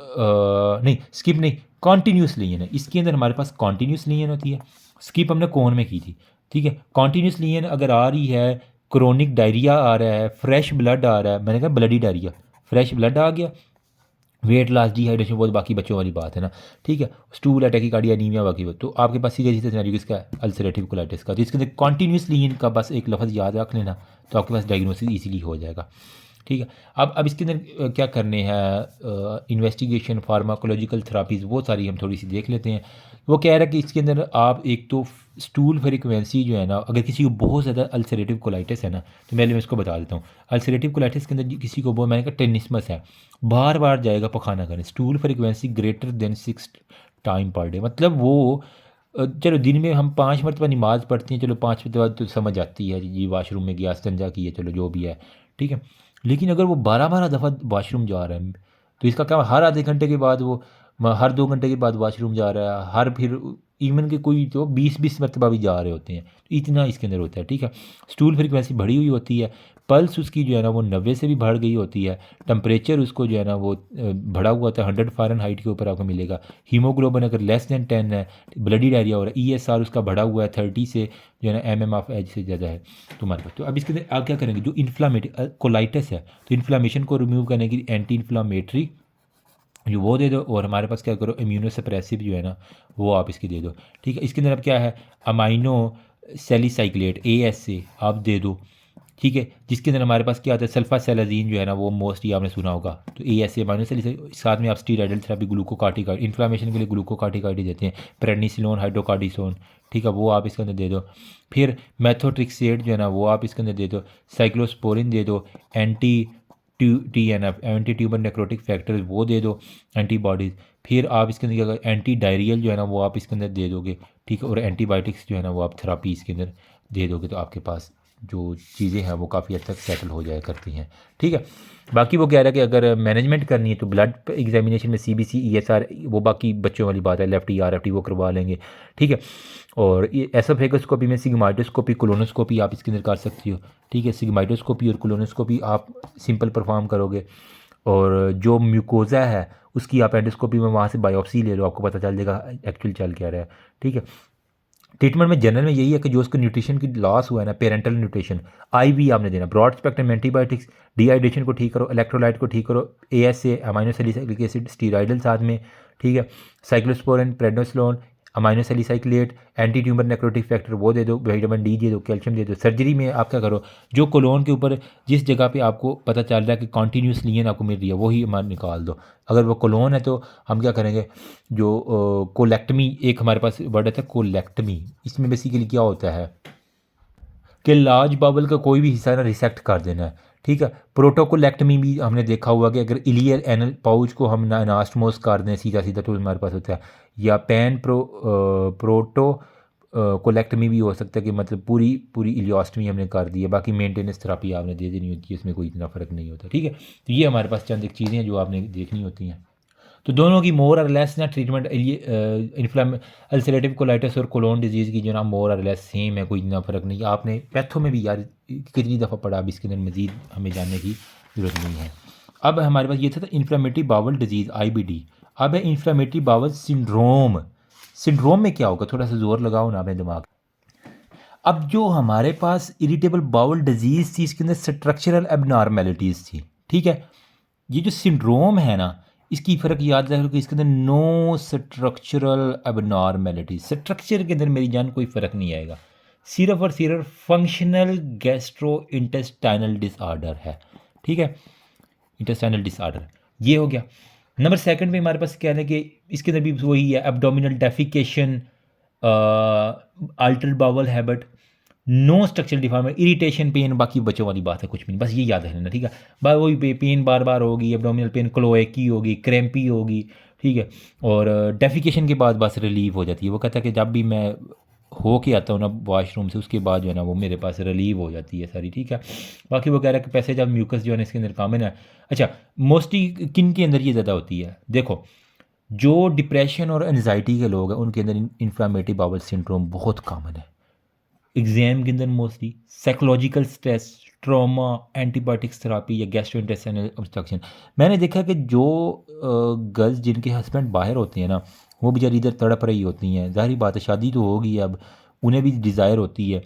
नहीं स्किप नहीं, कॉन्टीन्यूस लियन है। इसके अंदर हमारे पास कॉन्टीन्यूस लियन होती है, स्किप हमने कोन में की थी, ठीक है। कॉन्टीन्यूस लियन अगर आ रही है, क्रोनिक डायरिया आ रहा है, फ्रेश ब्लड आ रहा है, मैंने कहा ब्लडी डायरिया, फ्रेश ब्लड आ गया, वेट लॉस, डिहाइड्रेशन, बहुत बाकी बच्चों वाली बात है ना, ठीक है। स्टूल टैकीकार्डिया, एनीमिया, बाकी तो आपके पास सीधे सीधे सिनेरियो किसका है, अल्सरेटिव कोलाइटिस का। तो इसके अंदर कॉन्टीन्यूसली इनका बस एक लफ्ज़ याद रख लेना, तो आपके पास डायग्नोसिस इजीली हो जाएगा, ठीक है। अब इसके अंदर क्या करने हैं, इन्वेस्टिगेशन, फार्माकोलॉजिकल थेरापीज़ वो सारी हम थोड़ी सी देख लेते हैं। वो कह रहा है कि इसके अंदर आप एक तो स्टूल फ्रीक्वेंसी जो है ना, अगर किसी को बहुत ज़्यादा अल्सरेटिव कोलाइटिस है ना, तो मैं इसको बता देता हूँ। अल्सरेटिव कोलाइटिस के अंदर किसी को बहुत, मैंने कहा टेनिस्मस है, बार बार जाएगा पखाना करने, stool frequency greater than 6 time per day, मतलब वो चलो दिन में हम 5 मरतबा नमाज़ पढ़ती हैं, चलो 5 मरतबा तो समझ आती है जी, वाशरूम में गया, इस्तिंजा किया, चलो जो भी है, ठीक है। लेकिन अगर वो 12-12 दफ़ा वाशरूम जा रहा है, तो इसका क्या, हर आधे घंटे के बाद वो, हर 2 घंटे के बाद वाशरूम जा रहा है, हर फिर इवन के कोई तो 20-20 मरतबा भी जा रहे होते हैं, तो इतना इसके अंदर होता है, ठीक है। स्टूल फ्रीक्वेंसी बढ़ी हुई होती है, पल्स उसकी जो है ना वो 90 से भी बढ़ गई होती है, टेम्परेचर उसको जो है ना वो बढ़ा हुआ होता है, 100 फ़ारेनहाइट के ऊपर आपको मिलेगा। हीमोग्लोबिन अगर लेस देन 10 है, ब्लडी डायरिया हो रहा है, ESR उसका बढ़ा हुआ है 30 से जो है ना MM(H) से ज़्यादा है तुम्हारे पास। तो अब इसके अंदर आप क्या करेंगे, जो इन्फ्लामेटरी कोलाइटिस है, तो इन्फ्लामेशन को रिमूव करने के लिए एंटी इन्फ्लामेटरी जो वो दे दो, और हमारे पास क्या करो, इम्यूनोसप्रेसिव जो है ना वो आप इसकी दे दो, ठीक है। इसके अंदर अब क्या है, अमाइनो सेलिसाइक्लेट ASA आप दे दो, ठीक है। जिसके अंदर हमारे पास क्या आता है, सल्फासेलाजीन जो है ना वो मोस्टली आपने सुना होगा, तो ASA अमाइनो सेलिसाइक्लेट, साथ में आप स्टीरॉयडल थेरेपी, ग्लूकोकार्टिकाइड, इन्फ्लामेशन के लिए ग्लूकोकार्टिकाइड ही देते हैं, प्रेडनिसोलोन, हाइड्रोकार्टिसोन, ठीक है, वो आप इसके अंदर दे दो। फिर मेथोट्रिक्सेट जो है ना वो आप इसके अंदर दे दो, साइक्लोस्पोरिन दे दो, anti TNF anti tuber necrotic factors वो दे दो, एंटीबॉडीज़। फिर आप इसके अंदर अगर एंटी डायरियल जो है ना वो आप इसके अंदर दे दोगे, ठीक है। और एंटीबायोटिक्स जो है ना वो आप थेरापी इसके अंदर दे दोगे, तो आपके पास जो चीज़ें हैं वो काफ़ी हद तक सेटल हो जाया करती हैं। ठीक है, बाकी वो कह रहा है कि अगर मैनेजमेंट करनी है तो ब्लड एग्जामिनेशन में CBC ESR वो बाकी बच्चों वाली बात है, लेफ्ट RFT वो करवा लेंगे। ठीक है, और ये एसोफेगोस्कोपी में सिग्माइडोस्कोपी कोलोनोस्कोपी आप इसके अंदर कर सकती हो। ठीक है, सिग्माइडोस्कोपी और कोलोनोस्कोपी आप सिंपल परफॉर्म करोगे, और जो म्यूकोज़ा है उसकी आप एंडोस्कोपी में वहाँ से बायोप्सी ले लो, आपको पता चल जाएगा एक्चुअल चल क्या रहा है। ठीक है, ट्रीटमेंट में जनरल में यही है कि जो उसको न्यूट्रिशन की लॉस हुआ है ना, पेरेंटल न्यूट्रिशन IV आपने देना, ब्रॉड स्पेक्ट्रम एंटीबायोटिक्स, डिहाइड्रेशन को ठीक करो, इलेक्ट्रोलाइट को ठीक करो, ASA अमाइनोसैलिसाइलिक एसिड स्टीराइडल साथ में। ठीक है, cyclosporin, prednisolone, aminosalicylate, anti tumour necrotic factor वो दे दो, विटामिन D दे दो, कैल्शियम दे दो। सर्जरी में आप क्या करो, जो कोलोन के ऊपर जिस जगह पे आपको पता चल रहा है कि कॉन्टीन्यूस लीन आपको मिल रही है वही हमारे निकाल दो। अगर वो कोलोन है तो हम क्या करेंगे, जो कोलेक्टमी एक हमारे पास वर्ड आता है कोलेक्टमी, इसमें बेसिकली क्या होता है कि लार्ज बावल का कोई भी हिस्सा ना रिसेक्ट कर देना है। ठीक है, प्रोटोकोलेक्टमी भी हमने देखा हुआ कि अगर इलियर एनल पाउच को हम नास्टमोस कर दें सीधा सीधा तो हमारे पास होता है, या प्रोटो कोलेक्टमी भी हो सकता है कि मतलब पूरी पूरी इलियोस्टमी हमने कर दी है, बाकी मेंटेनेंस थेरापी आपने दे देनी होती है, इसमें कोई इतना फ़र्क नहीं होता। ठीक है, तो ये हमारे पास चंद एक चीज़ें हैं जो आपने देखनी होती हैं। तो दोनों की मोर और लेस ना ट्रीटमेंट अल्सरेटिव कोलाइटिस और कोलोन डिजीज़ की जो ना मोर और लेस सेम है, कोई इतना फ़र्क नहीं है। आपने पैथो में भी यार कितनी दफ़ा पढ़ा, अब इसके अंदर मज़ीद हमें जानने की ज़रूरत नहीं है। अब हमारे पास ये था इन्फ्लेमेटरी बावल डिजीज़ IBD। अब है इन्फ्लेमेटरी बावल सिंड्रोम। सिंड्रोम में क्या होगा, थोड़ा सा जोर लगाओ ना अपने दिमाग। अब जो हमारे पास इरिटेबल बाउल डिजीज़ थी इसके अंदर स्ट्रक्चरल एबनॉर्मेलिटीज़ थी। ठीक है, ये जो सिंड्रोम है ना इसकी फ़र्क याद रखो कि इसके अंदर नो स्ट्रक्चरल एबनॉर्मेलिटी, स्ट्रक्चर के अंदर मेरी जान कोई फ़र्क नहीं आएगा, सिर्फ और सिर्फ फंक्शनल गैस्ट्रो इंटेस्टाइनल डिसऑर्डर है। ठीक है, इंटेस्टाइनल डिसऑर्डर ये हो गया। नंबर सेकंड पे हमारे पास क्या है कि इसके अंदर भी वही है, abdominal defecation, altered bowel habit, no structural deformation, irritation, pain, बाकी बच्चों वाली बात है कुछ भी नहीं, बस ये याद रखना। ठीक है, बार वही पेन बार बार होगी, एब्डोमिनल पेन क्लोएकी होगी, क्रैम्पी होगी। ठीक है, और डेफिकेशन के बाद बस रिलीव हो जाती है। वो कहता है कि जब भी मैं हो के आता हूँ ना वॉशरूम से उसके बाद जो है ना वो मेरे पास रिलीव हो जाती है सारी। ठीक है, बाकी वो कह रहा है कि पैसे जब म्यूकस जो है ना इसके अंदर कॉमन है। अच्छा, मोस्टली किन के अंदर ये ज़्यादा होती है, देखो जो डिप्रेशन और एनजाइटी के लोग हैं उनके अंदर इन्फ्लेमेटरी बावल सिंड्रोम बहुत कॉमन है। एग्जाम के अंदर mostly psychological stress, trauma, antibiotics therapy या गैस्ट्रोइंटेस्टाइनल ऑब्स्ट्रक्शन। मैंने देखा कि जो गर्ल्स जिनके हस्बैंड बाहर होते हैं ना वो बेचारी इधर तड़प रही होती हैं, ज़ाहिर बात है शादी तो होगी, अब उन्हें भी डिज़ायर होती है।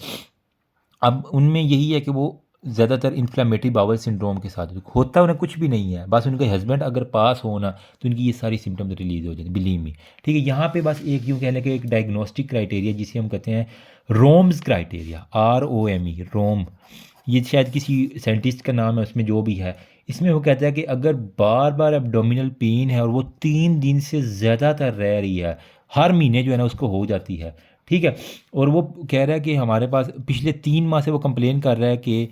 अब उनमें यही है कि वो ज़्यादातर इन्फ्लेमेटरी बावल सिंड्रोम के साथ होता है, उन्हें कुछ भी नहीं है, बस उनके हस्बैंड अगर पास हो ना तो उनकी ये सारी सिम्टम्स रिलीज हो जाती बिलीव मी। ठीक है, यहाँ पे बस एक यूँ कहने के एक डायग्नोस्टिक क्राइटेरिया जिसे हम कहते हैं रोम्स क्राइटेरिया, ROME रोम, ये शायद किसी साइंटिस्ट का नाम है उसमें जो भी है। इसमें वो कहता है कि अगर बार बार एब्डोमिनल पेन है और वो 3 दिन से ज़्यादातर रह रही है, हर महीने जो है ना उसको हो जाती है। ठीक है, और वो कह रहा है कि हमारे पास पिछले 3 माह से वो कंप्लेन कर रहा है कि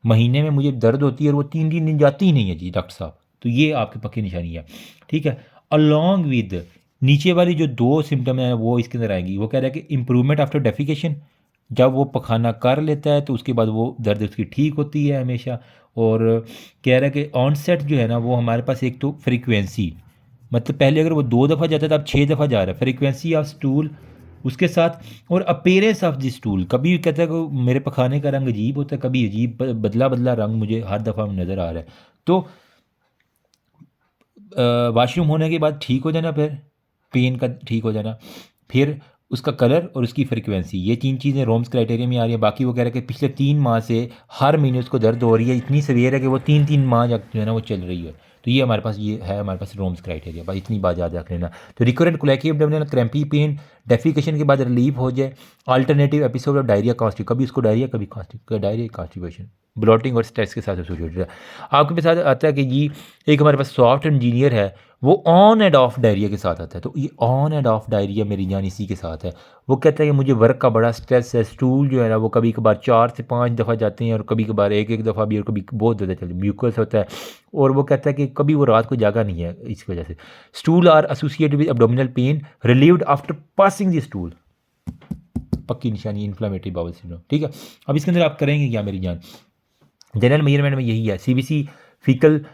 महीने में मुझे दर्द होती है और वो 3 दिन जाती ही नहीं है जी डॉक्टर साहब, तो ये आपकी पक्की निशानी है। ठीक है, अलॉन्ग विद नीचे वाली जो 2 सिम्टम है वो इसके अंदर आएंगी। वो कह रहा है कि इम्प्रूवमेंट आफ्टर डेफिकेशन, जब वो पखाना कर लेता है तो उसके बाद वो दर्द उसकी ठीक होती है हमेशा। और कह रहा है कि ऑनसेट जो है ना वो हमारे पास एक तो फ्रीक्वेंसी, मतलब पहले अगर वो 2 दफ़ा जाता था अब 6 दफ़ा जा रहा है, फ्रीक्वेंसी ऑफ स्टूल उसके साथ, और अपीयरेंस ऑफ द स्टूल, कभी कहता है कि मेरे पखाने का रंग अजीब होता है, कभी अजीब बदला बदला रंग मुझे हर दफ़ा नज़र आ रहा है। तो वाशरूम होने के बाद ठीक हो जाना, फिर पेन का ठीक हो जाना, फिर उसका कलर और उसकी फ्रीक्वेंसी, ये 3 चीज़ें रोम्स क्राइटेरिया में आ रही है। बाकी वो कह रहा है कि पिछले 3 माह से हर महीने उसको दर्द हो रही है, इतनी सवेयर है कि वो 3 माह जो है ना वो चल रही है। तो ये हमारे पास ये है हमारे पास रोम्स क्राइटेरिया, बस इतनी बात याद रख लेना। तो recurrent colicky abdominal crampy pain defecation के बाद रिलीव हो जाए, alternative episode of diarrhoea constipation, कभी उसको डायरिया कभी कॉन्स्टिप, डायरिया कॉन्स्टिपेशन, ब्लॉटिंग और स्ट्रेस के साथ एसोसिएटेड है। आपके पास आता है कि जी एक हमारे पास सॉफ्ट इंजीनियर है, वो ऑन एंड ऑफ डायरिया के साथ आता है। तो ये ऑन एंड ऑफ डायरिया मेरी जान इसी के साथ है। वो कहता है कि मुझे वर्क का बड़ा स्ट्रेस है, स्टूल जो है ना वो कभी कभार 4 से 5 दफ़ा जाते हैं और कभी कभार एक दफ़ा भी, और कभी बहुत ज़्यादा चलते, म्यूकस होता है। और वो कहता है कि कभी वो रात को जागा नहीं है इस वजह से। Stool are associated with abdominal pain relieved after passing the stool. पक्की निशानी इन्फ्लामेटरी बाउल सिंड्रोम। ठीक है, अब इसके अंदर आप करेंगे क्या मेरी जान? जनरल मेजरमेंट में यही है, सीबीसी फीकल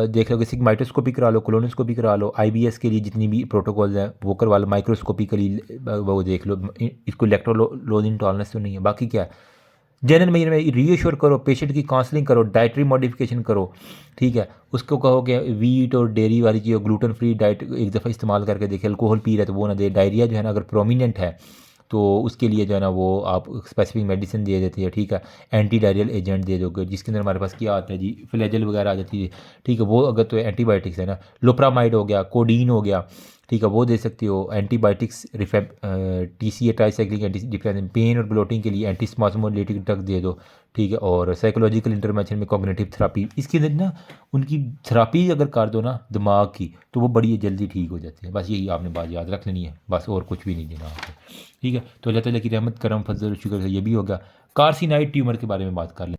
देख लो, सिग्माइटोस्कोपी करा लो, कोलोनोस्कोपी करा लो, आईबीएस के लिए जितनी भी प्रोटोकॉल्स हैं वो करवा लो, माइक्रोस्कोपिकली वो देख लो इसको इलेक्ट्रोलोज इंटॉलरेंस तो नहीं है। बाकी क्या है, जनरल मेजरमेंट रीअश्योर करो, पेशेंट की काउंसलिंग करो, डाइटरी मॉडिफिकेशन करो। ठीक है, उसको कहो कि वीट और डेयरी वाली चीज़, ग्लूटेन फ्री डाइट एक दफ़ा इस्तेमाल करके देखे, अल्कोहल पी रहे तो वो ना दे, डायरिया जो है ना अगर प्रोमिनेंट है तो उसके लिए जो है ना वो आप स्पेसिफिक मेडिसिन दे देती है। ठीक है, एंटी डायरियल एजेंट दे दोगे, जिसके अंदर हमारे पास क्या आता है जी, फ्लैजल वगैरह आ जाती है। ठीक है, वो अगर तो एंटीबायोटिक्स है ना, लोप्रामाइड हो गया, कोडीन हो गया, ठीक है वो दे सकती हो। Antibiotics TCA tricyclic anti depression, pain और ब्लोटिंग के लिए एंटीस्पाज्मोलिटिक ड्रग दे दो। ठीक है, और साइकोलॉजिकल इंटरवेंशन में कॉग्निटिव थेरापी, इसके अंदर ना उनकी थेरापी अगर कर दो ना दिमाग की तो वो बड़ी जल्दी ठीक हो जाती है। बस यही आपने बात याद रख लेनी है, बस और कुछ भी नहीं देना आपको। ठीक है, तो अल्लाह ताला की रहमत करम फजल शुक्र से ये भी होगा। कार्सिनाइड ट्यूमर के बारे में बात कर लें।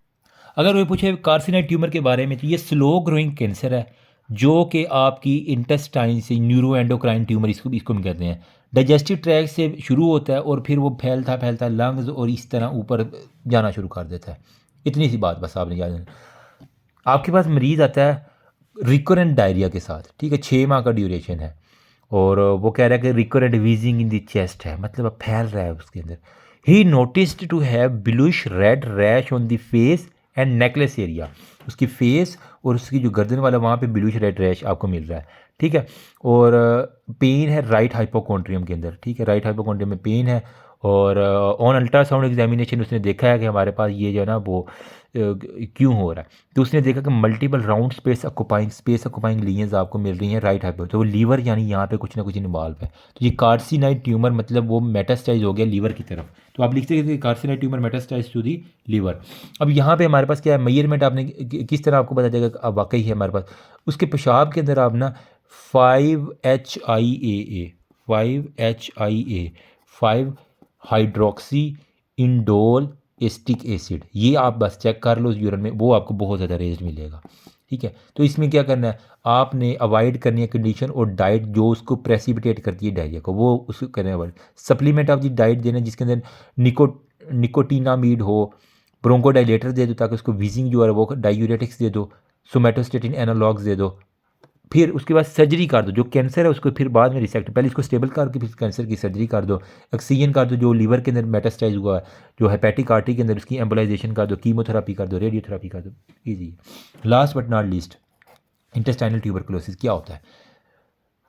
अगर वो पूछे कार्सिनाइड ट्यूमर के बारे में तो ये स्लो ग्रोइंग कैंसर है जो कि आपकी इंटेस्टाइन से, न्यूरो एंडोक्राइन ट्यूमर इसको इसको भी कहते हैं, डाइजेस्टिव ट्रैक से शुरू होता है और फिर वो फैलता फैलता लंग्स और इस तरह ऊपर जाना शुरू कर देता है। इतनी सी बात बस आपने याद रखना। आपके पास मरीज़ आता है रिकरेंट डायरिया के साथ। ठीक है, 6 माह का ड्यूरेशन है और वो कह रहा है कि recurrent wheezing in the chest है, मतलब अब फैल रहा है उसके अंदर। He noticed to have bluish red rash on the face and necklace area, उसकी फेस और उसकी जो गर्दन वाला वहाँ पे ब्लूइश रेड रैश आपको मिल रहा है। ठीक है, और पेन है राइट हाइपोकॉन्ड्रियम के अंदर। ठीक है, राइट हाइपोकॉन्ड्रियम में पेन है और ऑन अल्ट्रासाउंड एग्जामिनेशन उसने देखा है कि हमारे पास ये जो है ना वो क्यों हो रहा है, तो उसने देखा कि मल्टीपल राउंड स्पेस अक्यूपाइंग लीजन्स आपको मिल रही हैं राइट हाइपो, तो वो लीवर यानी यहाँ पे कुछ ना कुछ इन्वॉल्व है। तो ये कार्सिनाइड ट्यूमर मतलब वो मेटास्टाइज हो गया लीवर की तरफ, तो आप लिखते हैं carcinoid tumour metastasize to the liver. अब यहाँ पे हमारे पास क्या है मेजरमेंट, आपने किस तरह आपको पता चलेगा अब वाकई है हमारे पास, उसके पेशाब के अंदर आप ना 5HIAA 5 hydroxy indole acetic acid, ये आप बस चेक कर लो यूरिन में, वो आपको बहुत ज़्यादा रेज मिलेगा। ठीक है, तो इसमें क्या करना है, आपने अवॉइड करनी है कंडीशन और डाइट जो उसको प्रेसिपिटेट करती है डायरिया को, वो उसको करना है avoid. Supplement of the diet देना जिसके अंदर निकोटिनामीड हो, ब्रोंकोडाइलेटर दे दो ताकि उसको वीजिंग जो है वो, डायूरेटिक्स दे दो, सोमेटोस्टेटिन एनालॉग्स दे दो। फिर उसके बाद सर्जरी कर दो, जो कैंसर है उसको फिर बाद में रिसेक्ट, पहले इसको स्टेबल करके फिर कैंसर की सर्जरी कर दो। ऑक्सीजन कर दो जो लीवर के अंदर मेटास्टाइज हुआ है, जो हेपेटिक आर्टरी के अंदर उसकी एम्बोलाइजेशन कर दो, कीमोथेरापी कर दो, रेडियोथेरापी कर दो, easy. Last but not least, intestinal tuberculosis क्या होता है?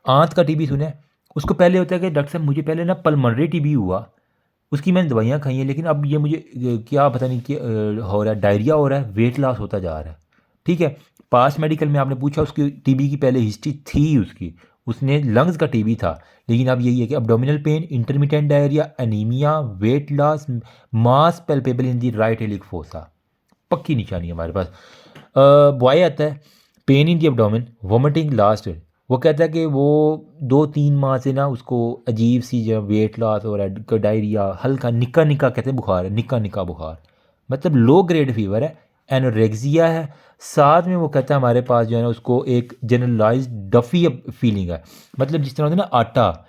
आंत का टीबी सुना है? उसको पहले होता है कि डॉक्टर साहब मुझे पहले ना पल्मोनरी टीबी हुआ, उसकी मैंने दवाइयाँ खाई हैं लेकिन अब ये मुझे क्या पता नहीं कि हो रहा है, डायरिया हो रहा है, वेट लॉस होता जा रहा है। ठीक है, पास मेडिकल में आपने पूछा उसकी टीबी की पहले हिस्ट्री थी, उसने लंग्स का टीबी था, लेकिन अब यही है कि abdominal pain, intermittent diarrhoea, anaemia, weight loss, mass palpable in the right iliac fossa, पक्की निशानी है हमारे पास। बॉय आता है pain in the abdomen, vomiting last, वो कहता है कि वो 2-3 माह से ना उसको अजीब सी जो वेट लॉस हो रहा है, डायरिया, हल्का निक्का निक्का कहते हैं बुखार है, निक्का निक्का बुखार, मतलब लो ग्रेड फीवर है, एनोरेक्सिया है, साथ में वो कहता है हमारे पास जो है ना उसको एक जनरलाइज डफ़ी फीलिंग है, मतलब जिस तरह होता है ना आटा,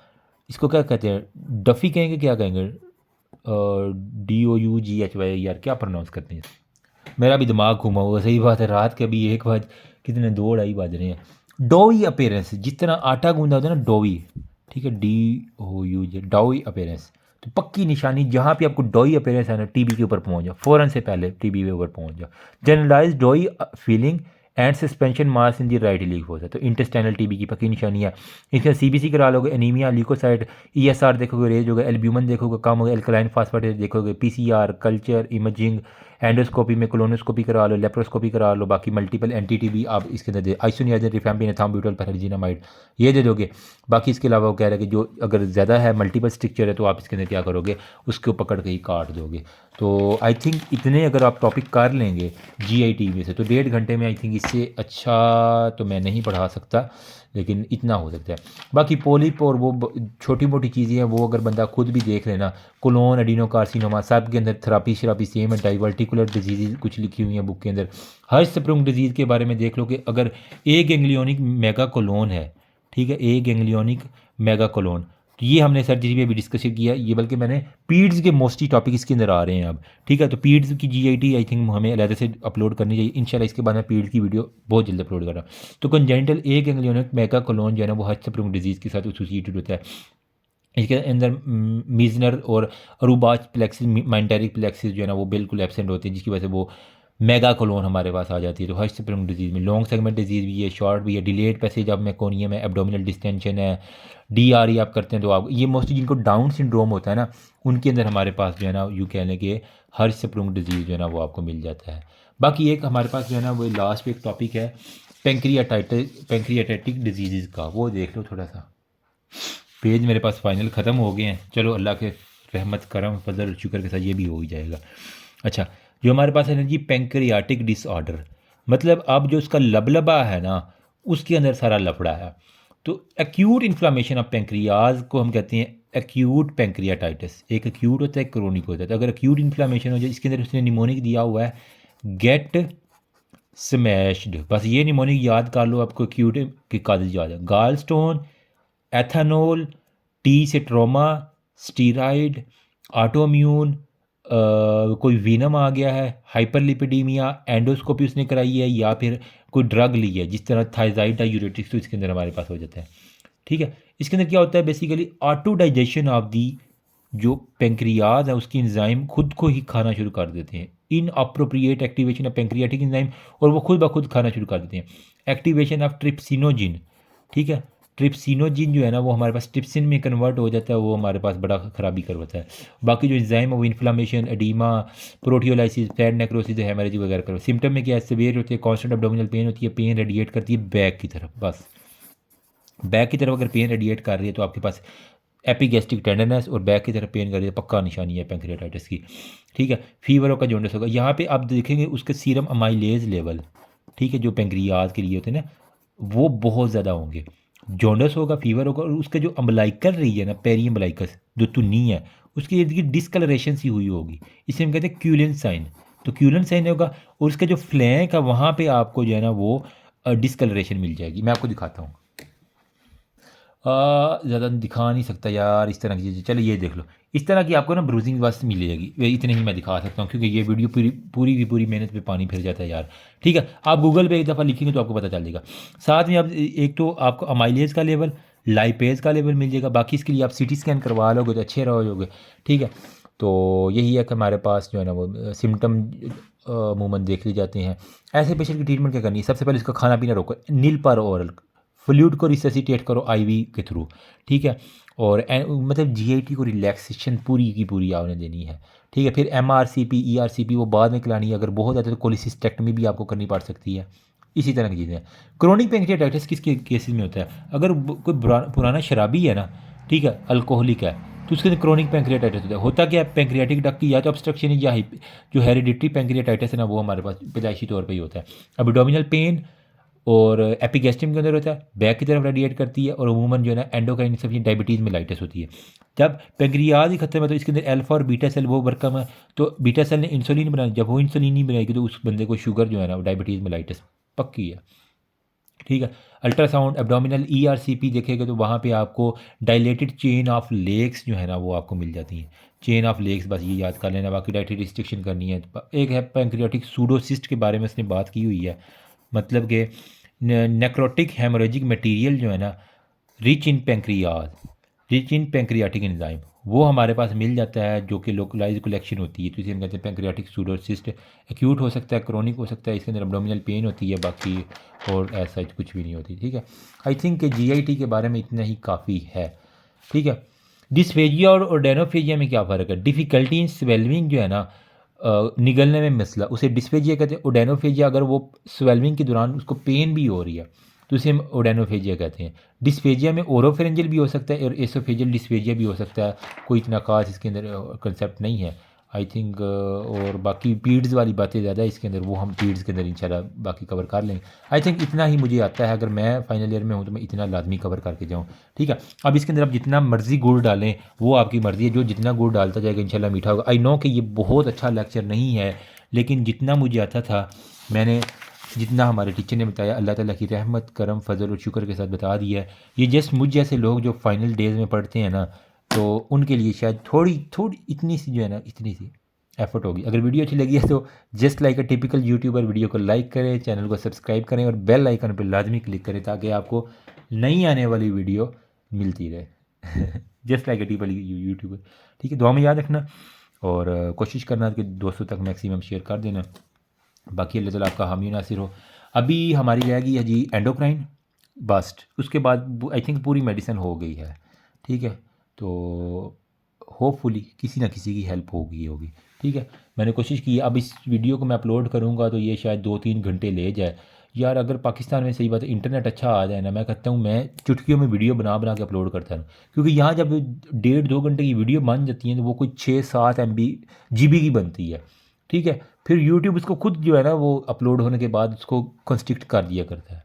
इसको क्या कहते हैं, डफ़ी कहेंगे क्या कहेंगे, DOUGHY, यार क्या प्रोनाउंस करते हैं, मेरा भी दिमाग घूमा हुआ, सही बात है, रात के अभी 1 बज कितने 2-2:30 बज रहे हैं। डोई अपीयरेंस, जिस तरह आटा गूंदा होता है ना डोई, ठीक है, DOUG डोई अपीयरेंस, तो पक्की निशानी जहाँ पे आपको डोई अपीयरेंस है ना टीबी के ऊपर पहुँच जाओ, फ़ौरन से पहले टीबी के ऊपर पहुँच जाओ। Generalise doughy feeling and suspension mass in the right leak हो जाए, तो इंटेस्टाइनल टीबी की पक्की निशानी है। इसका CBC करा लोगे, एनीमिया, ल्यूकोसाइट, ESR देखोगे, रेज होगा, एल्ब्यूमिन देखोगे कम होगा, एल्कलाइन फास्फेट देखोगे, PCR, कल्चर, इमेजिंग, एंडोस्कोपी में कोलोनोस्कोपी करा लो, लेप्रोस्कोपी करा लो, बाकी मल्टीपल एंटी-टीबी आप इसके अंदर दे, आइसोनियाजिन, रिफैम्पिन, एथाम्ब्यूटल, पैराजीनामाइड ये दे दोगे। बाकी इसके अलावा वो कह रहा है कि जो अगर ज़्यादा है मल्टीपल स्ट्रक्चर है तो आप इसके अंदर क्या करोगे, उसको पकड़ के ही काट दोगे। तो आई थिंक इतने अगर आप टॉपिक कर लेंगे GIT में से तो 1.5 घंटे में आई थिंक इससे अच्छा तो मैं नहीं पढ़ा सकता, लेकिन इतना हो सकता है। बाकी पोलिप और वो छोटी मोटी चीज़ें हैं वो अगर बंदा खुद भी देख लेना, कोलोन एडिनोकार्सिनोमा सब के अंदर थेरापी शरापी सेम है, डाइवर्टिकुलर डिजीज़ कुछ लिखी हुई हैं बुक के अंदर। हर्षस्प्रुंग डिजीज़ के बारे में देख लो कि अगर ए गैंग्लियोनिक मेगा कोलोन है, ठीक है, ए गैंग्लियोनिक मेगा कोलोन, तो ये हमने सर्जरी पे भी डिस्कस किया ये, बल्कि मैंने पीड्स के मोस्टली टॉपिक इसके अंदर आ रहे हैं अब, ठीक है। तो पीड्स की जीआईटी आई थिंक हमें अलग से अपलोड करनी चाहिए इंशाल्लाह। इसके बाद मैं पीड्स की वीडियो बहुत जल्द अपलोड कर रहा हूँ। तो कंजेनिटल ए गैंग्लियोनिक मेगाकोलोन जो है ना वो हस्तप्रमुख डिजीज़ के साथ एसोसिएटेड होता है। इसके अंदर मीजनर और अरूबाच प्लेक्सिस माइंटेरिक प्लेक्सिस जो है ना वो बिल्कुल एब्सेंट होते हैं, जिसकी वजह से वो मेगा कोलोन हमारे पास आ जाती है। तो हस्तप्रमुख डिजीज़ में लॉन्ग सेगमेंट डिजीज़ भी है, शॉर्ट भी है, डिलेड पैसेज ऑफ मेकोनियम है, एब्डोमिनल डिस्टेंशन है, DRE आप करते हैं तो आप ये मोस्टली जिनको डाउन सिंड्रोम होता है ना उनके अंदर हमारे पास जो है ना यूँ कह लें कि हस्तप्रमुख डिजीज़ जो है ना वो आपको मिल जाता है। बाकी एक हमारे पास जो है ना वो लास्ट पे एक टॉपिक है पेंक्रियाटाइटिक डिजीज़ का, वो देख लो थोड़ा सा। पेज मेरे पास फाइनल ख़त्म हो गए हैं, चलो अल्लाह के रहमत करम फजल शुक्र के साथ ये भी हो ही जाएगा। अच्छा, जो हमारे पास है ना जी पेंक्रियाटिक डिसऑर्डर, मतलब अब जो उसका लबलबा है ना उसके अंदर सारा लफड़ा है। तो एक्यूट इन्फ्लामेशन ऑफ पेंक्रियाज को हम कहते हैं एक्यूट पेंक्रियाटाइटिस। एक एक्यूट होता है, एक क्रोनिक होता है। तो अगर एक्यूट इन्फ्लामेशन हो जाए, इसके अंदर उसने निमोनिक दिया हुआ है गेट स्मैश्ड, बस ये निमोनिक याद कर लो, आपको एक्यूट की कागज याद है। गाल स्टोन, एथेनॉल, टी से ट्रोमा, स्टीराइड, ऑटोम्यून, कोई वीनम आ गया है, हाइपरलिपिडीमिया, एंडोस्कोपी उसने कराई है या फिर कोई ड्रग ली है जिस तरह थाइजाइड डायूरेटिक्स, तो इसके अंदर हमारे पास हो जाता है, ठीक है। इसके अंदर क्या होता है basically auto digestion of the जो पेंक्रियाज है उसकी एंजाइम खुद को ही खाना शुरू कर देते हैं। In appropriate activation of pancreatic enzyme, और वो खुद ब खुद खाना शुरू कर देते हैं। एक्टिवेशन ऑफ ट्रिप्सिनोजिन, ठीक है। ट्रिप्सिनोजिन जो है ना वो हमारे पास ट्रिप्सिन में कन्वर्ट हो जाता है, वो हमारे पास बड़ा खराबी करवाता है। बाकी जो एंजाइम है वो inflammation, oedema, proteolysis, fat necrosis, haemorrhage वगैरह करो। सिम्टम में क्या है, सीवियर होती है, कॉन्स्टेंट एब्डोमिनल पेन होती है, पेन रेडिएट करती है बैक की तरफ, बस बैक की तरफ अगर पेन रेडिएट कर रही है तो आपके पास एपिगैस्ट्रिक टेंडरनेस और बैक की तरफ पेन कर रही है, पक्का निशानी है पेंक्रियाटाइटिस की, ठीक है। फीवर का जॉन्डिस होगा। यहाँ पे आप देखेंगे उसके सीरम अमाइलेज लेवल, ठीक है, जो पेंक्रियाज के लिए होते हैं ना वो बहुत ज़्यादा होंगे। जॉन्डिस होगा, फीवर होगा, और उसका जो अम्बलाइकल रीजन है, पेरी अम्बलाइकस जो तुन्नी है, उसके इर्द गिर्द डिस्कलरेशन सी हुई होगी, इसे हम कहते हैं क्यूलन साइन। तो क्यूलन साइन होगा और उसका जो फ्लैंक है वहाँ पे आपको जो है ना वो डिस्कलरेशन मिल जाएगी। मैं आपको दिखाता हूँ, ज़्यादा दिखा नहीं सकता यार इस तरह की चीज़ें। चलो ये देख लो, इस तरह की आपको ना ब्रूजिंग बस मिल जाएगी। इतने ही मैं दिखा सकता हूँ क्योंकि ये वीडियो पूरी की पूरी मेहनत पे पानी फिर जाता है यार, ठीक है। आप गूगल पे एक दफ़ा लिखेंगे तो आपको पता चल जाएगा। साथ में अब एक तो आपको अमाइलेज का लेवल, लाइपेज का लेवल मिल जाएगा। बाकी इसके लिए आप CT स्कैन करवा लोगे तो अच्छे रहोगे, ठीक है। तो यही है कि हमारे पास जो है ना वो सिम्टम अमूमन देख ली जाते हैं। ऐसे पेशेंट की ट्रीटमेंट क्या करनी है, सबसे पहले इसका खाना पीना रोको, नील पर ओरल, फ्लूइड को रिससिटेट करो IV के थ्रू, ठीक है। और मतलब GIT को रिलैक्सेशन पूरी की पूरी आपने देनी है, ठीक है। फिर MRCP ERCP वो बाद में खिलानी है। अगर बहुत ज़्यादा तो कोलिसिस्टेक्टमी भी आपको करनी पड़ सकती है। इसी तरह की चीज़ें। क्रोनिक पेंक्रियाटाइटिस किसके केसेस में होता है, अगर कोई पुराना शराबी है ना, ठीक है, अल्कोहलिक है, तो उसके अंदर क्रोनिक पेंक्रियाटाइटिस होता है। होता क्या है, पेंक्रियाटिक डक्ट की या तो ऑब्स्ट्रक्शन या जो हेरिडिटरी पेंक्रियाटाइटिस है ना वो हमारे पास पैदाइशी तौर पर ही होता है। एब्डोमिनल पेन और एपिगैस्ट्रियम के अंदर होता है, बैक की तरफ रेडिएट करती है, और अमूमन जो है ना एंडोक्राइन इंसफिशिएंसी डायबिटीज़ मेलाइटिस होती है। जब पेंक्रियाज ही खत्म है तो इसके अंदर अल्फा और बीटा सेल वो वर्क कम है, तो बीटा सेल ने इंसुलिन बनाई, जब वो इंसुलिन नहीं बनाएगी तो उस बंदे को शुगर जो है ना डायबिटीज़ मेलाइटिस पक्की है, ठीक है। अल्ट्रासाउंड एब्डोमिनल ERCP देखेगा तो वहाँ पे आपको डायलेटेड चेन ऑफ लेग्स जो है ना वो आपको मिल जाती हैं। चेन ऑफ लेग्स बस ये याद कर लेना, बाकी डाइटरी रिस्ट्रिक्शन करनी है। एक है पैंक्रियाटिक सूडोसिस्ट के बारे में उसने बात की हुई है, मतलब कि नेक्रोटिक हेमोरेजिक मटेरियल जो है ना रिच इन पेंक्रियाटिक एंजाइम वो हमारे पास मिल जाता है, जो कि लोकलाइज कलेक्शन होती है। तो इसे हम कहते हैं पेंक्रियाटिक सूडोसिस्ट। एक्यूट हो सकता है, क्रोनिक हो सकता है, इसके अंदर एब्डोमिनल पेन होती है, बाकी और ऐसा कुछ भी नहीं होती, ठीक है। आई थिंक GIT के बारे में इतना ही काफ़ी है, ठीक है। डिस्फेजिया और ओडेनोफेजिया में क्या फ़र्क है, डिफ़िकल्टी इन स्वेलविंग जो है ना निगलने में मसला, उसे डिस्फेजिया कहते हैं। ओडेनोफेजिया अगर वो स्वेलविंग के दौरान उसको पेन भी हो रही है तो उसे हम ओडेनोफेजिया कहते हैं। डिस्फेजिया में ओरोफेरेंजियल भी हो सकता है और एसोफेजियल डिस्फेजिया भी हो सकता है, कोई इतना खास इसके अंदर कंसेप्ट नहीं है आई थिंक। और बाकी पीड्स वाली बातें ज़्यादा है इसके अंदर, वो हम पीड्स के अंदर इंशाल्लाह बाकी कवर कर लेंगे। आई थिंक इतना ही मुझे आता है, अगर मैं फाइनल ईयर में हूँ तो मैं इतना लाजमी कवर करके जाऊँ, ठीक है। अब इसके अंदर आप जितना मर्ज़ी गुड़ डालें वो आपकी मर्ज़ी है, जो जितना गुड़ डालता जाएगा इंशाल्लाह मीठा होगा। आई नो कि ये बहुत अच्छा लेक्चर नहीं है, लेकिन जितना मुझे आता था मैंने जितना हमारे टीचर ने बताया अल्लाह ताला की रहमत करम फजल और शुक्र के साथ बता दिया है। ये जस्ट मुझ जैसे लोग जो फाइनल डेज में पढ़ते हैं ना, तो उनके लिए शायद थोड़ी थोड़ी इतनी सी जो है ना, इतनी सी एफर्ट होगी। अगर वीडियो अच्छी लगी है तो just like a typical YouTuber video को लाइक करें, चैनल को सब्सक्राइब करें और बेल आइकन पर लाजमी क्लिक करें ताकि आपको नई आने वाली वीडियो मिलती रहे। Just like a typical YouTuber. ठीक है, दुआ में याद रखना और कोशिश करना कि दोस्तों तक मैक्सिमम शेयर कर देना। बाकी अल्लाह ताला आपका हामी नासिर हो। अभी हमारी रह गई है जी एंडोक्राइन बस्ट, उसके बाद आई थिंक पूरी मेडिसिन हो गई है। ठीक है, तो होपफुली किसी ना किसी की हेल्प होगी होगी। ठीक है, मैंने कोशिश की। अब इस वीडियो को मैं अपलोड करूँगा तो ये शायद 2-3 घंटे ले जाए। यार अगर पाकिस्तान में, सही बात है, इंटरनेट अच्छा आ जाए ना, मैं कहता हूँ मैं चुटकियों में वीडियो बना बना के अपलोड करता हूँ। क्योंकि यहाँ जब 1.5-2 घंटे की वीडियो बन जाती है तो वो कोई 6-7 GB की बनती है। ठीक है, फिर यूट्यूब उसको खुद जो है ना, वो अपलोड होने के बाद उसको कंस्ट्रिक्ट कर दिया करता है।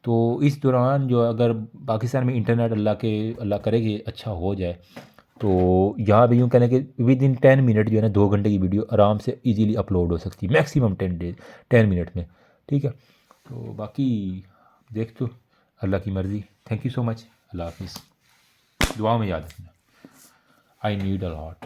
तो इस दौरान जो अगर पाकिस्तान में इंटरनेट अल्लाह करे कि अच्छा हो जाए, तो यहाँ भी यूँ कहना कि विद इन 10 मिनट जो है ना 2 घंटे की वीडियो आराम से इजीली अपलोड हो सकती है, मैक्सिमम 10 मिनट में। ठीक है, तो बाकी देख तो अल्लाह की मर्ज़ी। Thank you so much. अल्लाह हाफिज़। दुआ में याद रखना। I need a lot.